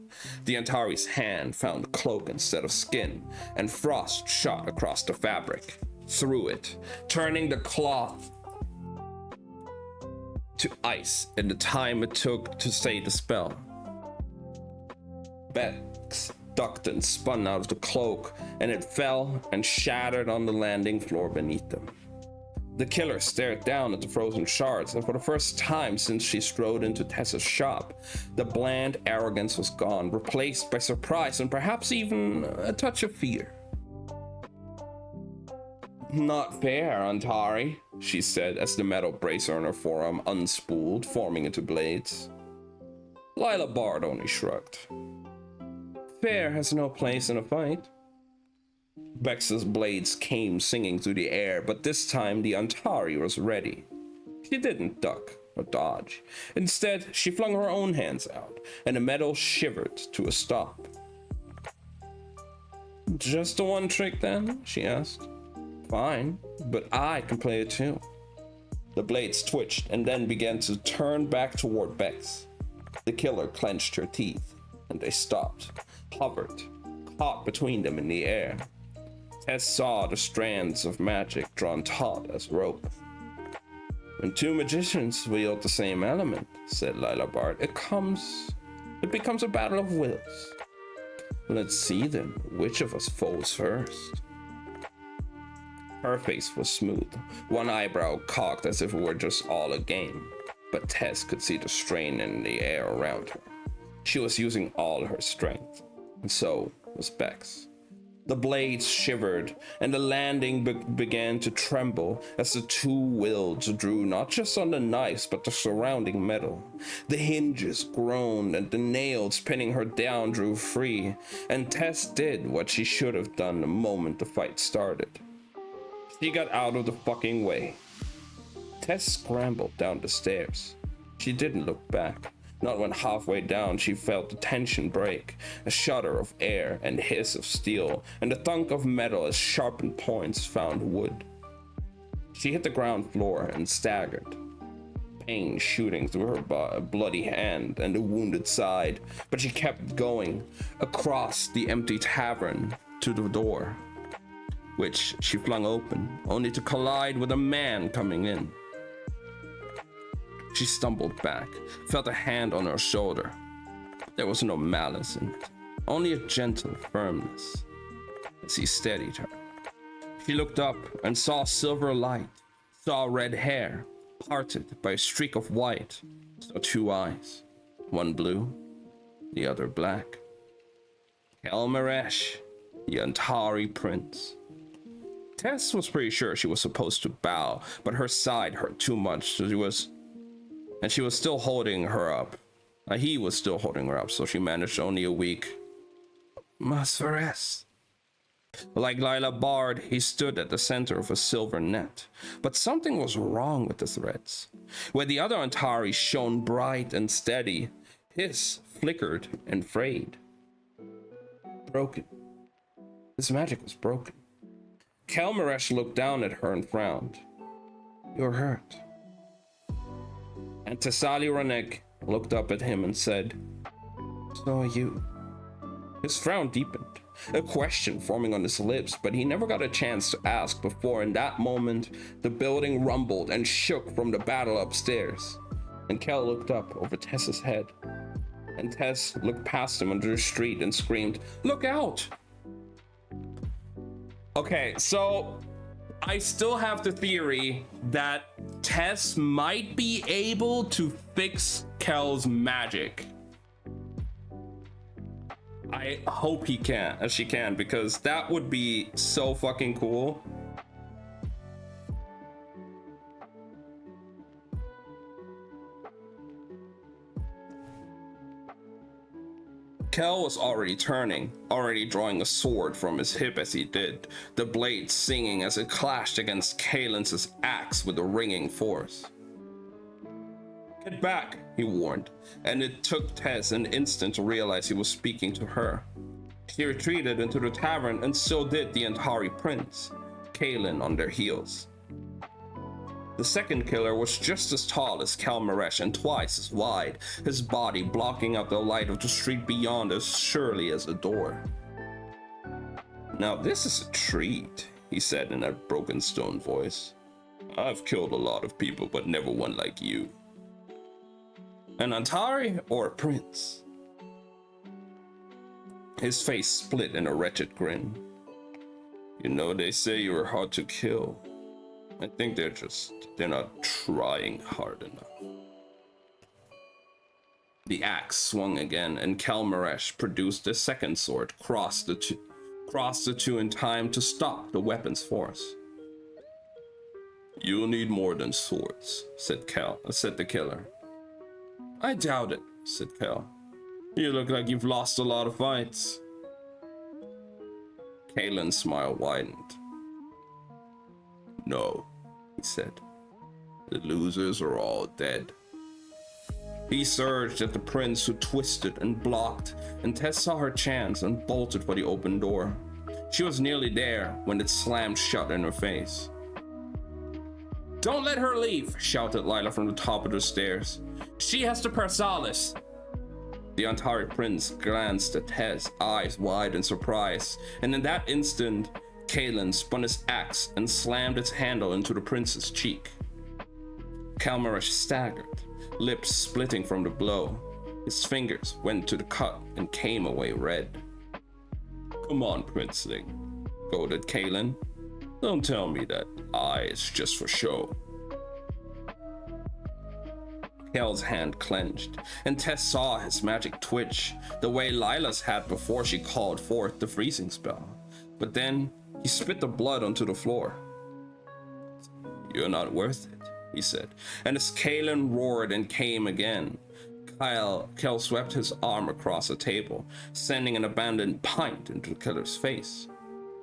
The Antari's hand found cloak instead of skin, and frost shot across the fabric, through it, turning the cloth to ice in the time it took to say the spell. Bex ducked and spun out of the cloak, and it fell and shattered on the landing floor beneath them. The killer stared down at the frozen shards, and for the first time since she strode into Tessa's shop, the bland arrogance was gone, replaced by surprise and perhaps even a touch of fear. "Not fair, Antari," she said as the metal bracer on her forearm unspooled, forming into blades. Lila Bard only shrugged. "Fair has no place in a fight." Bex's blades came singing through the air, but this time the Antari was ready. She didn't duck or dodge. Instead, she flung her own hands out, and the metal shivered to a stop. "Just the one trick then?" she asked. "Fine, but I can play it too." The blades twitched and then began to turn back toward Bex. The killer clenched her teeth, and they stopped, hovered, caught between them in the air. Tess saw the strands of magic drawn taut as rope. "When two magicians wield the same element," said Lila Bard, it becomes a battle of wills. Let's see then, which of us falls first." Her face was smooth, one eyebrow cocked as if it were just all a game, but Tess could see the strain in the air around her. She was using all her strength, and so was Bex. The blades shivered, and the landing began to tremble as the two wilds drew not just on the knives but the surrounding metal. The hinges groaned, and the nails pinning her down drew free, and Tess did what she should have done the moment the fight started. She got out of the fucking way. Tess scrambled down the stairs. She didn't look back. Not when halfway down she felt the tension break, a shudder of air and hiss of steel, and the thunk of metal as sharpened points found wood. She hit the ground floor and staggered, pain shooting through her bloody hand and the wounded side, but she kept going across the empty tavern to the door, which she flung open, only to collide with a man coming in. She stumbled back, felt a hand on her shoulder. There was no malice in it, only a gentle firmness. As he steadied her, She looked up and saw silver light, saw red hair parted by a streak of white, saw two eyes, one blue, the other black. Kelmaresh, the Antari prince. Tess was pretty sure she was supposed to bow, but her side hurt too much, so she was still holding her up. He was still holding her up, so she managed only a weak Masveres. Like Lila Bard, he stood at the center of a silver net, but something was wrong with the threads. Where the other Antari shone bright and steady, his flickered and frayed. Broken. His magic was broken. Kelmaresh looked down at her and frowned. You're hurt. And Tessali Ranek looked up at him and said, So are you. His frown deepened, a question forming on his lips, but he never got a chance to ask before in that moment the building rumbled and shook from the battle upstairs. And Kel looked up over Tess's head. And Tess looked past him onto the street and screamed, Look out! Okay, so I still have the theory that Tess might be able to fix Kel's magic. I hope she can, because that would be so fucking cool. Kel was already turning, already drawing a sword from his hip as he did, the blade singing as it clashed against Kalen's axe with a ringing force. Get back, he warned, and it took Tess an instant to realize he was speaking to her. She retreated into the tavern, and so did the Antari prince, Kalen on their heels. The second killer was just as tall as Kelmaresh and twice as wide, his body blocking out the light of the street beyond as surely as a door. Now this is a treat, he said in a broken stone voice. I've killed a lot of people, but never one like you. An Antari or a prince? His face split in a wretched grin. You know, they say you're hard to kill. I think they're not trying hard enough. The axe swung again, and Kelmaresh produced a second sword, crossed the two in time to stop the weapon's force. You'll need more than swords, said the killer. I doubt it, said Kel. You look like you've lost a lot of fights. Kalen's smile widened. No, he said. The losers are all dead. He surged at the prince, who twisted and blocked, and Tess saw her chance and bolted for the open door. She was nearly there when it slammed shut in her face. Don't let her leave, shouted Lila from the top of the stairs. She has the Persalis. The Antari prince glanced at Tess, eyes wide in surprise, and in that instant, Kalen spun his axe and slammed its handle into the prince's cheek. Kelmaresh staggered, lips splitting from the blow. His fingers went to the cut and came away red. Come on, princeling, goaded Kalen. Don't tell me that eye is just for show. Kel's hand clenched, and Tess saw his magic twitch, the way Lila's had before she called forth the freezing spell. But then, he spit the blood onto the floor. You're not worth it, he said, and as Kalen roared and came again, Kel swept his arm across the table, sending an abandoned pint into the killer's face.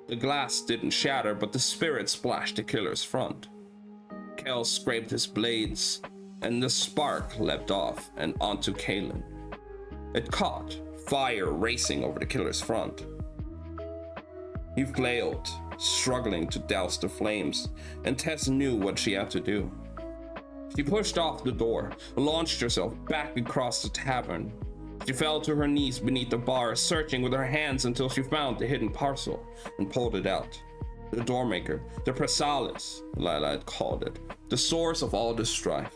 The glass didn't shatter, but the spirit splashed the killer's front. Kel scraped his blades, and the spark leapt off and onto Kalen. It caught, fire racing over the killer's front. He flailed, struggling to douse the flames, and Tess knew what she had to do. She pushed off the door, launched herself back across the tavern. She fell to her knees beneath the bar, searching with her hands until she found the hidden parcel and pulled it out. The doormaker, the Persalis, Lila had called it, the source of all this strife.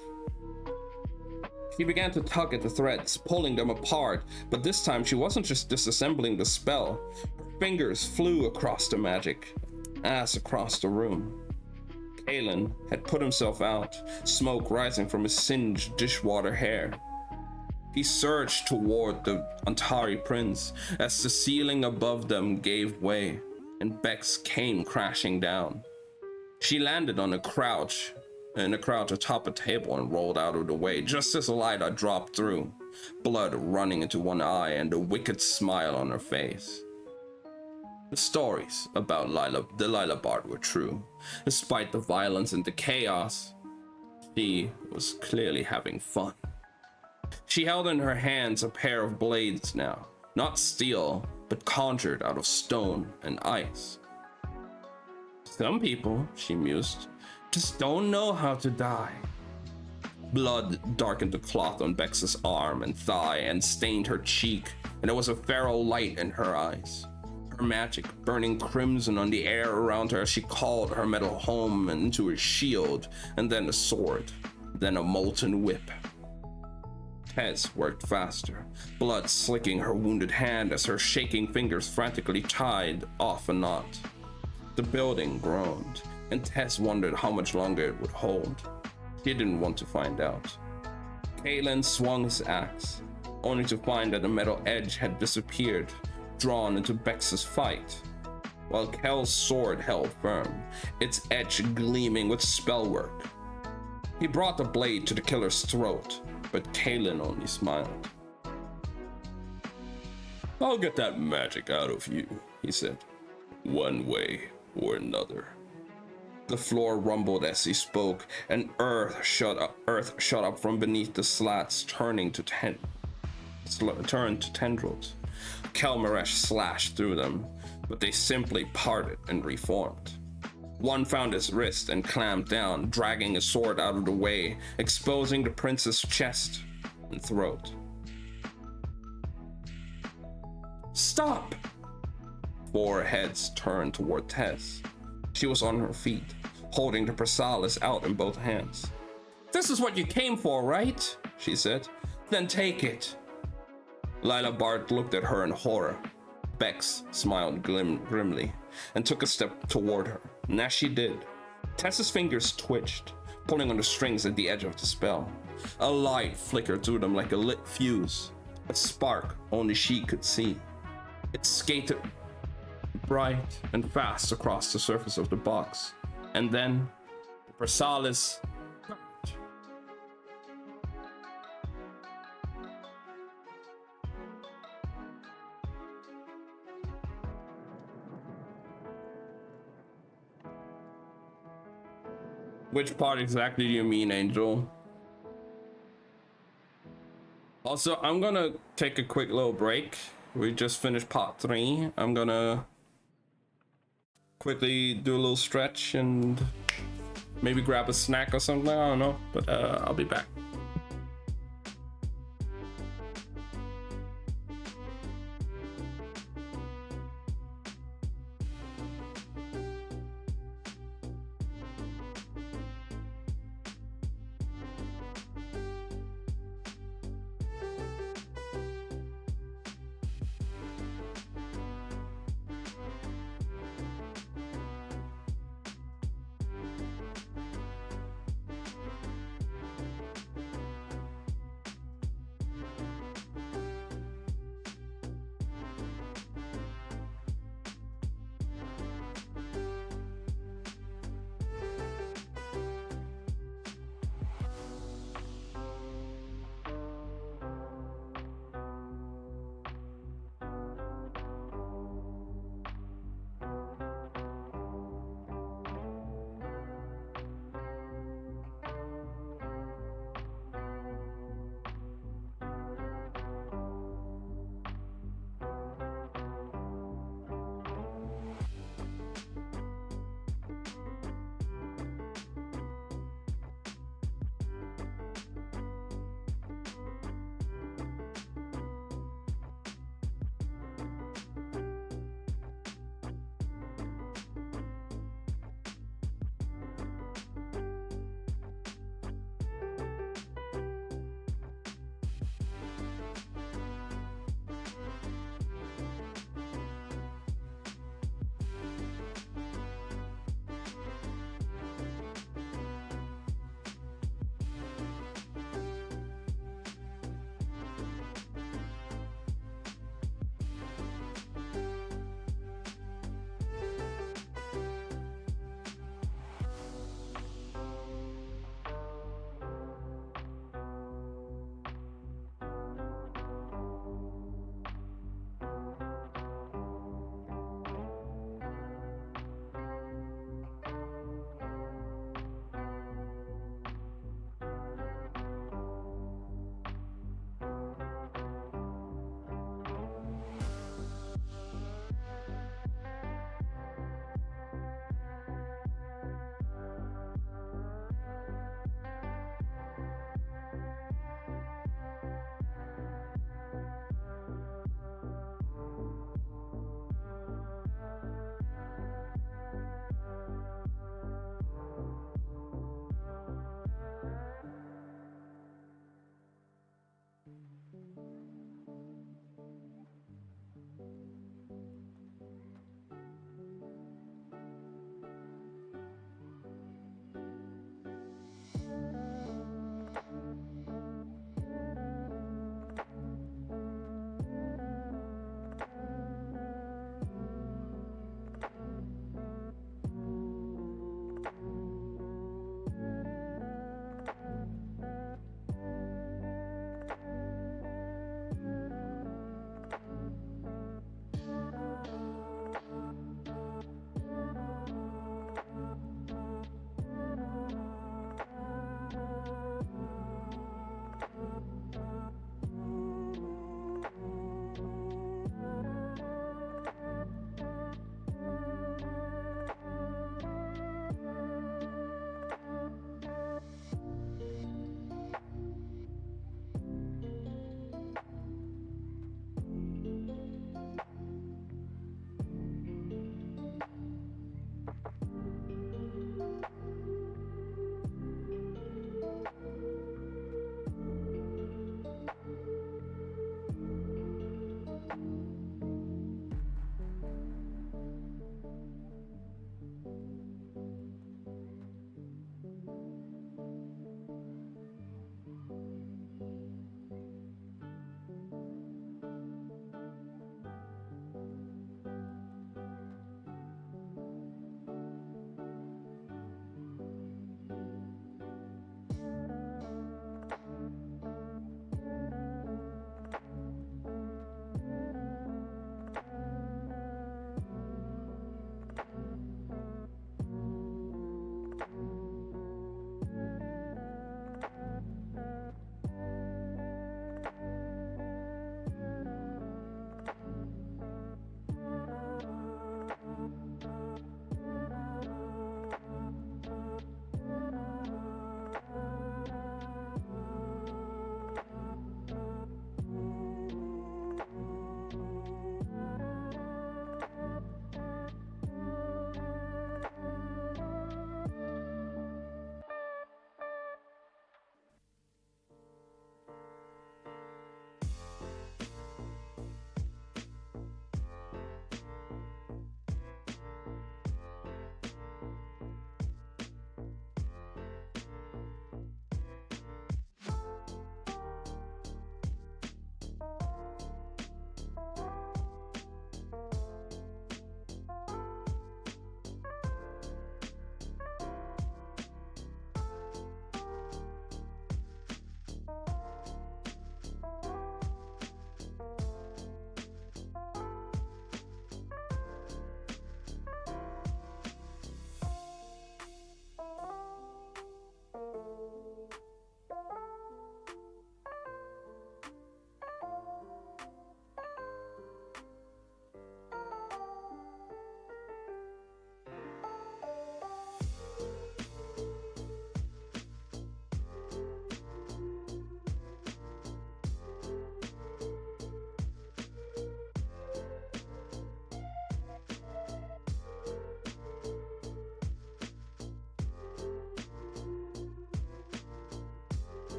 She began to tug at the threads, pulling them apart, but this time she wasn't just disassembling the spell. Her fingers flew across the magic, ass across the room. Kalen had put himself out, smoke rising from his singed dishwater hair. He surged toward the Antari prince as the ceiling above them gave way and Bex came crashing down. She landed in a crouch atop a table and rolled out of the way just as Elida dropped through, blood running into one eye and a wicked smile on her face. The stories about Delilah Bard were true. Despite the violence and the chaos, she was clearly having fun. She held in her hands a pair of blades now, not steel, but conjured out of stone and ice. Some people, she mused, just don't know how to die. Blood darkened the cloth on Bex's arm and thigh and stained her cheek, and there was a feral light in her eyes. Her magic burning crimson on the air around her as she called her metal home into a shield, and then a sword, then a molten whip. Tess worked faster, blood slicking her wounded hand as her shaking fingers frantically tied off a knot. The building groaned, and Tess wondered how much longer it would hold. She didn't want to find out. Kalen swung his axe, only to find that the metal edge had disappeared, drawn into Bex's fight, while Kel's sword held firm, its edge gleaming with spellwork. He brought the blade to the killer's throat, but Kalen only smiled. "I'll get that magic out of you," he said, "one way or another." The floor rumbled as he spoke, and earth shot up from beneath the slats, turned to tendrils. Kelmaresh slashed through them, but they simply parted and reformed. One found his wrist and clamped down, dragging his sword out of the way, exposing the prince's chest and throat. "Stop!" 4 heads turned toward Tess. She was on her feet, holding the Persalis out in both hands. "This is what you came for, right?" she said. "Then take it." Lila Bard looked at her in horror. Bex smiled grimly and took a step toward her, and as she did, Tess's fingers twitched, pulling on the strings at the edge of the spell. A light flickered through them like a lit fuse, a spark only she could see. It skated bright and fast across the surface of the box, and then the Persalis dropped. Which part exactly do you mean, Angel? Also, I'm gonna take a quick little break. We just finished part 3. I'm gonna quickly do a little stretch and maybe grab a snack or something. I don't know, but I'll be back.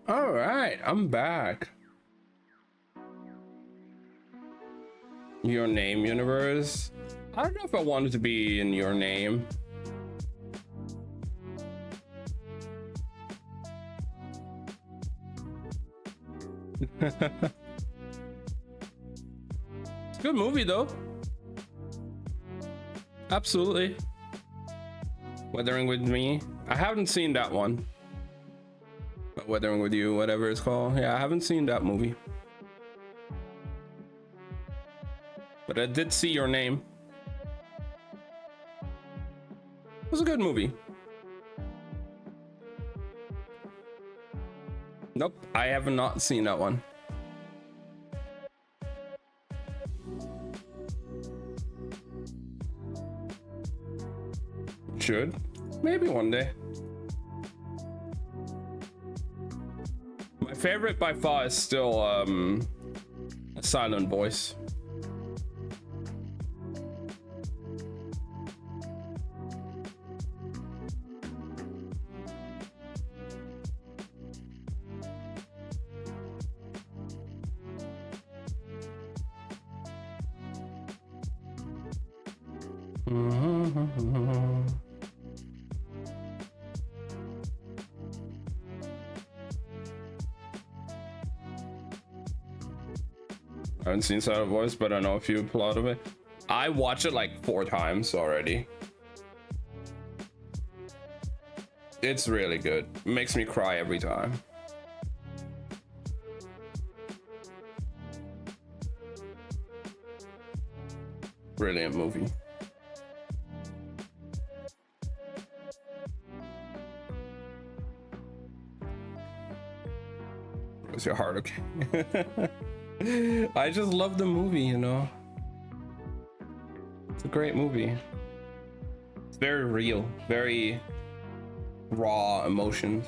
All right, I'm back. Your Name universe. I don't know if I wanted to be in Your Name. It's a good movie though. Absolutely. Weathering with Me. I haven't seen that one. But Weathering with You, whatever it's called. Yeah, I haven't seen that movie. But I did see Your Name. It was a good movie. Nope, I have not seen that one. Should. Maybe one day. My favorite by far is still A Silent Voice. I haven't seen Silent Voice, but I know a few plot of it. I watched it like 4 times already. It's really good. It makes me cry every time. Brilliant movie. Was your heart okay? I just love the movie, you know. It's a great movie. It's very real, very raw emotions.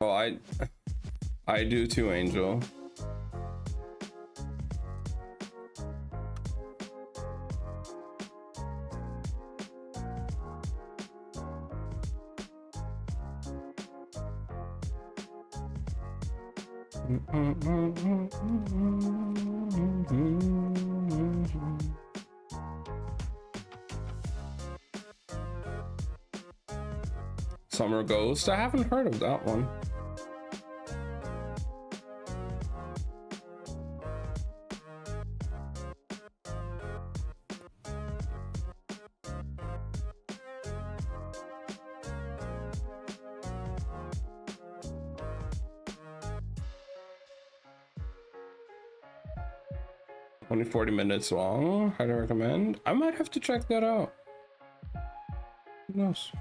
Oh, I do too, Angel. Summer Ghost. I haven't heard of that one. Only 40 minutes long. Highly recommend. I might have to check that out. Who knows?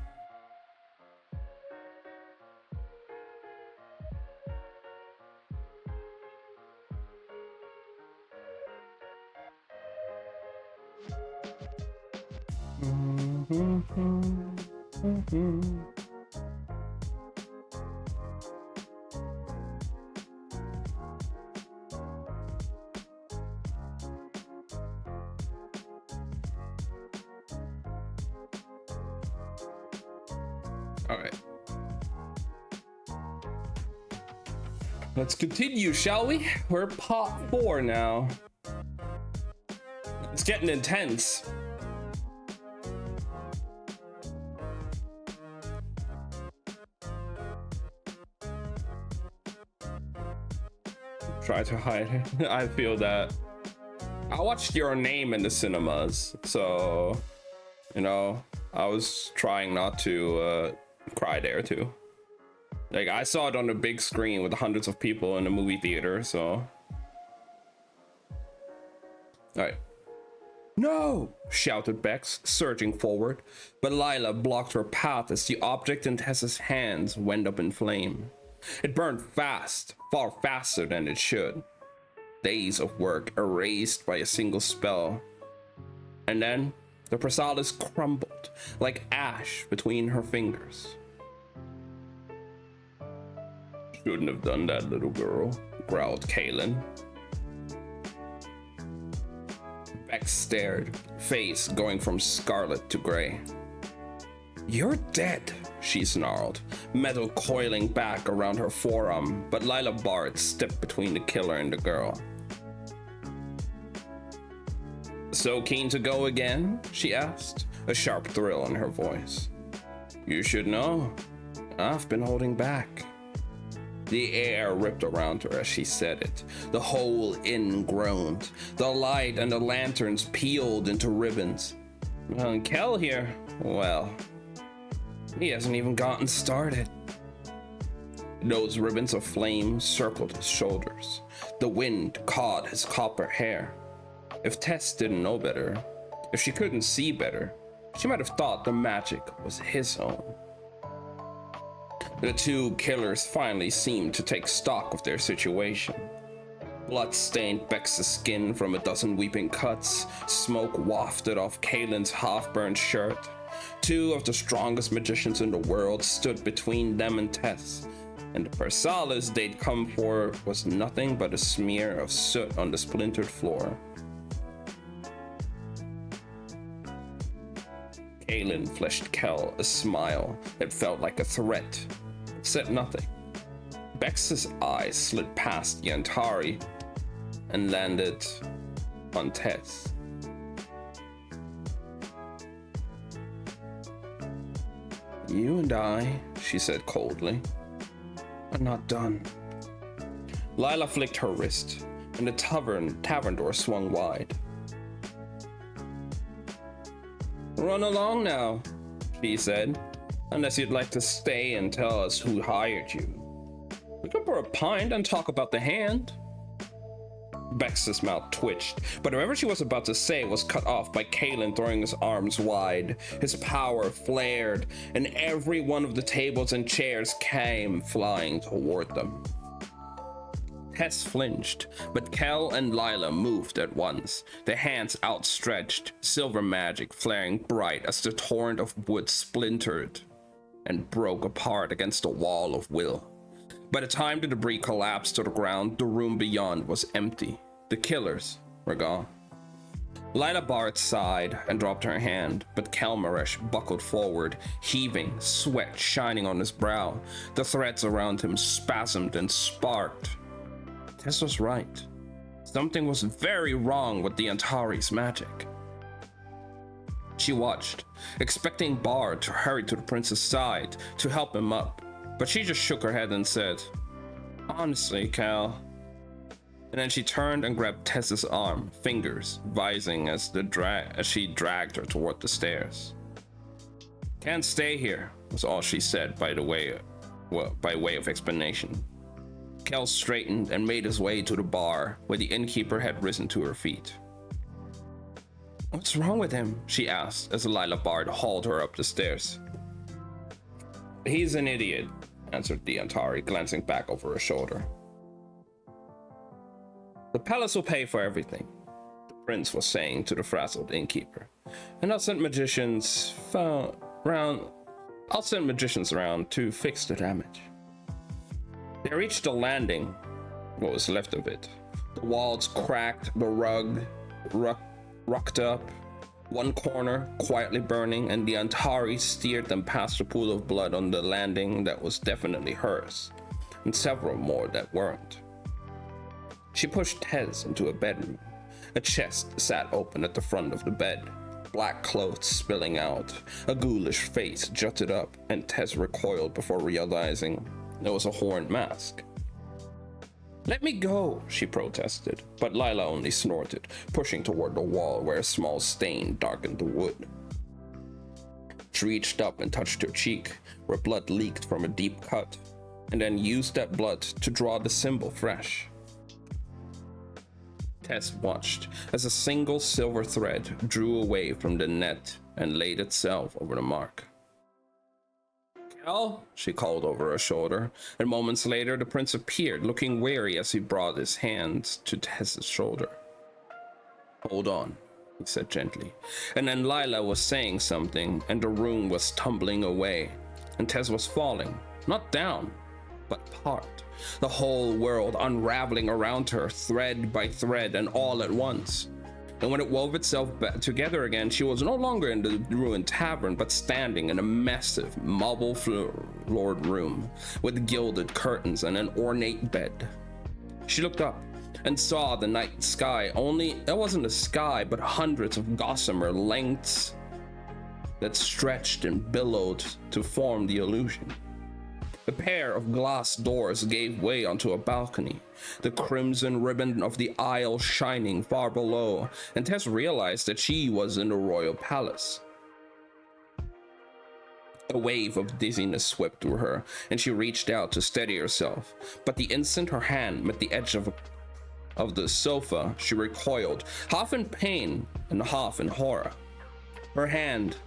All right. Let's continue, shall we? We're part 4 now. It's getting intense. Try to hide it. I feel that. I watched Your Name in the cinemas, so you know, I was trying not to cry there too. Like, I saw it on the big screen with hundreds of people in the movie theater, so. Alright. No! Shouted Bex, surging forward, but Lila blocked her path as the object in Tessa's hands went up in flame. It burned fast, far faster than it should. Days of work erased by a single spell. And then, the Prasadas crumbled like ash between her fingers. Shouldn't have done that, little girl, growled Kaylin. Bex stared, face going from scarlet to gray. You're dead, she snarled, metal coiling back around her forearm, but Lila Bard stepped between the killer and the girl. So keen to go again? She asked, a sharp thrill in her voice. You should know. I've been holding back. The air ripped around her as she said it. The whole inn groaned. The light and the lanterns peeled into ribbons. And Kel here, well, he hasn't even gotten started. Those ribbons of flame circled his shoulders. The wind caught his copper hair. If Tess didn't know better, if she couldn't see better, she might have thought the magic was his own. The two killers finally seemed to take stock of their situation. Blood stained Bex's skin from a dozen weeping cuts, smoke wafted off Kaylin's half-burned shirt. Two of the strongest magicians in the world stood between them and Tess, and the Persalis they'd come for was nothing but a smear of soot on the splintered floor. Kaylin flashed Kel a smile that felt like a threat, said nothing. Bex's eyes slid past the Antari and landed on Tess. You and I, she said coldly, are not done. Lila flicked her wrist, and the tavern door swung wide. Run along now, she said, unless you'd like to stay and tell us who hired you. We can pour a pint and talk about the hand. Bex's mouth twitched, but whatever she was about to say was cut off by Kaylin throwing his arms wide. His power flared, and every one of the tables and chairs came flying toward them. Tess flinched, but Kel and Lila moved at once, their hands outstretched, silver magic flaring bright as the torrent of wood splintered and broke apart against the wall of will. By the time the debris collapsed to the ground, the room beyond was empty. The killers were gone. Lila Bard sighed and dropped her hand, but Kelmaresh buckled forward, heaving, sweat shining on his brow. The threads around him spasmed and sparked. Tess was right. Something was very wrong with the Antari's magic. She watched, expecting Bard to hurry to the prince's side to help him up, but she just shook her head and said, "Honestly, Cal." And then she turned and grabbed Tess's arm, fingers vising as she dragged her toward the stairs. "Can't stay here," was all she said by way of explanation. Kel straightened and made his way to the bar, where the innkeeper had risen to her feet. "What's wrong with him?" she asked as Lila Bard hauled her up the stairs. "He's an idiot," answered the Antari, glancing back over her shoulder. "The palace will pay for everything," the prince was saying to the frazzled innkeeper. "And I'll send magicians around to fix the damage." They reached the landing, what was left of it. The walls cracked, the rug rucked up, one corner quietly burning, and the Antari steered them past a pool of blood on the landing that was definitely hers, and several more that weren't. She pushed Tess into a bedroom. A chest sat open at the front of the bed, black clothes spilling out. A ghoulish face jutted up, and Tess recoiled before realizing there was a horned mask. "Let me go," she protested, but Lila only snorted, pushing toward the wall where a small stain darkened the wood. She reached up and touched her cheek, where blood leaked from a deep cut, and then used that blood to draw the symbol fresh. Tess watched as a single silver thread drew away from the net and laid itself over the mark. "Cal," she called over her shoulder, and moments later the prince appeared, looking wary as he brought his hand to Tess's shoulder. "Hold on," he said gently, and then Lila was saying something, and the room was tumbling away, and Tess was falling, not down, but part. The whole world unraveling around her, thread by thread, and all at once. And when it wove itself back together again, she was no longer in the ruined tavern, but standing in a massive, marble-floored room with gilded curtains and an ornate bed. She looked up and saw the night sky, only it wasn't a sky, but hundreds of gossamer lengths that stretched and billowed to form the illusion. A pair of glass doors gave way onto a balcony, the crimson ribbon of the aisle shining far below, and Tess realized that she was in the royal palace. A wave of dizziness swept through her, and she reached out to steady herself, but the instant her hand met the edge of the sofa, she recoiled, half in pain and half in horror. Her hand,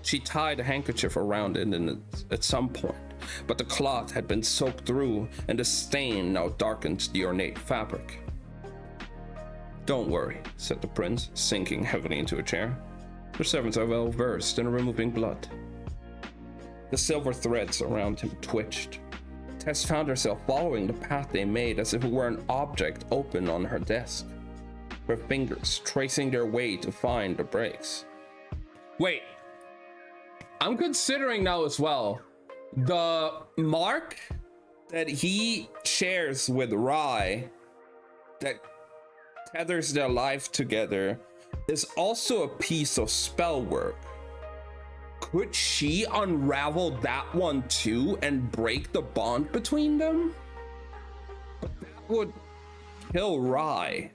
she tied a handkerchief around it at some point, but the cloth had been soaked through and the stain now darkened the ornate fabric. "Don't worry," said the prince, sinking heavily into a chair. "The servants are well versed in removing blood." The silver threads around him twitched. Tess found herself following the path they made as if it were an object open on her desk, her fingers tracing their way to find the breaks. Wait, I'm considering now as well, the mark that he shares with Rye that tethers their life together is also a piece of spell work. Could she unravel that one too and break the bond between them? But that would kill Rye.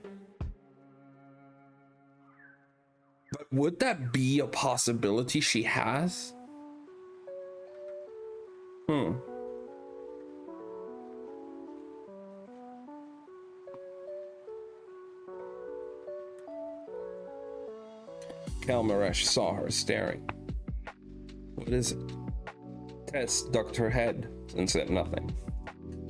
But would that be a possibility she has? Kelmaresh saw her staring. "What is it?" Tess ducked her head and said nothing.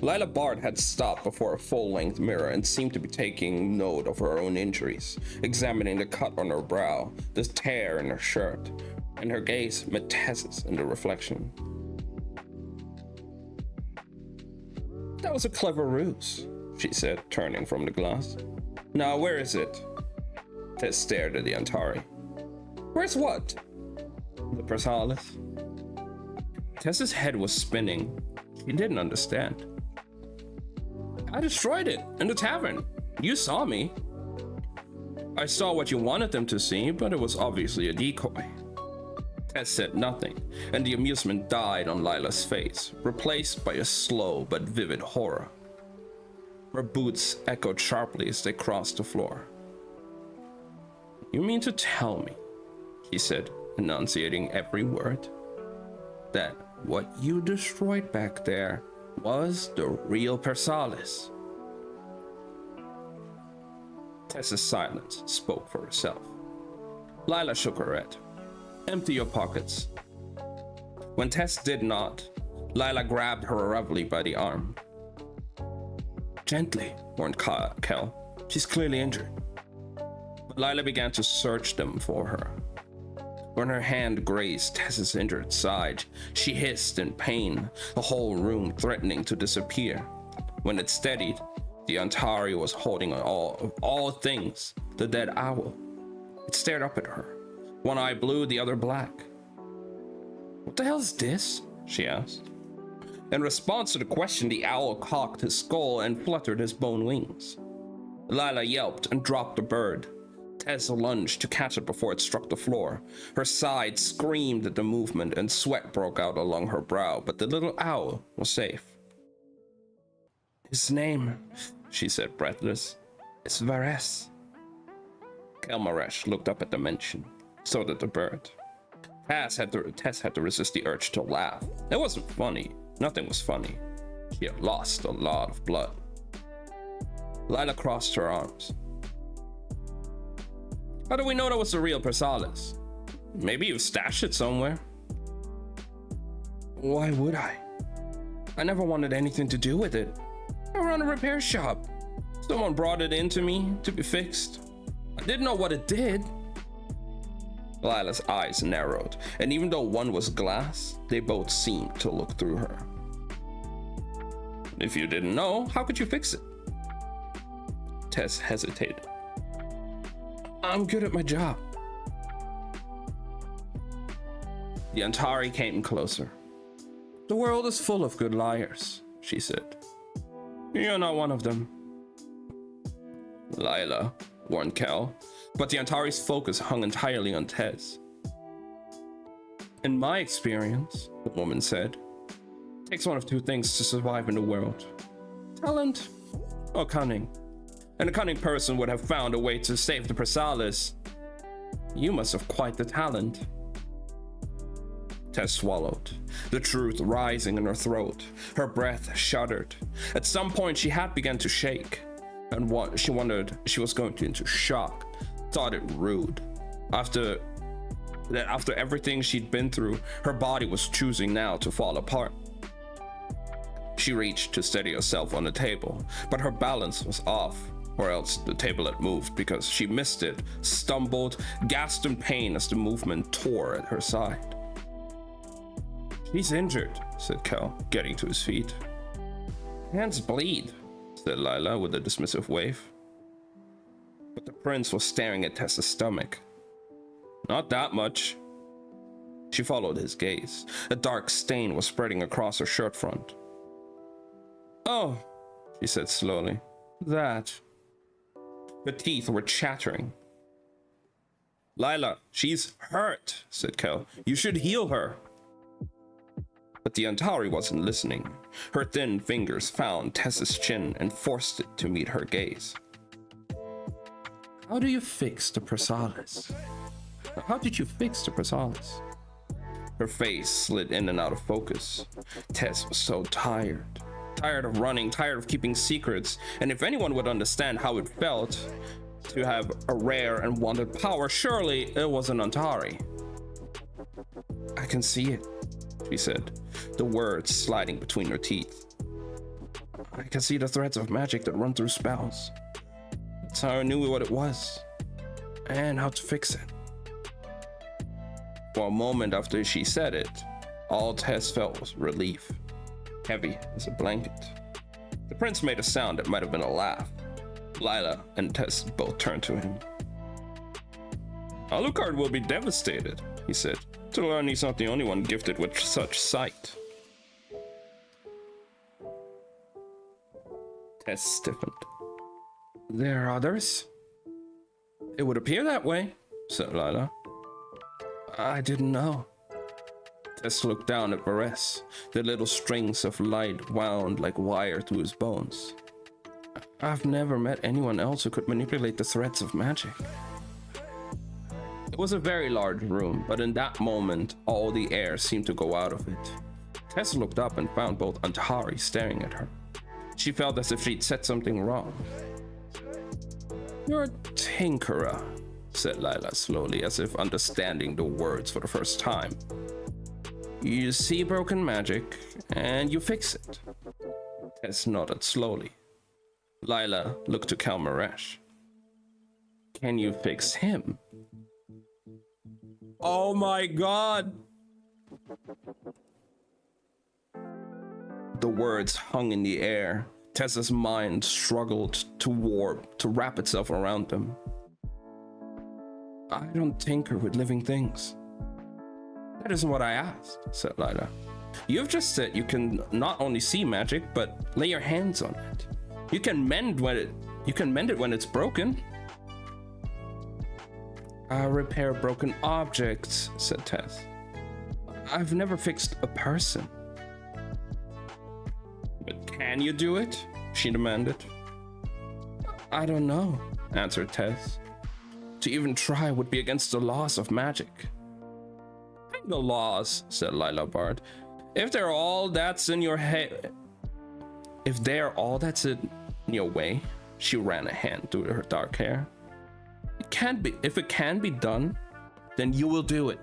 Lila Bard had stopped before a full-length mirror and seemed to be taking note of her own injuries, examining the cut on her brow, the tear in her shirt, and her gaze met Tess's in the reflection. "That was a clever ruse," she said, turning from the glass. "Now, where is it?" Tess stared at the Antari. "Where's what?" "The Persalis." Tess's head was spinning. She didn't understand. "I destroyed it in the tavern. You saw me." "I saw what you wanted them to see, but it was obviously a decoy." Tess said nothing, and the amusement died on Lila's face, replaced by a slow but vivid horror. Her boots echoed sharply as they crossed the floor. "You mean to tell me," he said, enunciating every word, "that what you destroyed back there was the real Persalis?" Tess's silence spoke for herself. Lila shook her head. "Empty your pockets." When Tess did not, Lila grabbed her roughly by the arm. "Gently," warned Kel. "She's clearly injured." But Lila began to search them for her. When her hand grazed Tess's injured side, she hissed in pain, the whole room threatening to disappear. When it steadied, the Antari was holding of all things, the dead owl. It stared up at her, one eye blue, the other black. "What the hell is this?" she asked. In response to the question, the owl cocked his skull and fluttered his bone wings. Lila yelped and dropped the bird. Tess lunged to catch it before it struck the floor. Her side screamed at the movement and sweat broke out along her brow, but the little owl was safe. "His name," she said, breathless, "is Varese." Kelmaresh looked up at the mention. So did the bird. Tess had to resist the urge to laugh. It wasn't funny. Nothing was funny. She had lost a lot of blood. Lila crossed her arms. "How do we know that was the real Persalis? Maybe you stashed it somewhere." "Why would I? I never wanted anything to do with it. I run a repair shop. Someone brought it in to me to be fixed. I didn't know what it did." Lila's eyes narrowed, and even though one was glass, they both seemed to look through her. If you didn't know, how could you fix it? Tess hesitated. I'm good at my job. The Antari came closer. The world is full of good liars, she said. You're not one of them. Lila, warned Cal, but the Antari's focus hung entirely on Tess. In my experience, the woman said, it takes one of two things to survive in the world. Talent or cunning. And a cunning person would have found a way to save the Presalis. You must have quite the talent. Tess swallowed, the truth rising in her throat. Her breath shuddered. At some point, she had begun to shake, and she wondered she was going into shock. Thought it rude. After everything she'd been through, her body was choosing now to fall apart. She reached to steady herself on the table, but her balance was off, or else the table had moved because she missed it, stumbled, gasped in pain as the movement tore at her side. He's injured, said Cal, getting to his feet. Hands bleed, said Lila with a dismissive wave. But the prince was staring at Tessa's stomach. Not that much. She followed his gaze. A dark stain was spreading across her shirt front. Oh, she said slowly. That. Her teeth were chattering. Lila, she's hurt, said Cal. You should heal her. But the Antari wasn't listening. Her thin fingers found Tessa's chin and forced it to meet her gaze. How do you fix the Presalis? How did you fix the Presalis? Her face slid in and out of focus. Tess was so tired. Tired of running, tired of keeping secrets, and if anyone would understand how it felt to have a rare and wanted power, surely it was an Antari. I can see it, she said, the words sliding between her teeth. I can see the threads of magic that run through spells. That's how I knew what it was, and how to fix it. For a moment after she said it, all Tess felt was relief, heavy as a blanket. The prince made a sound that might have been a laugh. Lila and Tess both turned to him. Alucard will be devastated, he said, to learn he's not the only one gifted with such sight. Tess stiffened. There are others? It would appear that way, said Lila. I didn't know. Tess looked down at Varese. The little strings of light wound like wire through his bones. I've never met anyone else who could manipulate the threads of magic. It was a very large room, but in that moment, all the air seemed to go out of it. Tess looked up and found both Antari staring at her. She felt as if she'd said something wrong. You're a tinkerer, said Lila slowly, as if understanding the words for the first time. You see broken magic, and you fix it. Tess nodded slowly. Lila looked to Kalmaresh. Can you fix him? Oh my god! The words hung in the air. Tessa's mind struggled to warp, to wrap itself around them. I don't tinker with living things. That isn't what I asked, said Lila. You've just said you can not only see magic, but lay your hands on it. You can mend it when it's broken. I repair broken objects, said Tess. I've never fixed a person. But can you do it? She demanded. I don't know, answered Tess. To even try would be against the laws of magic. The laws, said Lila Bard. If they're all that's in your head, if they're all that's in your way, she ran a hand through her dark hair. If it can be done, then you will do it.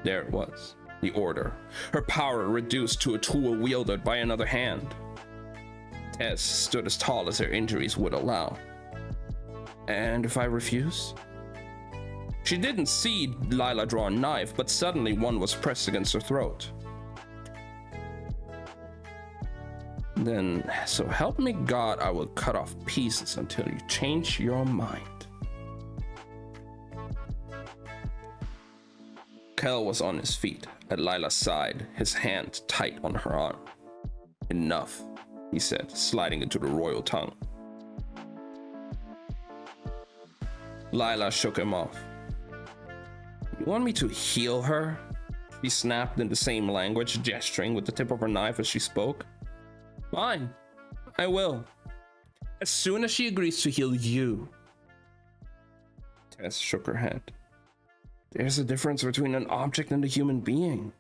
There it was, the order. Her power reduced to a tool wielded by another hand. Tess stood as tall as her injuries would allow. And if I refuse? She didn't see Lila draw a knife, but suddenly one was pressed against her throat. Then, so help me God, I will cut off pieces until you change your mind. Kel was on his feet at Lila's side, his hand tight on her arm. Enough, he said, sliding into the royal tongue. Lila shook him off. You want me to heal her? She snapped in the same language, gesturing with the tip of her knife as she spoke. Fine, I will. As soon as she agrees to heal you. Tess shook her head. There's a difference between an object and a human being,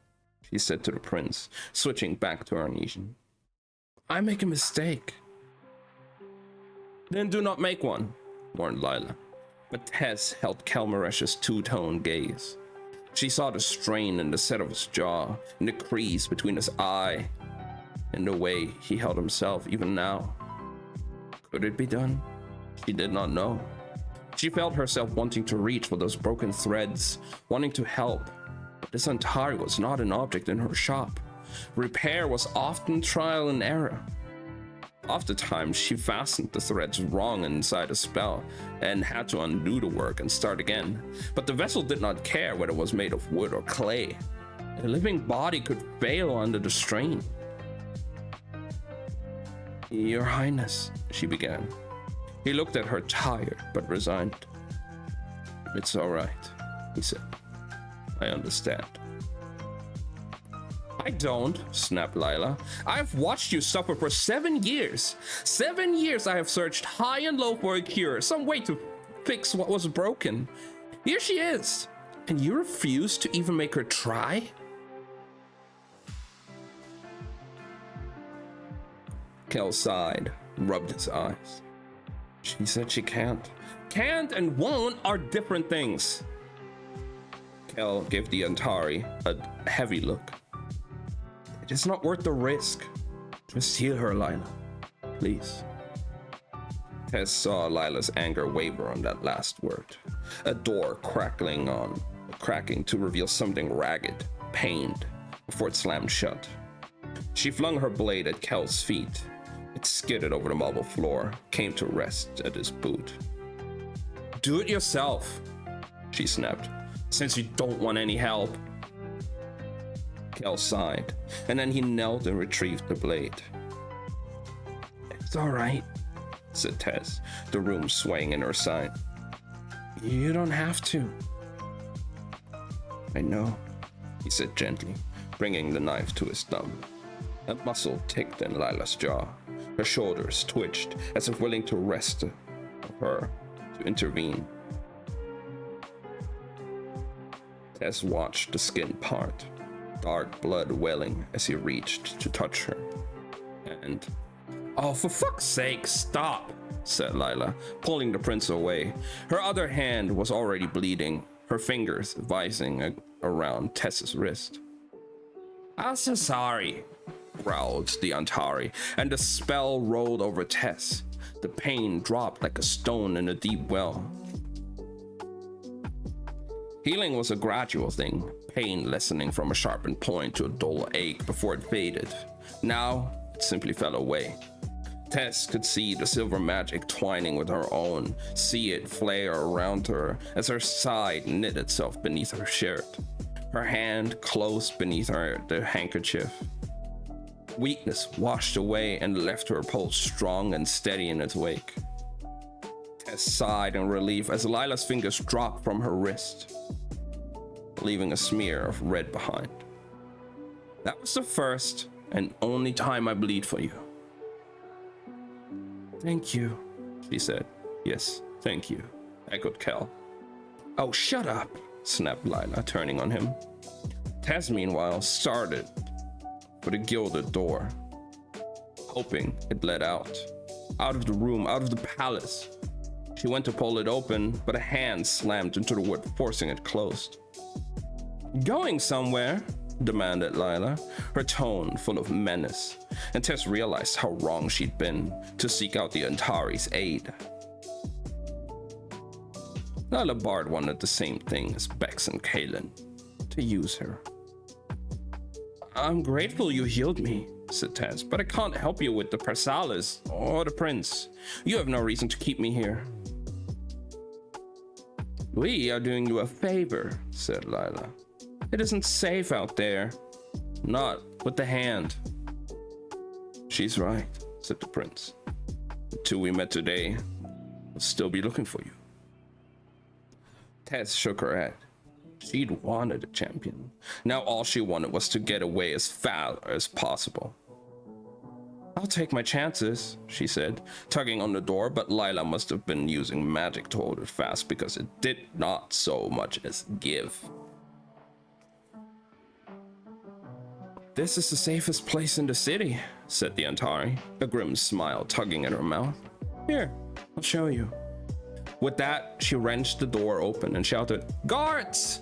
she said to the prince, switching back to Arnesian. I make a mistake. Then do not make one, warned Lila. But Tess held Kelmaresh's two-tone gaze. She saw the strain in the set of his jaw, in the crease between his eye, in the way he held himself even now. Could it be done? She did not know. She felt herself wanting to reach for those broken threads, wanting to help. But this Antari was not an object in her shop. Repair was often trial and error. Oftentimes, she fastened the threads wrong inside a spell and had to undo the work and start again. But the vessel did not care whether it was made of wood or clay. A living body could fail under the strain. Your Highness, she began. He looked at her tired but resigned. It's all right, he said. I understand. I don't, snapped Lila. I've watched you suffer for 7 years. 7 years I have searched high and low for a cure, some way to fix what was broken. Here she is, and you refuse to even make her try? Kel sighed, rubbed his eyes. She said she can't. Can't and won't are different things. Kel gave the Antari a heavy look. It is not worth the risk. Just heal her, Lila. Please. Tess saw Lila's anger waver on that last word. A door cracking to reveal something ragged, pained, before it slammed shut. She flung her blade at Kel's feet. It skidded over the marble floor, came to rest at his boot. Do it yourself, she snapped, since you don't want any help. Kel sighed, and then he knelt and retrieved the blade. It's all right, said Tess, the room swaying in her side. You don't have to. I know, he said gently, bringing the knife to his thumb. A muscle ticked in Lila's jaw. Her shoulders twitched, as if willing to wrest her to intervene. Tess watched the skin part, dark blood welling as he reached to touch her. And, oh, for fuck's sake, stop, said Lila, pulling the prince away. Her other hand was already bleeding, her fingers vising around Tess's wrist. I'm so sorry, growled the Antari, and the spell rolled over Tess. The pain dropped like a stone in a deep well. Healing was a gradual thing, pain lessening from a sharpened point to a dull ache before it faded. Now, it simply fell away. Tess could see the silver magic twining with her own, see it flare around her as her side knit itself beneath her shirt. Her hand closed beneath the handkerchief. Weakness washed away and left her pulse strong and steady in its wake. Tess sighed in relief as Lila's fingers dropped from her wrist, leaving a smear of red behind. That was the first and only time I bleed for you. Thank you, she said. Yes, thank you, echoed Kel. Oh, shut up, snapped Lila, turning on him. Tess, meanwhile, started for the gilded door, hoping it led out of the room, out of the palace. She went to pull it open, but a hand slammed into the wood, forcing it closed. Going somewhere? Demanded Lila, her tone full of menace, and Tess realized how wrong she'd been to seek out the Antari's aid. Lila Bard wanted the same thing as Bex and Kaelin, to use her. I'm grateful you healed me, said Tess, but I can't help you with the Persalis or the prince. You have no reason to keep me here. We are doing you a favor, said Lila. It isn't safe out there. Not with the hand. She's right, said the prince. Until we met today, I'll still be looking for you. Tess shook her head. She'd wanted a champion. Now all she wanted was to get away as fast as possible. I'll take my chances, she said, tugging on the door, but Lila must have been using magic to hold it fast because it did not so much as give. This is the safest place in the city, said the Antari, a grim smile tugging at her mouth. Here, I'll show you. With that, she wrenched the door open and shouted, Guards!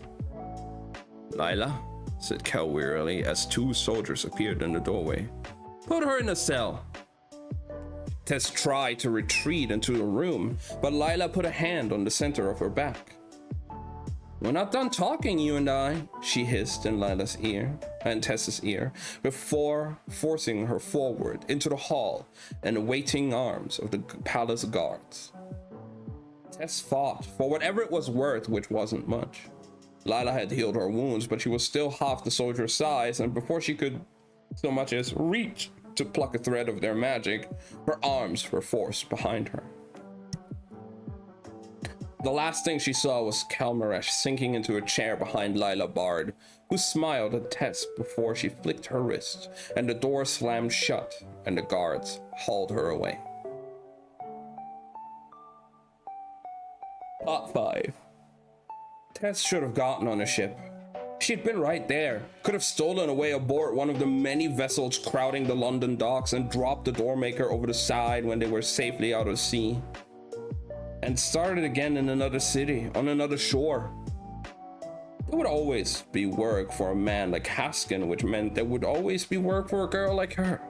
Lila, said Kel wearily as two soldiers appeared in the doorway. Put her in a cell. Tess tried to retreat into the room, but Lila put a hand on the center of her back. We're not done talking, you and I, she hissed in Lila's ear and Tess's ear, before forcing her forward into the hall and the waiting arms of the palace guards. Tess fought for whatever it was worth, which wasn't much. Lila had healed her wounds, but she was still half the soldier's size, and before she could so much as reach to pluck a thread of their magic, her arms were forced behind her. The last thing she saw was Kelmaresh sinking into a chair behind Lila Bard, who smiled at Tess before she flicked her wrist, and the door slammed shut, and the guards hauled her away. Plot 5. Tess should have gotten on a ship. She'd been right there, could have stolen away aboard one of the many vessels crowding the London docks and dropped the doormaker over the side when they were safely out of sea. And started again in another city, on another shore. There would always be work for a man like Haskin, which meant there would always be work for a girl like her.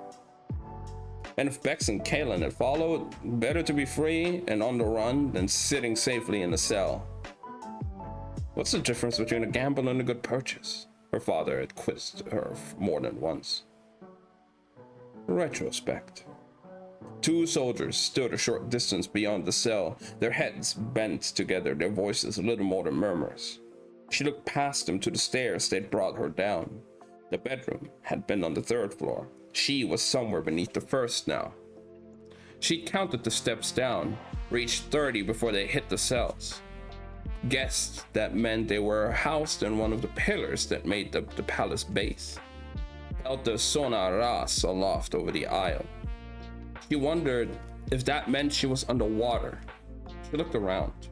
And if Bex and Kaelin had followed, better to be free and on the run than sitting safely in a cell. What's the difference between a gamble and a good purchase? Her father had quizzed her more than once. Retrospect. Two soldiers stood a short distance beyond the cell, their heads bent together, their voices little more than murmurs. She looked past them to the stairs they'd brought her down. The bedroom had been on the 3rd floor. She was somewhere beneath the 1st now. She counted the steps down, reached 30 before they hit the cells. Guessed that meant they were housed in one of the pillars that made up the palace base. Felt the Sona Ras aloft over the aisle. She wondered if that meant she was underwater. She looked around.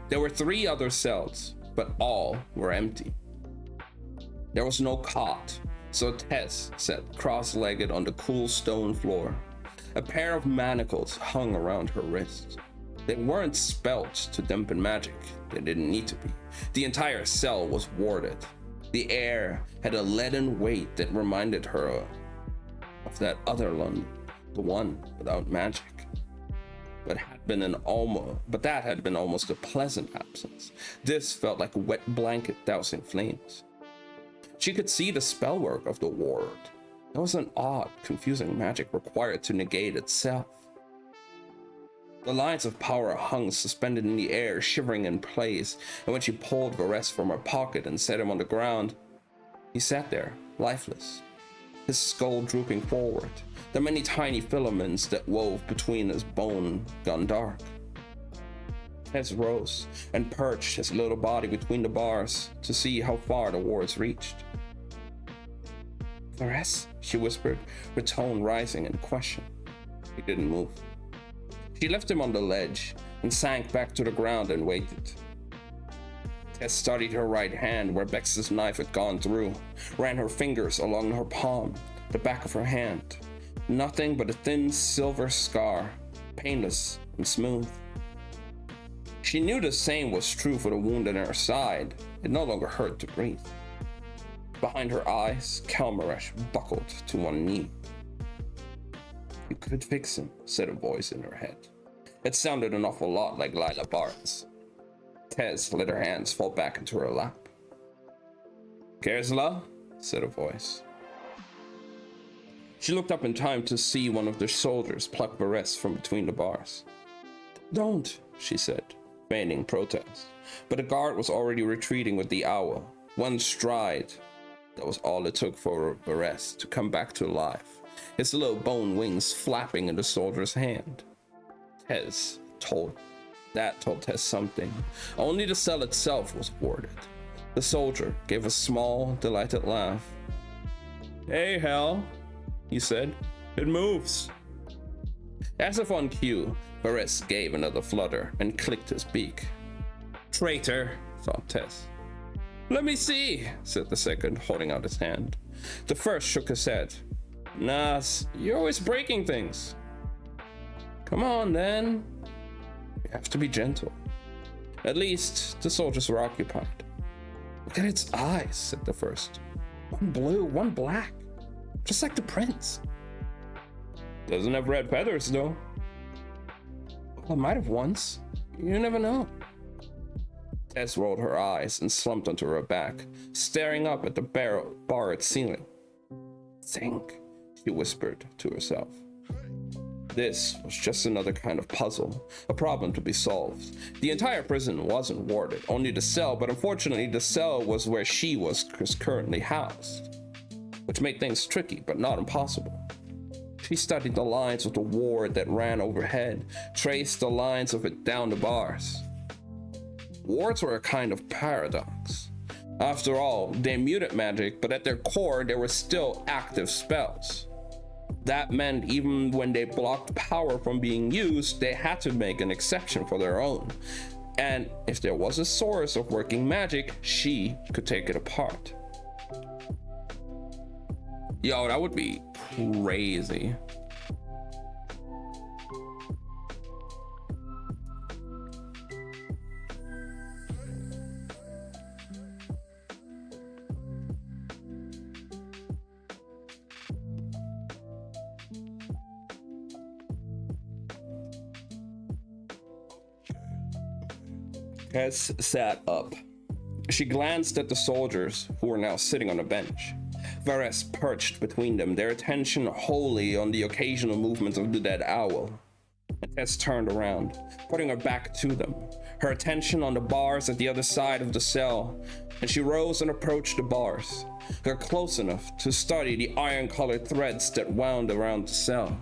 There were 3 other cells, but all were empty. There was no cot, so Tess sat cross-legged on the cool stone floor. A pair of manacles hung around her wrist. They weren't spelt to dampen magic. They didn't need to be. The entire cell was warded. The air had a leaden weight that reminded her of that other London, the one without magic. But that had been almost a pleasant absence. This felt like a wet blanket dousing flames. She could see the spellwork of the ward. There was an odd, confusing magic required to negate itself. The lines of power hung suspended in the air, shivering in place, and when she pulled Varese from her pocket and set him on the ground, he sat there, lifeless, his skull drooping forward, the many tiny filaments that wove between his bone gone dark. Tess rose and perched his little body between the bars to see how far the wards reached. Varese, she whispered, her tone rising in question. He didn't move. She left him on the ledge and sank back to the ground and waited. Tess studied her right hand where Bex's knife had gone through, ran her fingers along her palm, the back of her hand. Nothing but a thin silver scar, painless and smooth. She knew the same was true for the wound in her side. It no longer hurt to breathe. Behind her eyes, Kelmaresh buckled to one knee. You could fix him, said a voice in her head. It sounded an awful lot like Lila Bard's. Tess let her hands fall back into her lap. Kersla, said a voice. She looked up in time to see one of the soldiers pluck Varese from between the bars. "Don't," she said, feigning protest. But the guard was already retreating with the owl. One stride. That was all it took for Varese to come back to life, his little bone wings flapping in the soldier's hand. told Tess something. Only the cell itself was warded. The soldier gave a small, delighted laugh. "Hey, Hal," he said. "It moves." As if on cue, Varese gave another flutter and clicked his beak. "Traitor," thought Tess. "Let me see," said the second, holding out his hand. The first shook his head. "Nah, you're always breaking things." "Come on, then." "You have to be gentle." At least, the soldiers were occupied. "Look at its eyes," said the first. "One blue, one black. Just like the prince." "Doesn't have red feathers, though." "Well, it might have once. You never know." Tess rolled her eyes and slumped onto her back, staring up at the barred ceiling. "Think," she whispered to herself. This was just another kind of puzzle, a problem to be solved. The entire prison wasn't warded, only the cell, but unfortunately the cell was where she was currently housed, which made things tricky, but not impossible. She studied the lines of the ward that ran overhead, traced the lines of it down the bars. Wards were a kind of paradox. After all, they muted magic, but at their core, they were still active spells. That meant even when they blocked power from being used, they had to make an exception for their own. And if there was a source of working magic, she could take it apart. Yo, that would be crazy. Tess sat up. She glanced at the soldiers who were now sitting on a bench. Varese perched between them, their attention wholly on the occasional movements of the dead owl. Tess turned around, putting her back to them, her attention on the bars at the other side of the cell, and she rose and approached the bars, got close enough to study the iron-colored threads that wound around the cell.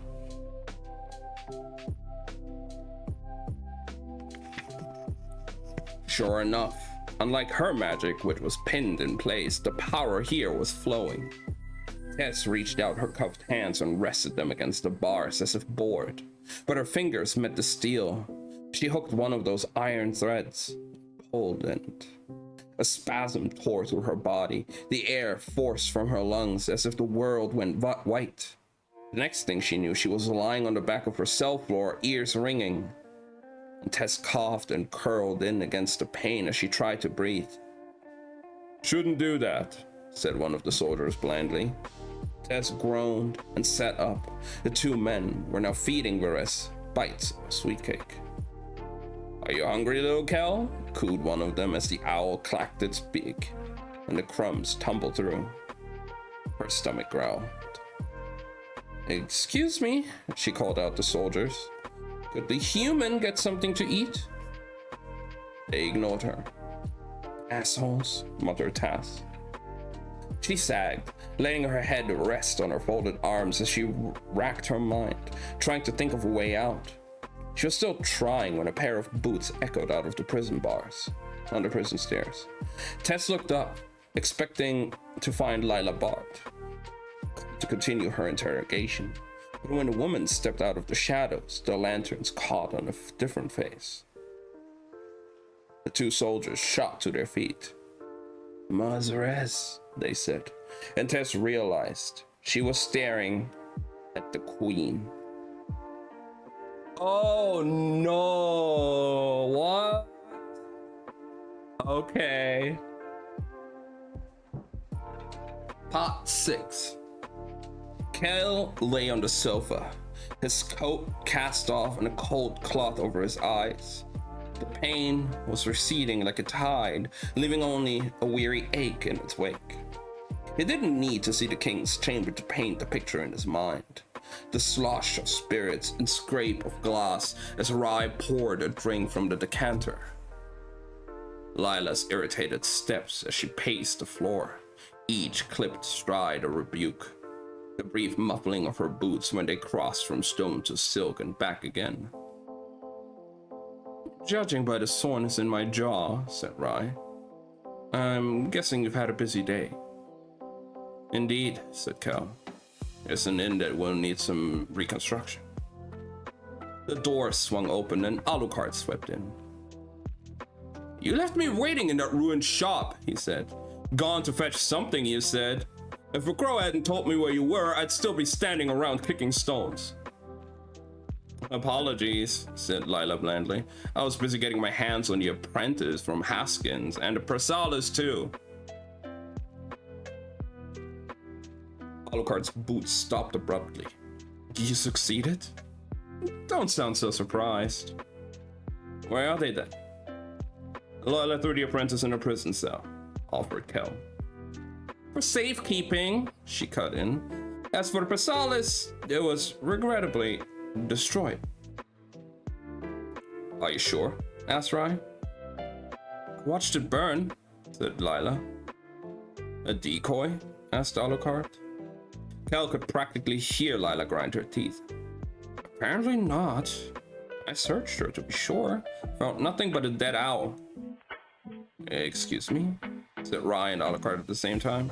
Sure enough, unlike her magic, which was pinned in place, the power here was flowing. Tess reached out her cuffed hands and rested them against the bars as if bored, but her fingers met the steel. She hooked one of those iron threads, pulled, and a spasm tore through her body, the air forced from her lungs as if the world went white. The next thing she knew, she was lying on the back of her cell floor, ears ringing. And Tess coughed and curled in against the pain as she tried to breathe. "Shouldn't do that," said one of the soldiers blandly. Tess groaned and sat up. The two men were now feeding Varese bites of sweet cake. "Are you hungry, little Kel?" cooed one of them as the owl clacked its beak, and the crumbs tumbled through. Her stomach growled. "Excuse me," she called out to soldiers. "Could the human get something to eat?" They ignored her. "Assholes," muttered Tess. She sagged, letting her head rest on her folded arms as she racked her mind, trying to think of a way out. She was still trying when a pair of boots echoed out of the prison bars, on the prison stairs. Tess looked up, expecting to find Lila Bart to continue her interrogation. But when the woman stepped out of the shadows, the lanterns caught on a different face. The two soldiers shot to their feet. "Mazarez," they said, and Tess realized she was staring at the queen. Oh no, what? Okay. Part 6. Kel lay on the sofa, his coat cast off and a cold cloth over his eyes. The pain was receding like a tide, leaving only a weary ache in its wake. He didn't need to see the king's chamber to paint the picture in his mind. The slosh of spirits and scrape of glass as Rye poured a drink from the decanter. Lila's irritated steps as she paced the floor, each clipped stride a rebuke. The brief muffling of her boots when they crossed from stone to silk and back again. Judging by the soreness in my jaw, said Rye, I'm guessing you've had a busy day. Indeed, said Cal. It's an inn that will need some reconstruction. The door swung open and Alucard swept in. You left me waiting in that ruined shop, he said. Gone to fetch something, you said. If a crow hadn't told me where you were, I'd still be standing around kicking stones. Apologies, said Lila blandly. I was busy getting my hands on the apprentice from Haskins and the Prasalis too. Alucard's boots stopped abruptly. You succeeded? Don't sound so surprised. Where are they then? Lila threw the apprentice in a prison cell, offered Kel. For safekeeping, she cut in. As for the Prasalis, it was regrettably destroyed. Are you sure? Asked Rye. Watched it burn, said Lila. A decoy? Asked Alucard. Kel could practically hear Lila grind her teeth. Apparently not. I searched her to be sure. Found nothing but a dead owl. Excuse me? Said Rye and Alucard at the same time.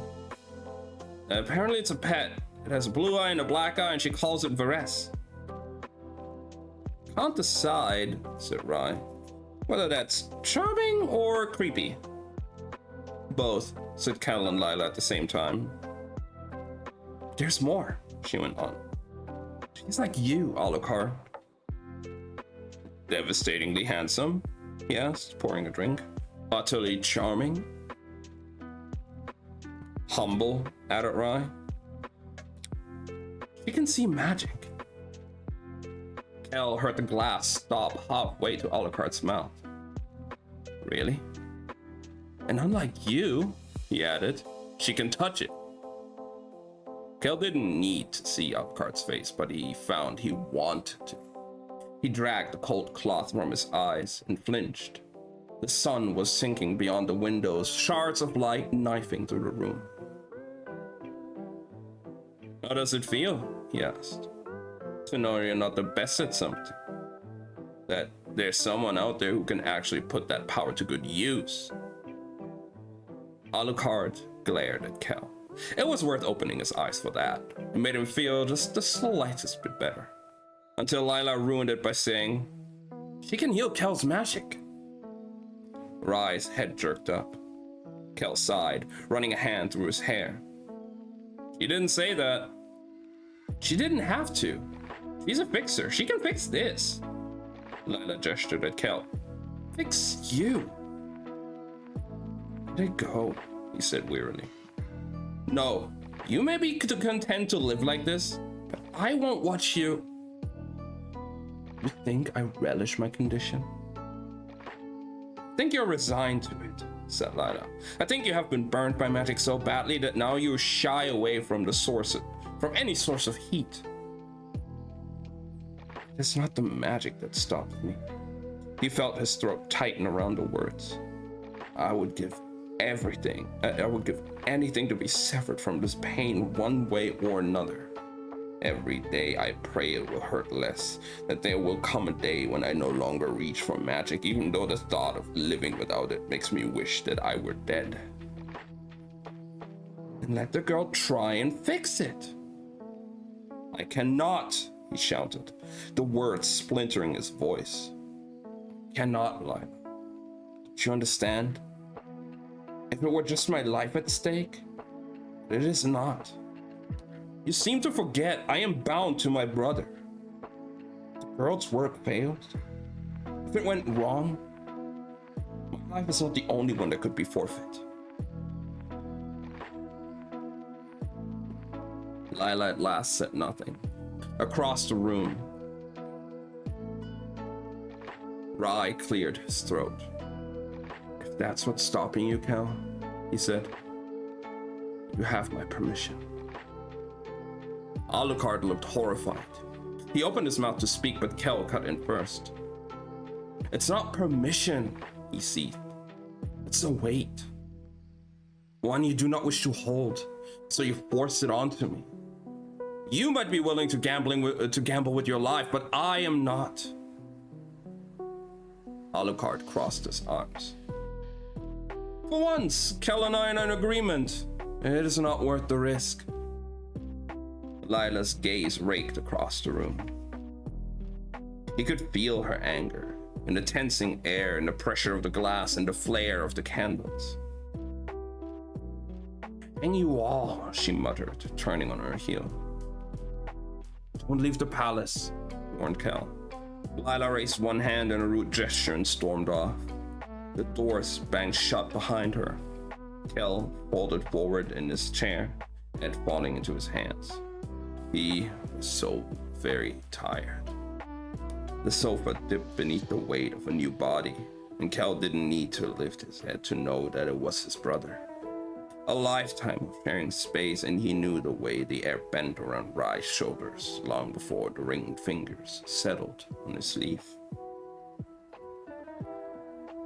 Apparently it's a pet. It has a blue eye and a black eye and she calls it Varese. Can't decide, said Rye, whether that's charming or creepy. Both, said Kel and Lila at the same time. There's more, she went on. She's like you, Alucard. Devastatingly handsome? He asked, pouring a drink. Utterly charming? Humble, added Rye. She can see magic. Kel heard the glass stop halfway to Alucard's mouth. Really? And unlike you, he added, she can touch it. Kel didn't need to see Alucard's face, but he found he wanted to. He dragged the cold cloth from his eyes and flinched. The sun was sinking beyond the windows, shards of light knifing through the room. How does it feel? He asked. To know you're not the best at something. That there's someone out there who can actually put that power to good use. Alucard glared at Kel. It was worth opening his eyes for that. It made him feel just the slightest bit better. Until Lila ruined it by saying, she can heal Kel's magic. Rye's head jerked up. Kel sighed, running a hand through his hair. She didn't say that. She didn't have to. She's a fixer. She can fix this. Lila gestured at Kel. Fix you. Let it go, he said wearily. No, you may be content to live like this, but I won't watch you. You think I relish my condition? I think you're resigned to it, said Lila. I think you have been burned by magic so badly that now you shy away from from any source of heat. It's not the magic that stopped me. He felt his throat tighten around the words. I would give everything. I would give anything to be severed from this pain one way or another. Every day I pray it will hurt less, that there will come a day when I no longer reach for magic, even though the thought of living without it makes me wish that I were dead. And let the girl try and fix it. I cannot, he shouted, the words splintering his voice. Cannot, Lila. Do you understand? If it were just my life at stake, but it is not. You seem to forget I am bound to my brother. The girl's work failed. If it went wrong, my life is not the only one that could be forfeit. Lila at last said nothing. Across the room, Rye cleared his throat. If that's what's stopping you, Kel, he said, You have my permission. Alucard looked horrified. He opened his mouth to speak, but Kel cut in first. It's not permission, he seethed. It's a weight. One you do not wish to hold, so you force it onto me. You might be willing to gamble with your life, but I am not. Alucard crossed his arms. For once, Kel and I are in agreement. It is not worth the risk. Lila's gaze raked across the room. He could feel her anger, in the tensing air, in the pressure of the glass, and the flare of the candles. And you all, she muttered, turning on her heel. Don't leave the palace, warned Kel. Lila raised one hand in a rude gesture and stormed off. The doors banged shut behind her. Kel folded forward in his chair, head falling into his hands. He was so very tired. The sofa dipped beneath the weight of a new body, and Kel didn't need to lift his head to know that it was his brother. A lifetime of sharing space, and he knew the way the air bent around Rye's shoulders long before the ringed fingers settled on his sleeve.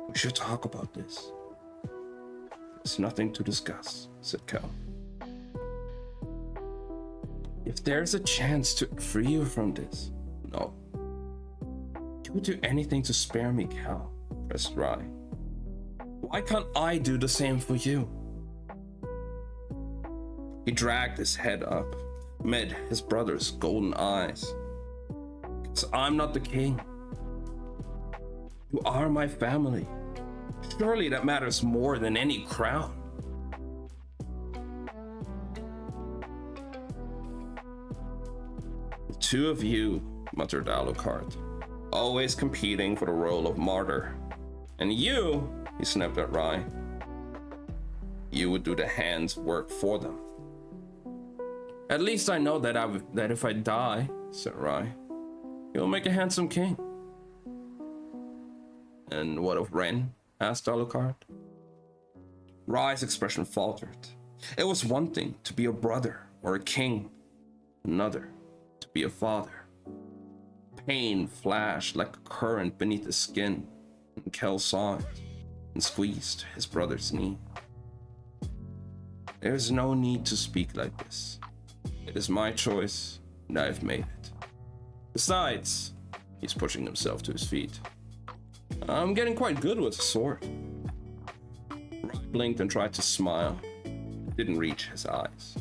We should talk about this. There's nothing to discuss, said Kel. If there's a chance to free you from this, no. You would do anything to spare me, Kel, pressed Rye. Why can't I do the same for you? He dragged his head up, amid his brother's golden eyes. Because I'm not the king. You are my family. Surely that matters more than any crown. The two of you, muttered Alucard, always competing for the role of martyr. And you, he snapped at Rye, you would do the hand's work for them. At least I know that if I die, said Rye, you'll make a handsome king. And what of Ren? Asked Alucard. Rye's expression faltered. It was one thing to be a brother or a king, another to be a father. Pain flashed like a current beneath his skin, and Kel saw it and squeezed his brother's knee. There's no need to speak like this. It is my choice, and I've made it. Besides, he's pushing himself to his feet. I'm getting quite good with a sword. Rye blinked and tried to smile. It didn't reach his eyes.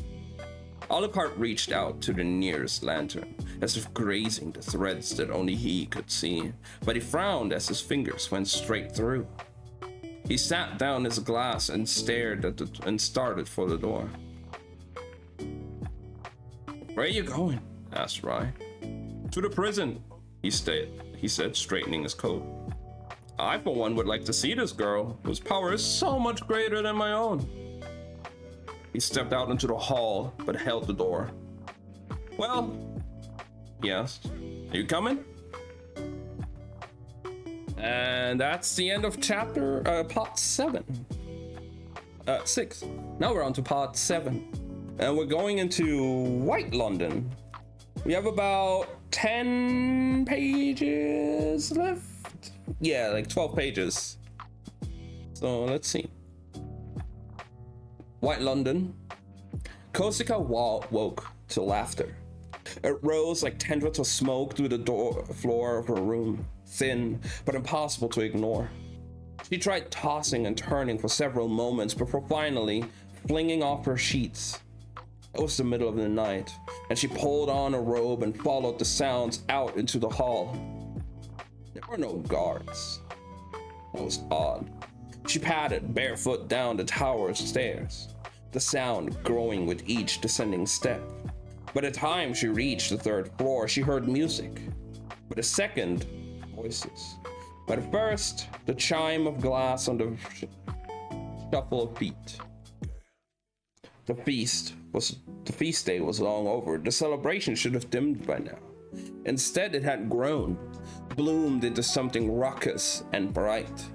Alucard reached out to the nearest lantern, as if grazing the threads that only he could see, but he frowned as his fingers went straight through. He sat down his glass and stared at and started for the door. Where are you going? Asked Rye. To the prison, he said, straightening his coat. I, for one, would like to see this girl, whose power is so much greater than my own. He stepped out into the hall, but held the door. Well, he asked, are you coming? And that's the end of part 6. Now we're on to part 7. And we're going into White London. We have about 10 pages left. Yeah, like 12 pages. So let's see. White London. Kosika woke to laughter. It rose like tendrils of smoke through the floor of her room, thin but impossible to ignore. She tried tossing and turning for several moments before finally flinging off her sheets. It was the middle of the night, and she pulled on a robe and followed the sounds out into the hall. There were no guards. That was odd. She padded barefoot down the tower's stairs, the sound growing with each descending step. By the time she reached the 3rd floor, she heard music. By the second, voices. By the first, the chime of glass on the shuffle of feet. The feast day was long over. The celebration should have dimmed by now. Instead, it had grown, bloomed into something raucous and bright.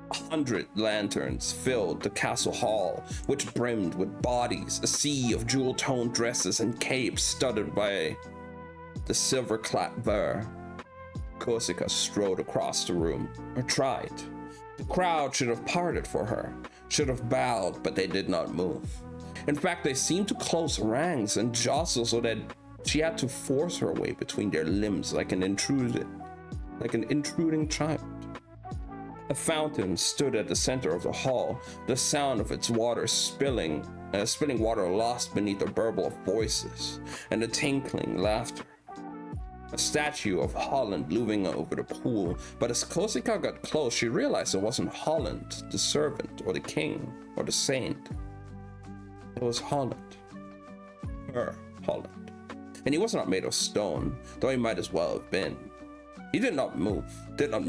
100 lanterns filled the castle hall, which brimmed with bodies, a sea of jewel-toned dresses and capes studded by the silver-clad ver. Korsica strode across the room, or tried. The crowd should have parted for her, should have bowed, but they did not move. In fact, they seemed to close ranks and jostle so that she had to force her way between their limbs like an intruding child. A fountain stood at the center of the hall, the sound of its water spilling water lost beneath a burble of voices and the tinkling laughter. A statue of Holland looming over the pool, but as Korsica got close, she realized it wasn't Holland, the servant, or the king, or the saint. It was Holland. Her Holland. And he was not made of stone, though he might as well have been. He did not move, did not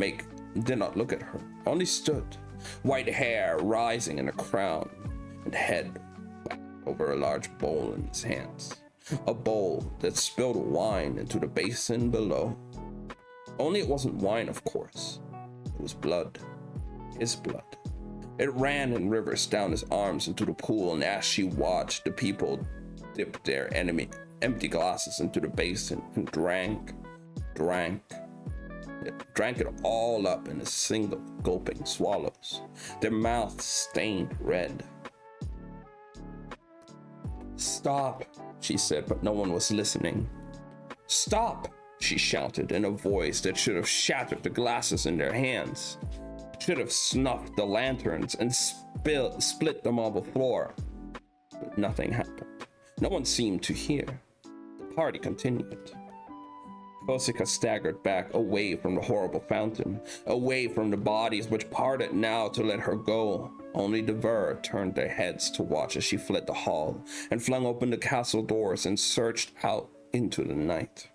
look at her, only stood, white hair rising in a crown, and head back over a large bowl in his hands. A bowl that spilled wine into the basin below. Only it wasn't wine, of course. It was blood. His blood. It ran in rivers down his arms into the pool, and as she watched, the people dipped their empty glasses into the basin and drank it all up in a single gulping swallows, their mouths stained red. "Stop," she said, but no one was listening. "Stop," she shouted in a voice that should have shattered the glasses in their hands, should have snuffed the lanterns and split the marble floor. But nothing happened. No one seemed to hear. The party continued. Korsica staggered back away from the horrible fountain, away from the bodies which parted now to let her go. Only the ver turned their heads to watch as she fled the hall and flung open the castle doors and searched out into the night.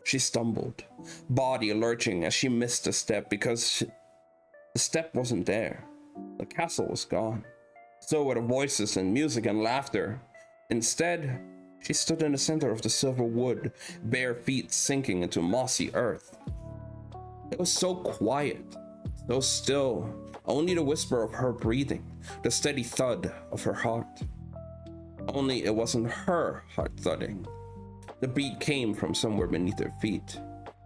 She stumbled, body lurching as she missed a step because the step wasn't there. The castle was gone. So were the voices and music and laughter. Instead, she stood in the center of the silver wood, bare feet sinking into mossy earth. It was so quiet, so still, only the whisper of her breathing, the steady thud of her heart. Only it wasn't her heart thudding. The beat came from somewhere beneath her feet.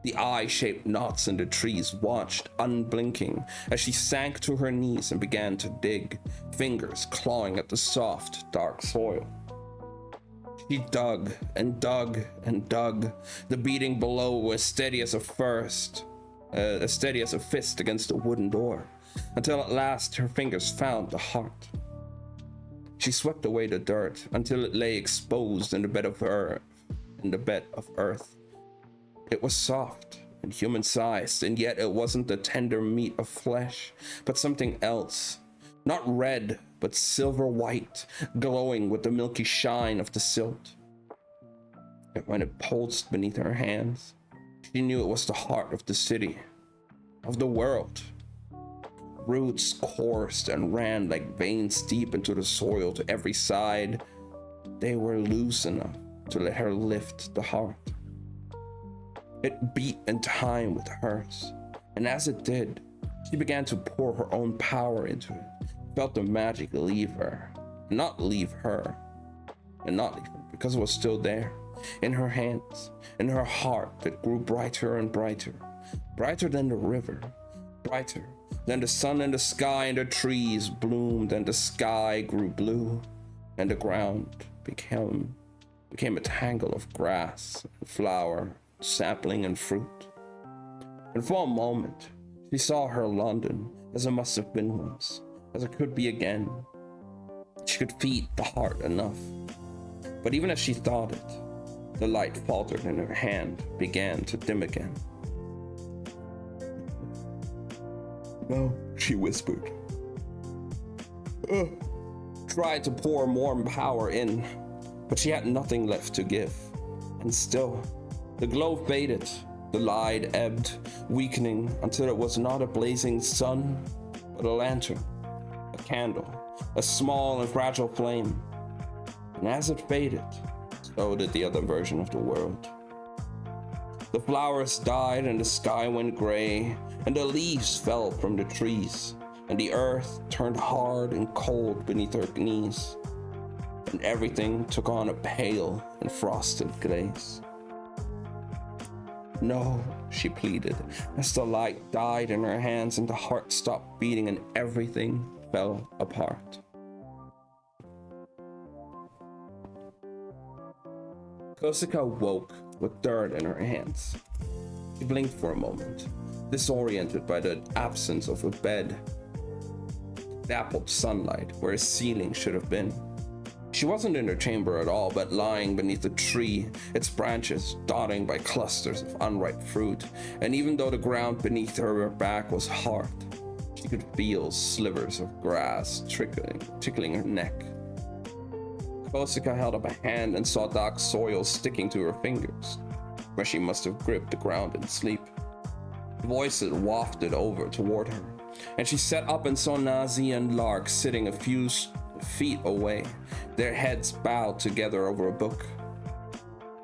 The eye-shaped knots in the trees watched, unblinking, as she sank to her knees and began to dig, fingers clawing at the soft, dark soil. She dug and dug and dug, the beating below was steady as a fist against a wooden door, until at last her fingers found the heart. She swept away the dirt until it lay exposed in the bed of earth. It was soft and human-sized, and yet it wasn't the tender meat of flesh, but something else. Not red, but silver white, glowing with the milky shine of the silt. And when it pulsed beneath her hands, she knew it was the heart of the city, of the world. Roots coursed and ran like veins deep into the soil to every side. They were loose enough to let her lift the heart. It beat in time with hers, and as it did, she began to pour her own power into it. Felt the magic leave her, not leave her, because it was still there, in her hands, in her heart that grew brighter and brighter, brighter than the river, brighter than the sun and the sky, and the trees bloomed and the sky grew blue, and the ground became a tangle of grass and flower, sapling and fruit. And for a moment, she saw her London as it must have been once, as it could be again. She could feed the heart enough. But even as she thought it, the light faltered in her hand, began to dim again. "No," she whispered. Tried to pour more power in, but she had nothing left to give. And still, the glow faded, the light ebbed, weakening until it was not a blazing sun, but a lantern, a candle, a small and fragile flame. And as it faded, so did the other version of the world. The flowers died and the sky went gray, and the leaves fell from the trees, and the earth turned hard and cold beneath her knees, and everything took on a pale and frosted glaze. No, she pleaded, as the light died in her hands and the heart stopped beating and everything fell apart. Kosika woke with dirt in her hands. She blinked for a moment, disoriented by the absence of a bed. Dappled sunlight where a ceiling should have been. She wasn't in her chamber at all, but lying beneath a tree, its branches dotting by clusters of unripe fruit, and even though the ground beneath her back was hard, she could feel slivers of grass tickling her neck. Kosika held up a hand and saw dark soil sticking to her fingers, where she must have gripped the ground in sleep. Voices wafted over toward her, and she sat up and saw Nazi and Lark sitting a few feet away, their heads bowed together over a book.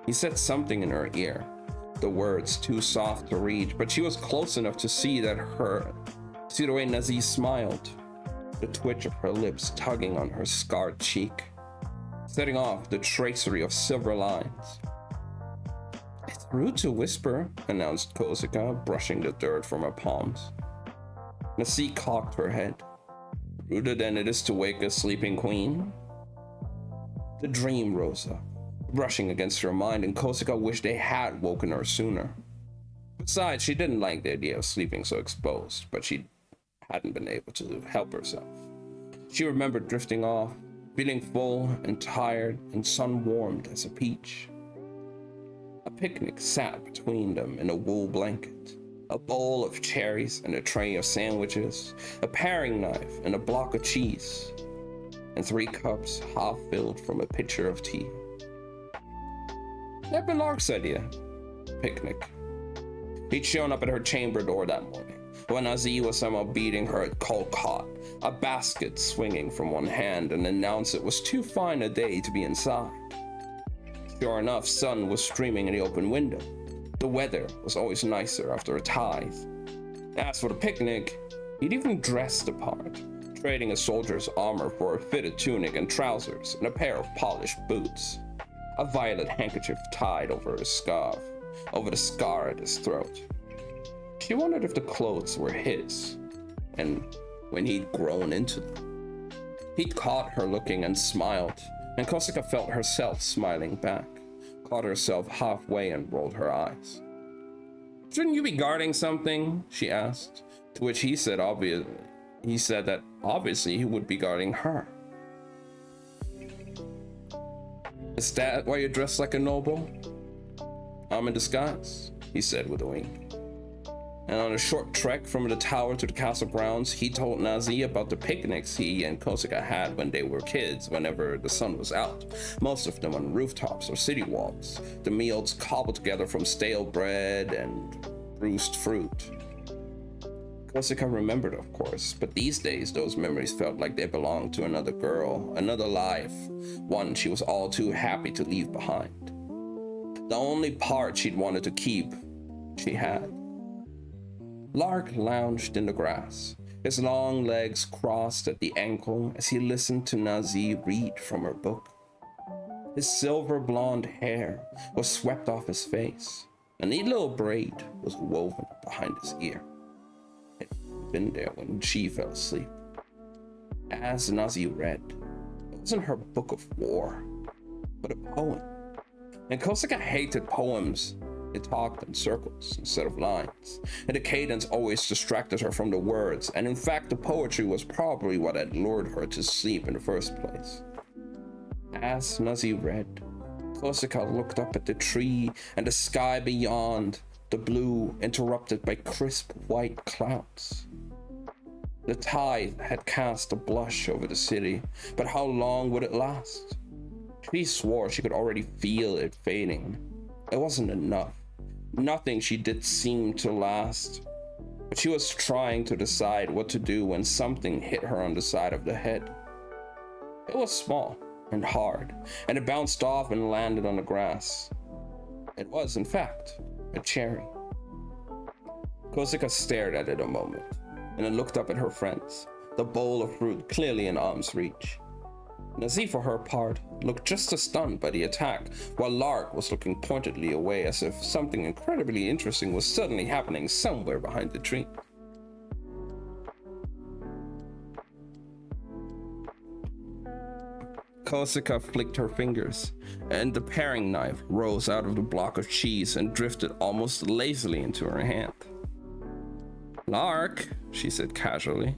He said something in her ear, the words too soft to read, but she was close enough to see the way Nazi smiled, the twitch of her lips tugging on her scarred cheek, setting off the tracery of silver lines. "It's rude to whisper," announced Kosika, brushing the dirt from her palms. Nazi cocked her head. "Ruder than it is to wake a sleeping queen?" The dream rose up, brushing against her mind, and Kosika wished they had woken her sooner. Besides, she didn't like the idea of sleeping so exposed, but she hadn't been able to help herself. She remembered drifting off, feeling full and tired and sun-warmed as a peach. A picnic sat between them in a wool blanket. A bowl of cherries and a tray of sandwiches, a paring knife and a block of cheese, and 3 cups half filled from a pitcher of tea. That'd been Lark's idea. Picnic. He'd shown up at her chamber door that morning, when Nazi was somehow beating her at cold caught, a basket swinging from one hand, and announced it was too fine a day to be inside. Sure enough, sun was streaming in the open window. The weather was always nicer after a tithe. As for the picnic, he'd even dressed the part, trading a soldier's armor for a fitted tunic and trousers and a pair of polished boots. A violet handkerchief tied over his scarf, over the scar at his throat. She wondered if the clothes were his, and when he'd grown into them. He'd caught her looking and smiled, and Kosika felt herself smiling back. Caught herself halfway and rolled her eyes. "Shouldn't you be guarding something?" she asked, to which he said that obviously he would be guarding her. "Is that why you're dressed like a noble?" "I'm in disguise," he said with a wink. And on a short trek from the tower to the castle grounds, he told Nazi about the picnics he and Kosika had when they were kids, whenever the sun was out, most of them on rooftops or city walks, the meals cobbled together from stale bread and bruised fruit. Kosika remembered, of course, but these days those memories felt like they belonged to another girl, another life, one she was all too happy to leave behind. The only part she'd wanted to keep, she had. Lark lounged in the grass, his long legs crossed at the ankle as he listened to Nazi read from her book. His silver blonde hair was swept off his face. A neat little braid was woven behind his ear. It had been there when she fell asleep. As Nazi read, it wasn't her book of war, but a poem. And Kosika hated poems. It talked in circles instead of lines, and the cadence always distracted her from the words, and in fact the poetry was probably what had lured her to sleep in the first place. As Nazi read, Kosika looked up at the tree and the sky beyond, the blue interrupted by crisp white clouds. The tide had cast a blush over the city, but how long would it last? She swore she could already feel it fading. It wasn't enough. Nothing she did seemed to last. But she was trying to decide what to do when something hit her on the side of the head. It was small and hard, and it bounced off and landed on the grass. It was, in fact, a cherry. Kosika stared at it a moment, and then looked up at her friends, the bowl of fruit clearly in arm's reach. Nazi, for her part, looked just as stunned by the attack, while Lark was looking pointedly away as if something incredibly interesting was suddenly happening somewhere behind the tree. Kosika flicked her fingers, and the paring knife rose out of the block of cheese and drifted almost lazily into her hand. "Lark," she said casually,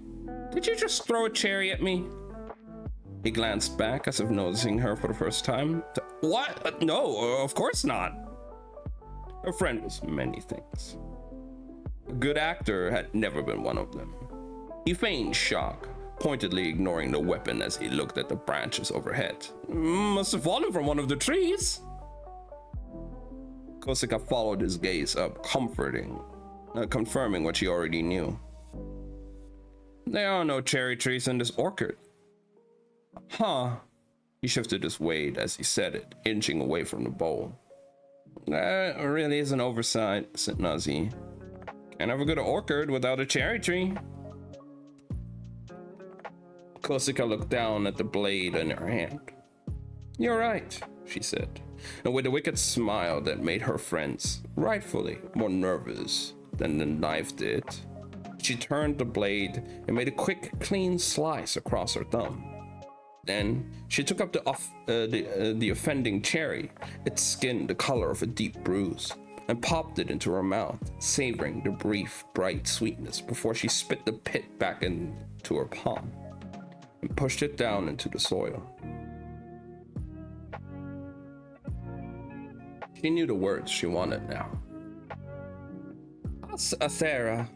"did you just throw a cherry at me?" He glanced back as if noticing her for the first time. "What? No, of course not." Her friend was many things. A good actor had never been one of them. He feigned shock, pointedly ignoring the weapon as he looked at the branches overhead. "Must have fallen from one of the trees." Kosika followed his gaze up, confirming what she already knew. "There are no cherry trees in this orchard." "Huh." He shifted his weight as he said it, inching away from the bowl. "That really is an oversight," said Nazi. "Can't have a good orchard without a cherry tree." Kosika looked down at the blade in her hand. "You're right," she said, and with a wicked smile that made her friends, rightfully, more nervous than the knife did, she turned the blade and made a quick, clean slice across her thumb. Then she took up the offending cherry, its skin the color of a deep bruise, and popped it into her mouth, savoring the brief, bright sweetness before she spit the pit back into her palm and pushed it down into the soil. She knew the words she wanted now. "Athera."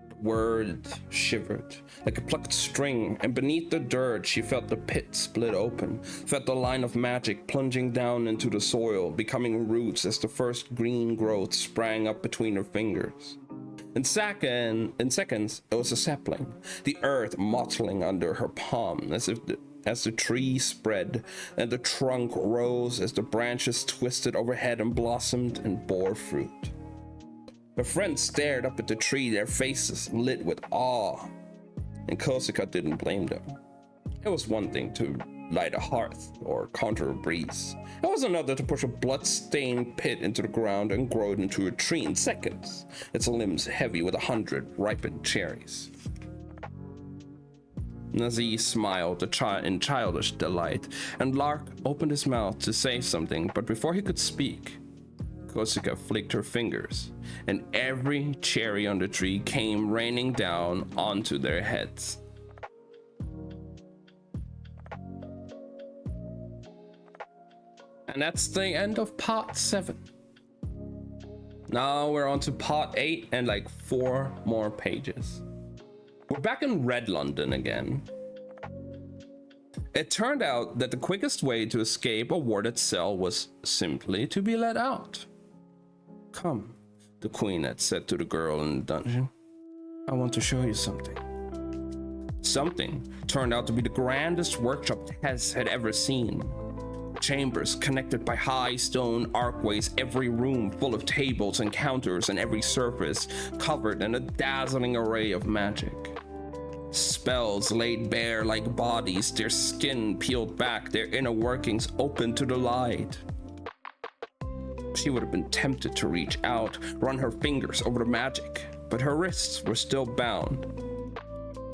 The word shivered like a plucked string, and beneath the dirt she felt the pit split open, felt the line of magic plunging down into the soil, becoming roots as the first green growth sprang up between her fingers. In seconds, it was a sapling, the earth mottling under her palm as the tree spread and the trunk rose as the branches twisted overhead and blossomed and bore fruit. Her friends stared up at the tree, their faces lit with awe, and Kosika didn't blame them. It was one thing to light a hearth or counter a breeze. It was another to push a blood-stained pit into the ground and grow it into a tree in seconds, its limbs heavy with 100 ripened cherries. Nazi smiled in childish delight, and Lark opened his mouth to say something, but before he could speak, Kosika flicked her fingers, and every cherry on the tree came raining down onto their heads. And that's the end of part 7. Now we're on to part 8 and like 4 more pages. We're back in Red London again. It turned out that the quickest way to escape a warded cell was simply to be let out. "Come," the queen had said to the girl in the dungeon. "I want to show you something." Something turned out to be the grandest workshop Tess had ever seen. Chambers connected by high stone archways, every room full of tables and counters, and every surface covered in a dazzling array of magic. Spells laid bare like bodies, their skin peeled back, their inner workings open to the light. She would have been tempted to reach out, run her fingers over the magic, but her wrists were still bound.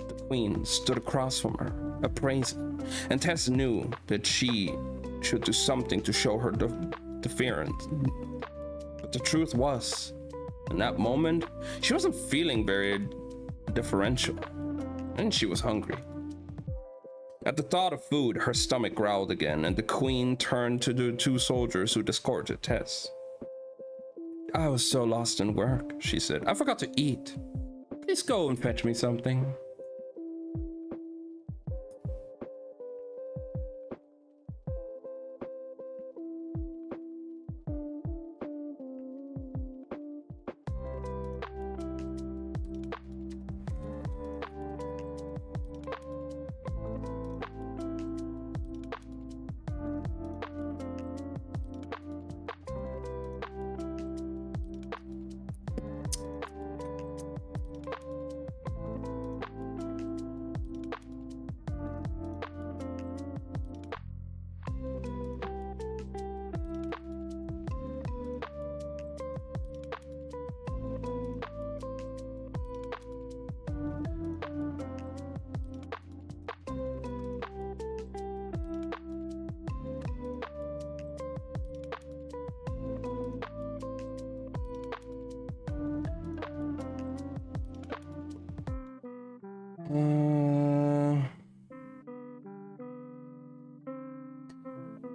The queen stood across from her, appraising, and Tess knew that she should do something to show her deference. But the truth was, in that moment, she wasn't feeling very deferential, and she was hungry. At the thought of food, her stomach growled again, and the queen turned to the 2 soldiers who escorted Tess. "I was so lost in work," she said. "I forgot to eat. Please go and fetch me something."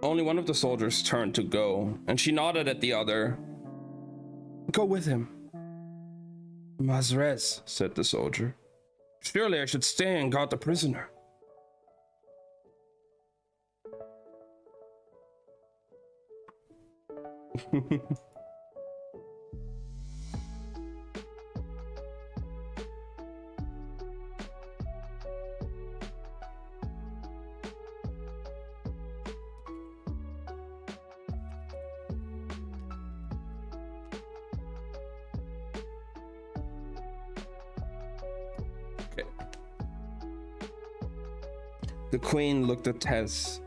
Only one of the soldiers turned to go, and she nodded at the other. Go with him. Mazrez, said the soldier. Surely I should stay and guard the prisoner. The queen looked at Tess,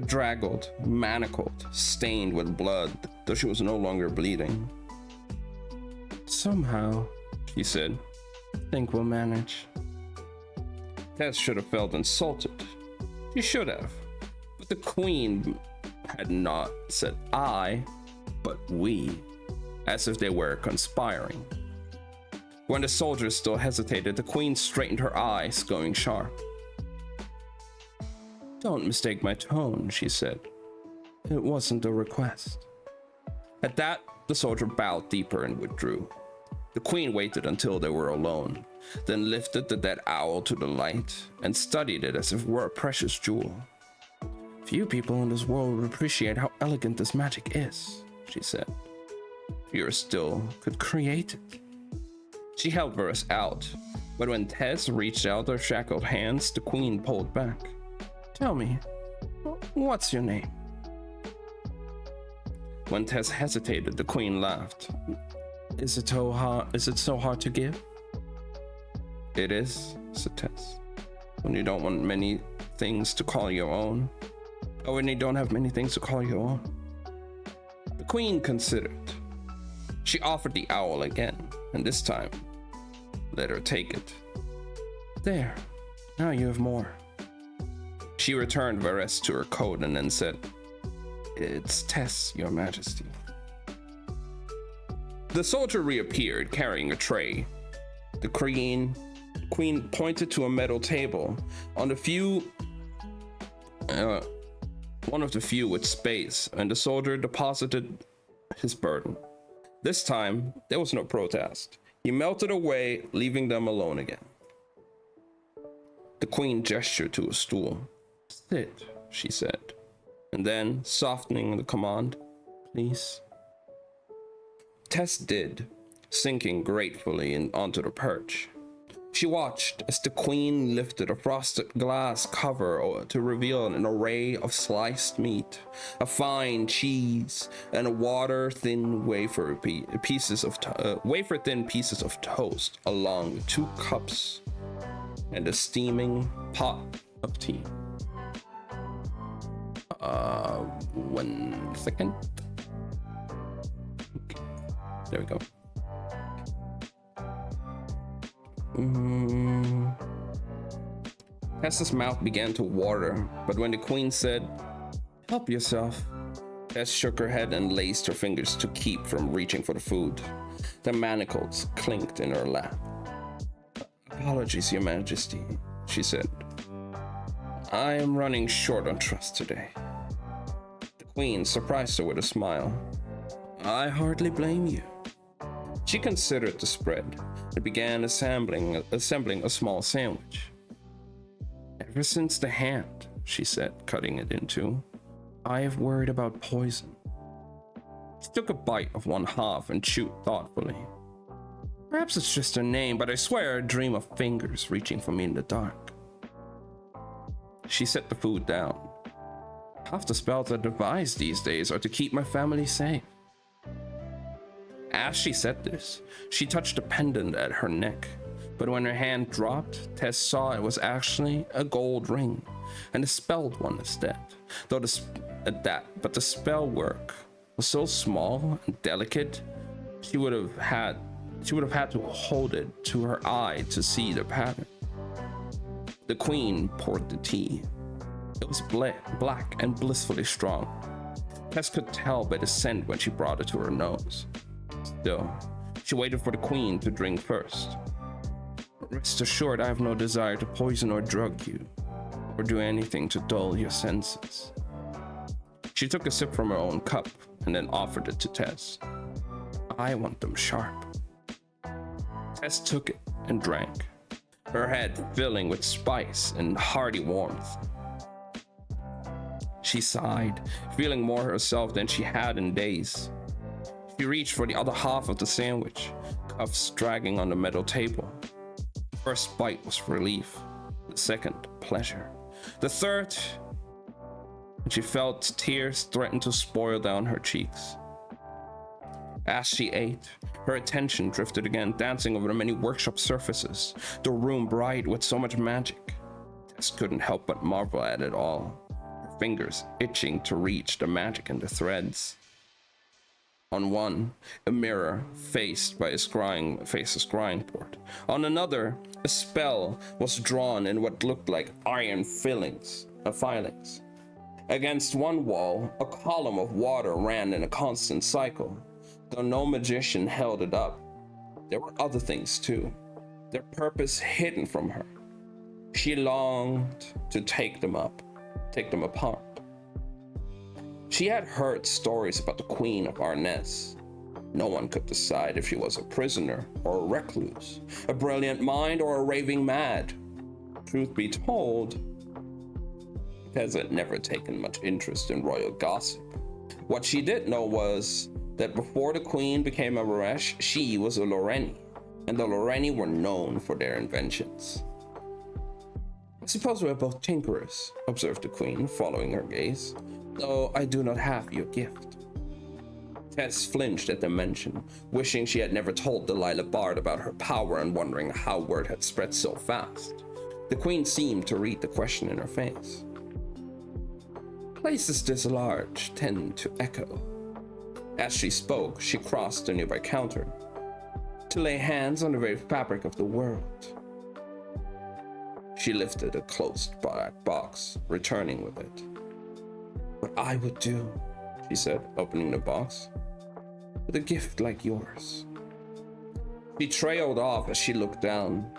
draggled, manacled, stained with blood, though she was no longer bleeding. Somehow, she said, think we'll manage. Tess should have felt insulted. She should have. But the queen had not said I, but we, as if they were conspiring. When the soldiers still hesitated, the queen straightened her eyes, going sharp. Don't mistake my tone, she said. It wasn't a request. At that, the soldier bowed deeper and withdrew. The queen waited until they were alone, then lifted the dead owl to the light and studied it as if it were a precious jewel. Few people in this world would appreciate how elegant this magic is, she said. Fewer still could create it. She held Varys out, but when Tess reached out her shackled hands, the queen pulled back. Tell me, what's your name? When Tess hesitated, the queen laughed. Is it so hard to give? It is, said Tess. When you don't want many things to call your own. Or when you don't have many things to call your own. The queen considered. She offered the owl again, and this time, let her take it. There, now you have more. She returned Varys to her coat and then said, It's Tess, your majesty. The soldier reappeared carrying a tray. The queen pointed to a metal table on one of the few with space, and the soldier deposited his burden. This time, there was no protest. He melted away, leaving them alone again. The queen gestured to a stool. Sit, she said, and then, softening the command, please. Tess did, sinking gratefully onto the perch. She watched as the queen lifted a frosted glass cover to reveal an array of sliced meat, a fine cheese, and wafer-thin pieces of toast, along with 2 cups and a steaming pot of tea. 1 second. Okay. There we go. Tess's mouth began to water, but when the queen said, help yourself, Tess shook her head and laced her fingers to keep from reaching for the food. The manacles clinked in her lap. Apologies, your majesty, she said. I am running short on trust today. The queen surprised her with a smile. I hardly blame you. She considered the spread and began assembling a small sandwich. Ever since the hand, she said, cutting it in 2, I have worried about poison. She took a bite of 1/2 and chewed thoughtfully. Perhaps it's just a name, but I swear I dream of fingers reaching for me in the dark. She set the food down. Half the spells I devise these days are to keep my family safe. As she said this, she touched a pendant at her neck, but when her hand dropped, Tess saw it was actually a gold ring, and a spelled one instead. But the spell work was so small and delicate, she would have had to hold it to her eye to see the pattern. The queen poured the tea. It was black and blissfully strong. Tess could tell by the scent when she brought it to her nose. Still, she waited for the queen to drink first. Rest assured, I have no desire to poison or drug you, or do anything to dull your senses. She took a sip from her own cup and then offered it to Tess. I want them sharp. Tess took it and drank, her head filling with spice and hearty warmth. She sighed, feeling more herself than she had in days. She reached for the other half of the sandwich, cuffs dragging on the metal table. The first bite was relief, the second, pleasure. The third, and she felt tears threaten to spoil down her cheeks. As she ate, her attention drifted again, dancing over the many workshop surfaces, the room bright with so much magic. Tess couldn't help but marvel at it all, her fingers itching to reach the magic in the threads. On one, a mirror faced a scrying board. On another, a spell was drawn in what looked like iron filings. Against one wall, a column of water ran in a constant cycle. Though no magician held it up, there were other things too, their purpose hidden from her. She longed to take them apart. She had heard stories about the Queen of Arnes. No one could decide if she was a prisoner or a recluse, a brilliant mind or a raving mad. Truth be told, Tess had never taken much interest in royal gossip. What she did know was that before the Queen became a Varesh, she was a Loreni, and the Loreni were known for their inventions. I suppose we're both tinkerers, observed the Queen, following her gaze, though I do not have your gift. Tess flinched at the mention, wishing she had never told Delilah Bard about her power and wondering how word had spread so fast. The Queen seemed to read the question in her face. Places this large tend to echo. As she spoke, she crossed the nearby counter to lay hands on the very fabric of the world. She lifted a closed black box, returning with it. What I would do, she said, opening the box, with a gift like yours. She trailed off as she looked down.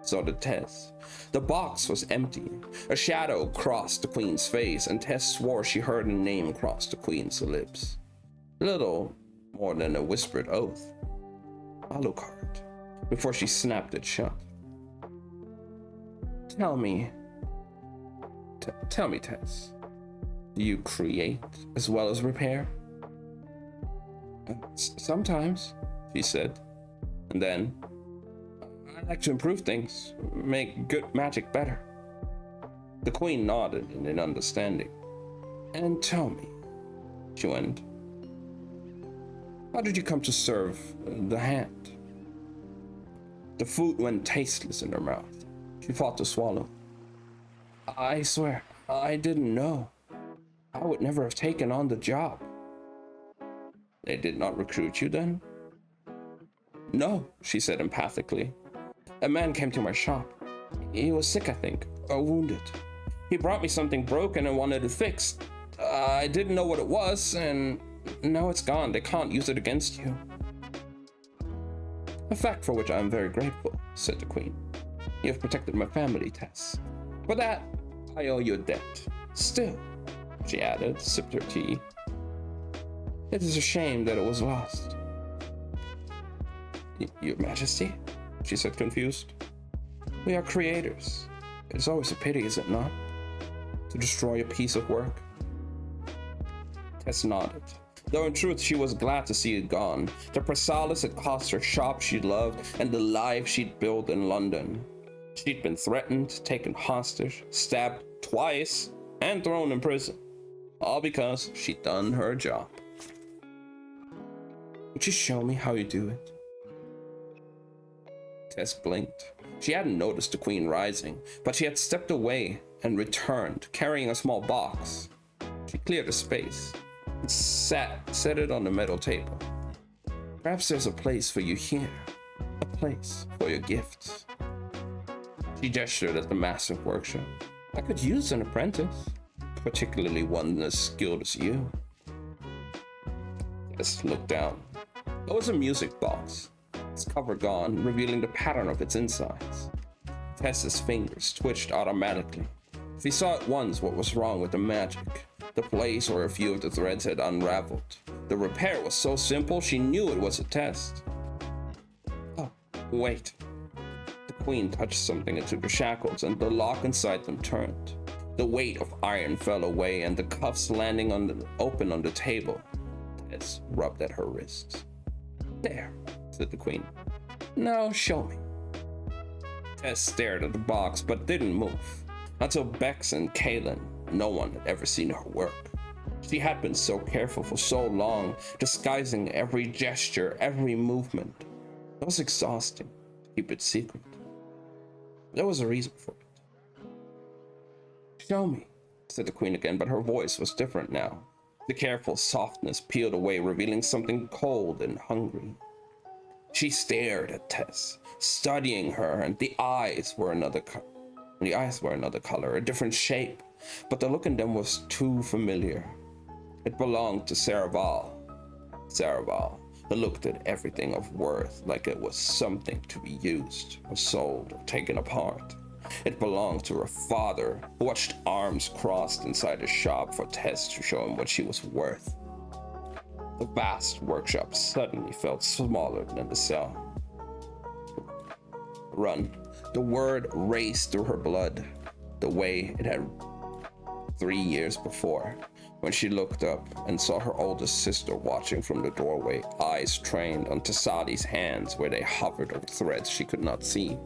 So did Tess. The box was empty. A shadow crossed the Queen's face, and Tess swore she heard a name cross the Queen's lips. Little more than a whispered oath. Alucard, before she snapped it shut. Tell me, Tess, do you create as well as repair? Sometimes, she said, and then, I like to improve things, make good magic better. The Queen nodded in understanding. And tell me, she went, how did you come to serve the hand? The food went tasteless in her mouth. She fought to swallow. I swear, I didn't know. I would never have taken on the job. They did not recruit you then? No, she said empathically. A man came to my shop. He was sick, I think, or wounded. He brought me something broken and wanted it fixed. I didn't know what it was, and now it's gone. They can't use it against you. A fact for which I am very grateful, said the Queen. You have protected my family, Tess. For that, I owe you a debt. Still, she added, sipped her tea. It is a shame that it was lost. Your Majesty? She said, confused. We are creators. It's always a pity, is it not? To destroy a piece of work. Tess nodded. Though in truth she was glad to see it gone. The chrysalis had cost her shop she loved and the life she'd built in London. She'd been threatened, taken hostage, stabbed twice, and thrown in prison. All because she'd done her job. Would you show me how you do it? Tess blinked. She hadn't noticed the Queen rising, but she had stepped away and returned, carrying a small box. She cleared a space and set it on the metal table. Perhaps there's a place for you here, a place for your gifts. She gestured at the massive workshop. I could use an apprentice, particularly one as skilled as you. Tess looked down. It was a music box, its cover gone, revealing the pattern of its insides. Tess's fingers twitched automatically. She saw at once what was wrong with the magic, the place where a few of the threads had unraveled. The repair was so simple, she knew it was a test. Oh, wait. The queen touched something into the shackles, and the lock inside them turned. The weight of iron fell away, and the cuffs landing open on the table. Tess rubbed at her wrists. There, said the queen. Now show me. Tess stared at the box, but didn't move. Until Bex and Kaylin, no one had ever seen her work. She had been so careful for so long, disguising every gesture, every movement. It was exhausting to keep it secret. There was a reason for it. Show me, said the queen again, but her voice was different now. The careful softness peeled away, revealing something cold and hungry. She stared at Tess, studying her, and the eyes were another color, a different shape, but the look in them was too familiar. It belonged to Saraval. Saraval, who looked at everything of worth like it was something to be used, or sold, or taken apart. It belonged to her father, who watched arms crossed inside his shop for Tess to show him what she was worth. The vast workshop suddenly felt smaller than the cell. Run. The word raced through her blood, the way it had 3 years before, when she looked up and saw her oldest sister watching from the doorway, eyes trained on Tessali's hands where they hovered over threads she could not see.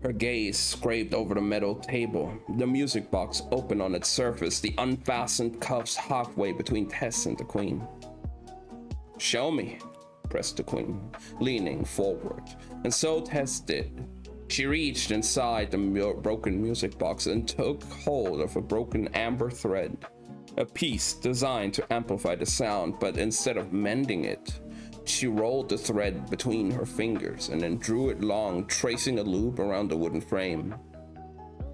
Her gaze scraped over the metal table, the music box open on its surface, the unfastened cuffs halfway between Tess and the queen. Show me, pressed the queen, leaning forward, and so Tess did. She reached inside the broken music box and took hold of a broken amber thread, a piece designed to amplify the sound, but instead of mending it, she rolled the thread between her fingers and then drew it long, tracing a loop around the wooden frame.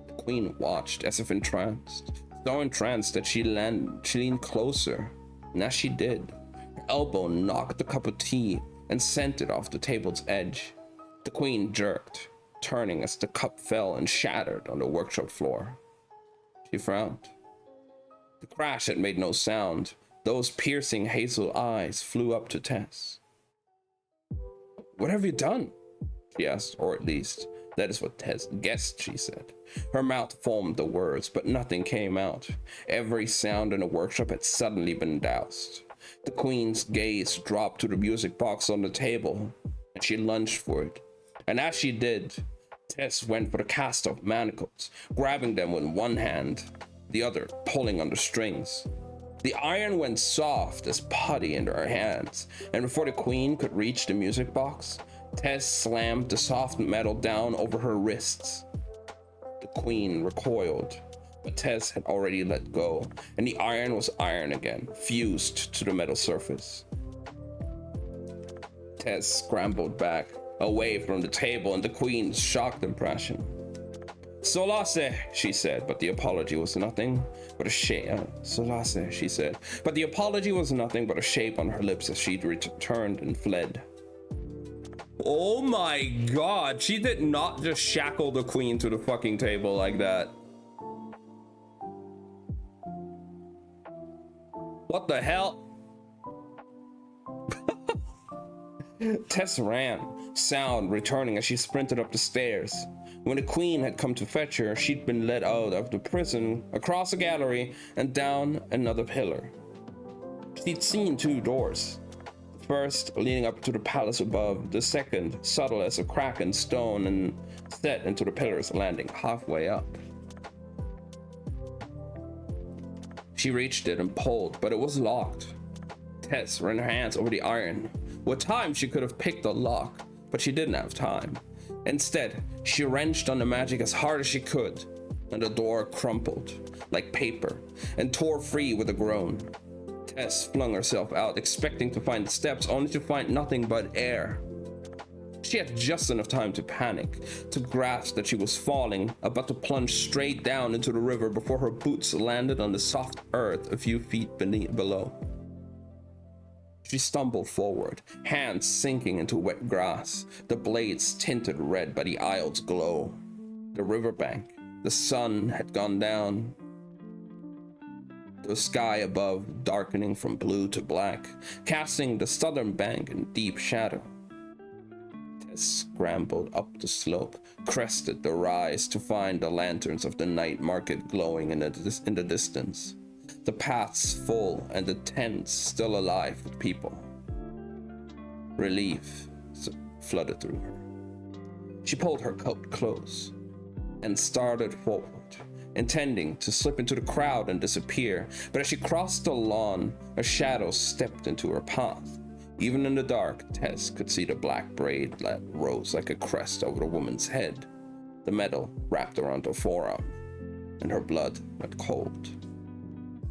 The queen watched as if entranced, so entranced that she leaned closer, and as she did, her elbow knocked the cup of tea and sent it off the table's edge. The queen jerked, turning as the cup fell and shattered on the workshop floor. She frowned. The crash had made no sound. Those piercing hazel eyes flew up to Tess. What have you done? She asked, or at least, that is what Tess guessed she said. Her mouth formed the words, but nothing came out. Every sound in the workshop had suddenly been doused. The queen's gaze dropped to the music box on the table, and she lunged for it. And as she did, Tess went for the cast of manacles, grabbing them with one hand, the other pulling on the strings. The iron went soft as putty into her hands, and before the queen could reach the music box, Tess slammed the soft metal down over her wrists. The queen recoiled, but Tess had already let go, and the iron was iron again, fused to the metal surface. Tess scrambled back, away from the table and the queen's shocked impression. Solace, she said, but the apology was nothing but a shape. Solace, she said, but the apology was nothing but a shape on her lips as she returned and fled. Oh my god, she did not just shackle the queen to the fucking table like that. What the hell? Tess ran, sound returning as she sprinted up the stairs. When the queen had come to fetch her, she'd been led out of the prison, across a gallery, and down another pillar. She'd seen 2 doors. The first leading up to the palace above, the second subtle as a crack in stone and set into the pillar's landing halfway up. She reached it and pulled, but it was locked. Tess ran her hands over the iron. With time, she could have picked the lock, but she didn't have time. Instead, she wrenched on the magic as hard as she could, and the door crumpled like paper and tore free with a groan. Tess flung herself out, expecting to find the steps, only to find nothing but air. She had just enough time to panic, to grasp that she was falling, about to plunge straight down into the river before her boots landed on the soft earth a few feet below. She stumbled forward, hands sinking into wet grass, the blades tinted red by the Isle's glow. The riverbank, the sun had gone down, the sky above darkening from blue to black, casting the southern bank in deep shadow. Tess scrambled up the slope, crested the rise to find the lanterns of the night market glowing in the distance. The paths full and the tents still alive with people. Relief flooded through her. She pulled her coat close and started forward, intending to slip into the crowd and disappear, but as she crossed the lawn, a shadow stepped into her path. Even in the dark, Tess could see the black braid that rose like a crest over the woman's head. The metal wrapped around her forearm, and her blood went cold.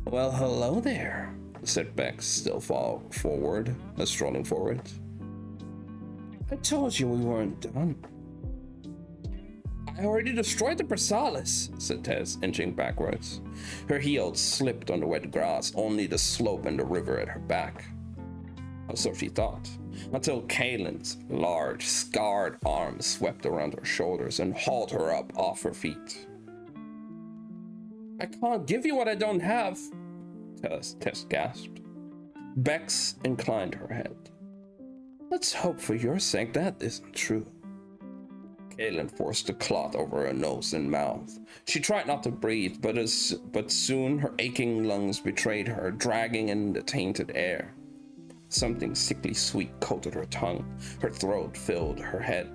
"Well, hello there," said Bex, still strolling forward. "I told you we weren't done." "I already destroyed the Chrysalis," said Tess, inching backwards. Her heels slipped on the wet grass, only the slope and the river at her back. Or so she thought, until Kaylin's large, scarred arms swept around her shoulders and hauled her up off her feet. "I can't give you what I don't have," Tess gasped. Bex inclined her head. "Let's hope for your sake that isn't true." Kaylin forced the cloth over her nose and mouth. She tried not to breathe, but soon her aching lungs betrayed her, dragging in the tainted air. Something sickly sweet coated her tongue. Her throat filled her head.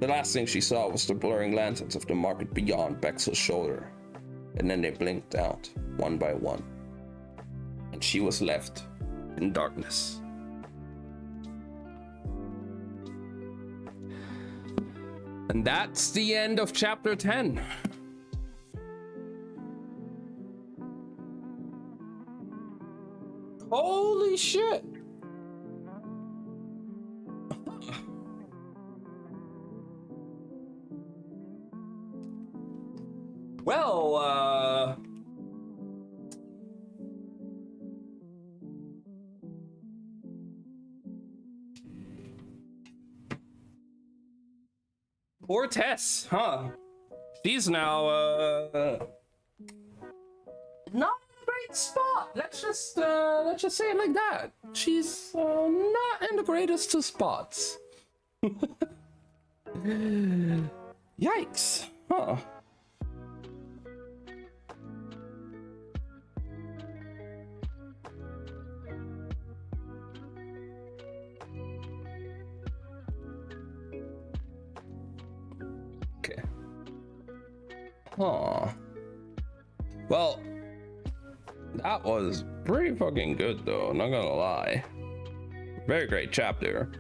The last thing she saw was the blurring lanterns of the market beyond Bex's shoulder. And then they blinked out, one by one. And she was left in darkness. And that's the end of chapter 10. Holy shit. Well, poor Tess, huh? She's now, not in a great spot. Let's just say it like that. She's, not in the greatest of spots. Yikes, huh? Okay. Huh. Well, that was pretty fucking good though, not gonna lie. Very great chapter.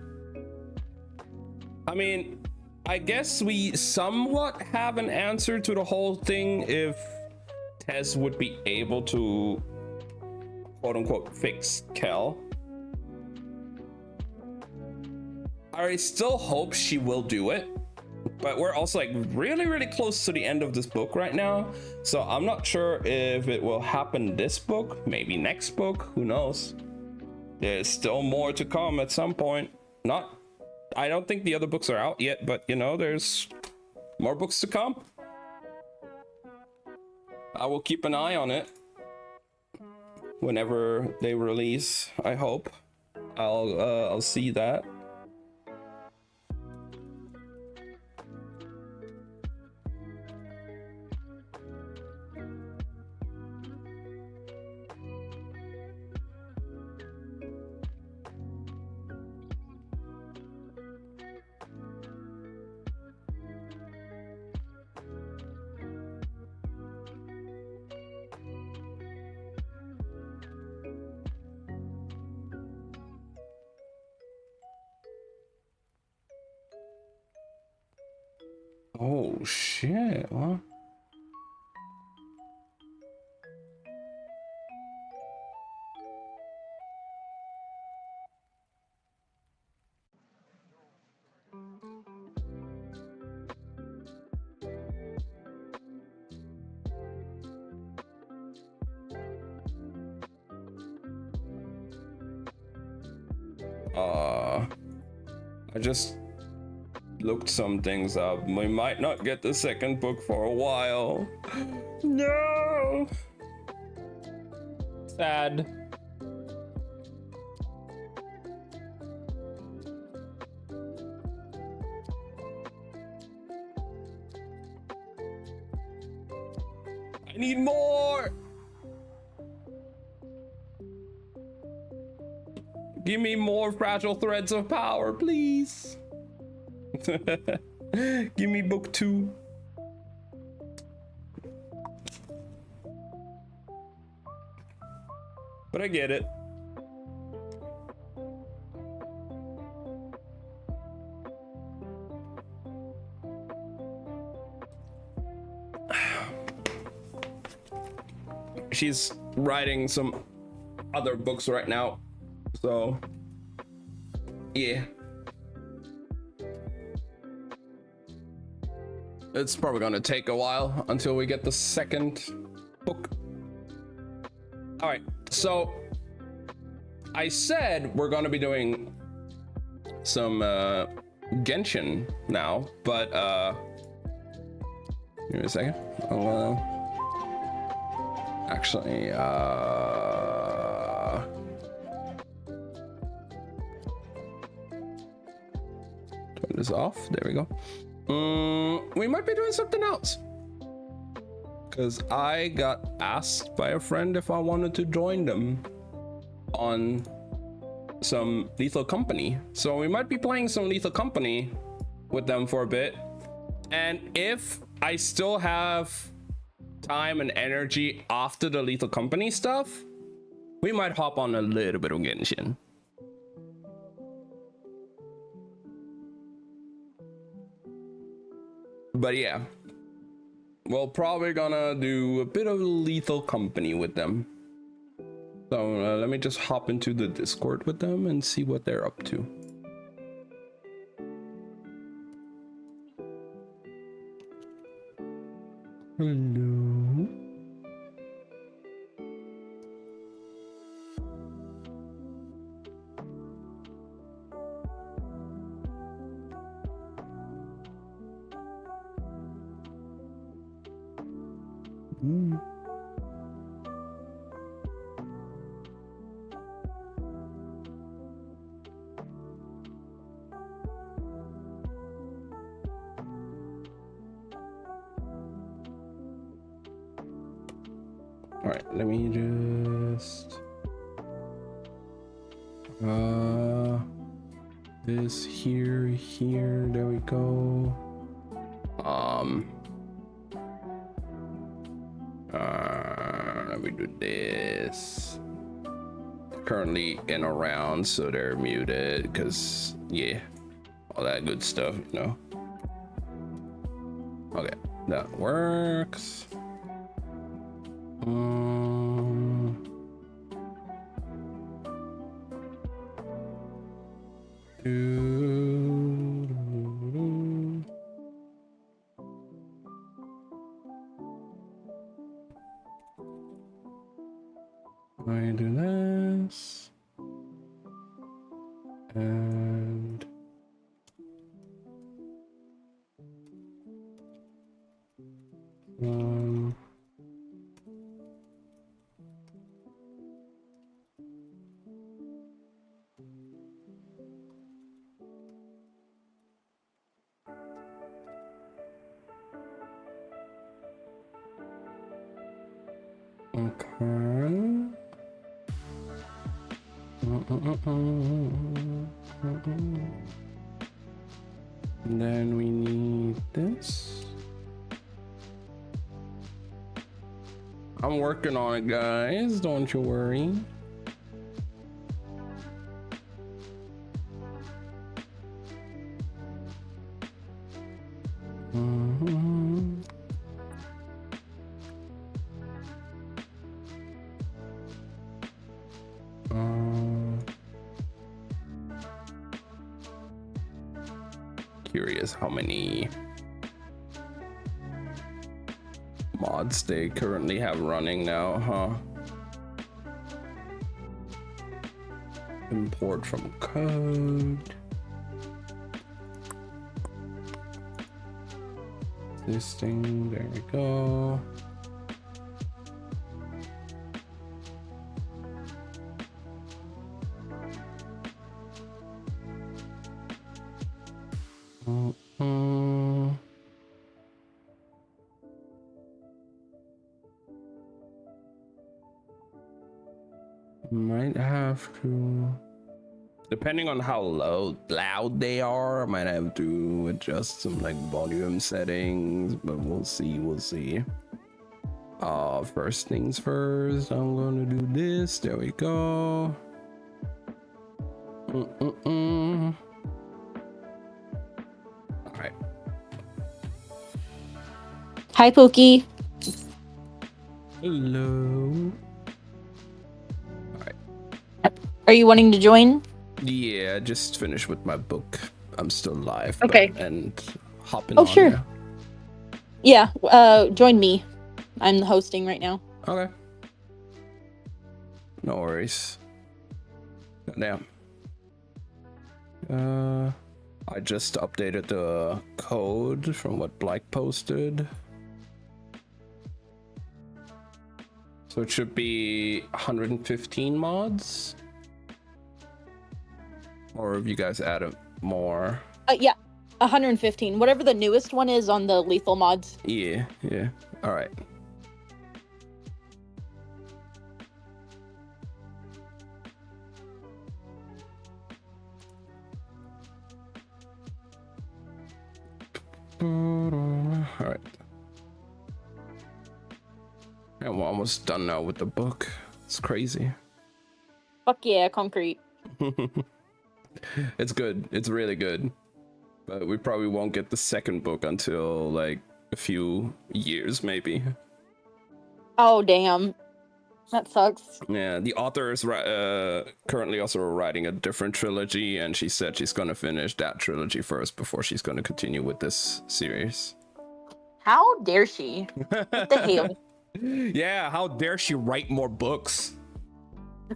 I mean, I guess we somewhat have an answer to the whole thing if Tess would be able to quote unquote fix Kel. I still hope she will do it, but we're also like really close to the end of this book right now, so I'm not sure if it will happen this book, maybe next book, who knows. There's still more to come at some point. I don't think the other books are out yet, but you know, there's more books to come. I will keep an eye on it whenever they release. I hope I'll see that. Oh shit, what? I just looked some things up. We might not get the second book for a while. No. Sad. I need more. Give me more fragile threads of power, please. Give me book 2. But I get it. She's writing some other books right now, so yeah. It's probably gonna take a while until we get the second book. All right, so I said we're gonna be doing some Genshin now, but give me a second. Actually, turn this off. There we go. We might be doing something else, because I got asked by a friend if I wanted to join them on some Lethal Company. So we might be playing some Lethal Company with them for a bit. And if I still have time and energy after the Lethal Company stuff, we might hop on a little bit of Genshin. But yeah, we're probably gonna do a bit of Lethal Company with them. So let me just hop into the Discord with them and see what they're up to. Hello. All right, let me just this here, there we go. Let me do this. Currently in around, so they're muted, because yeah, all that good stuff, you know. Okay, that works. I do this and okay. Then we need this. I'm working on it, guys. Don't you worry. Curious how many mods they currently have running now, huh? Import from code. Existing, there we go. Might have to, depending on how loud they are, I might have to adjust some like volume settings, but we'll see. First things first, I'm gonna do this. There we go. All right. Hi, Pookie. Hello. Are you wanting to join? Yeah, just finished with my book. I'm still live. Okay. And hopping Oh, on. sure. Yeah, join me. I'm hosting right now. Okay. No worries. Damn. I just updated the code from what Blake posted. So it should be 115 mods. Or have you guys added more? Yeah, 115. Whatever the newest one is on the lethal mods. Yeah. All right. All right. And we're almost done now with the book. It's crazy. Fuck yeah, concrete. It's good. It's really good. But we probably won't get the second book until like a few years, maybe. Oh, damn. That sucks. Yeah, the author is currently also writing a different trilogy, and she said she's gonna finish that trilogy first before she's gonna continue with this series. How dare she? What the hell? Yeah, how dare she write more books?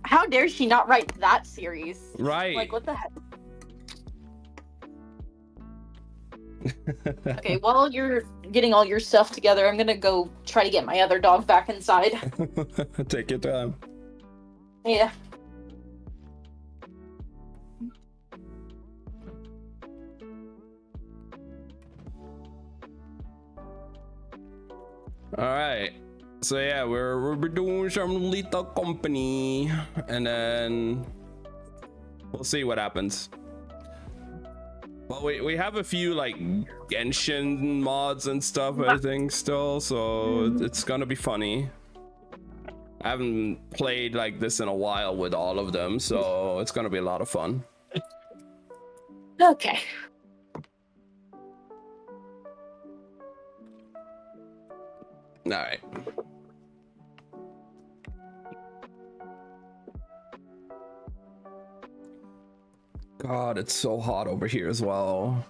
How dare she not write that series? Right. Like, what the heck? Okay, while you're getting all your stuff together, I'm gonna go try to get my other dog back inside. Take your time. Yeah. All right. So yeah, we're doing some Lethal Company, and then we'll see what happens. Well, we have a few like Genshin mods and stuff, I think, still, so it's gonna be funny. I haven't played like this in a while with all of them, so it's gonna be a lot of fun. Okay. All right. God, it's so hot over here as well.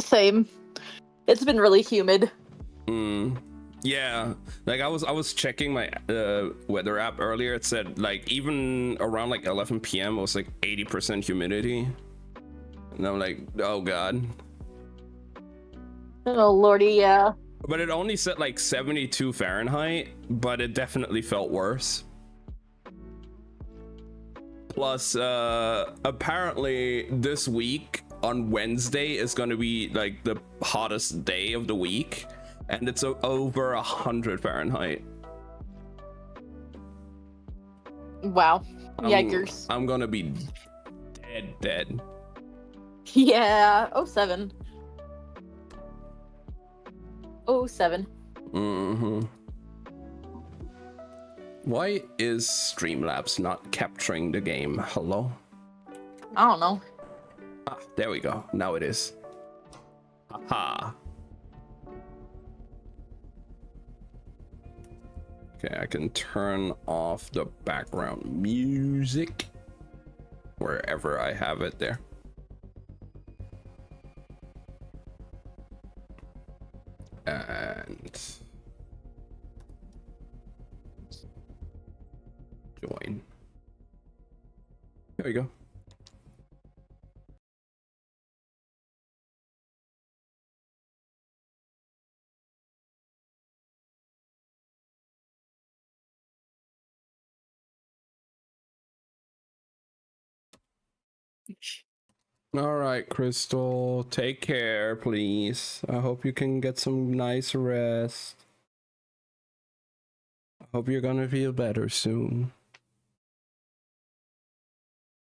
Same. It's been really humid. Yeah, like I was checking my weather app earlier. It said like even around like 11 p.m. it was like 80% humidity, and I'm like, oh god. Oh lordy, yeah. But it only said like 72 Fahrenheit, but it definitely felt worse. Plus, apparently this week on Wednesday is gonna be like the hottest day of the week, and it's over 100 Fahrenheit. Wow. Yikers. I'm gonna be dead. Yeah. 07. 07. Mm-hmm. Why is Streamlabs not capturing the game? Hello? I don't know. Ah, there we go. Now it is. Aha. Okay, I can turn off the background music wherever I have it there. And join. There we go. All right, Crystal, take care, please. I hope you can get some nice rest. I hope you're gonna feel better soon.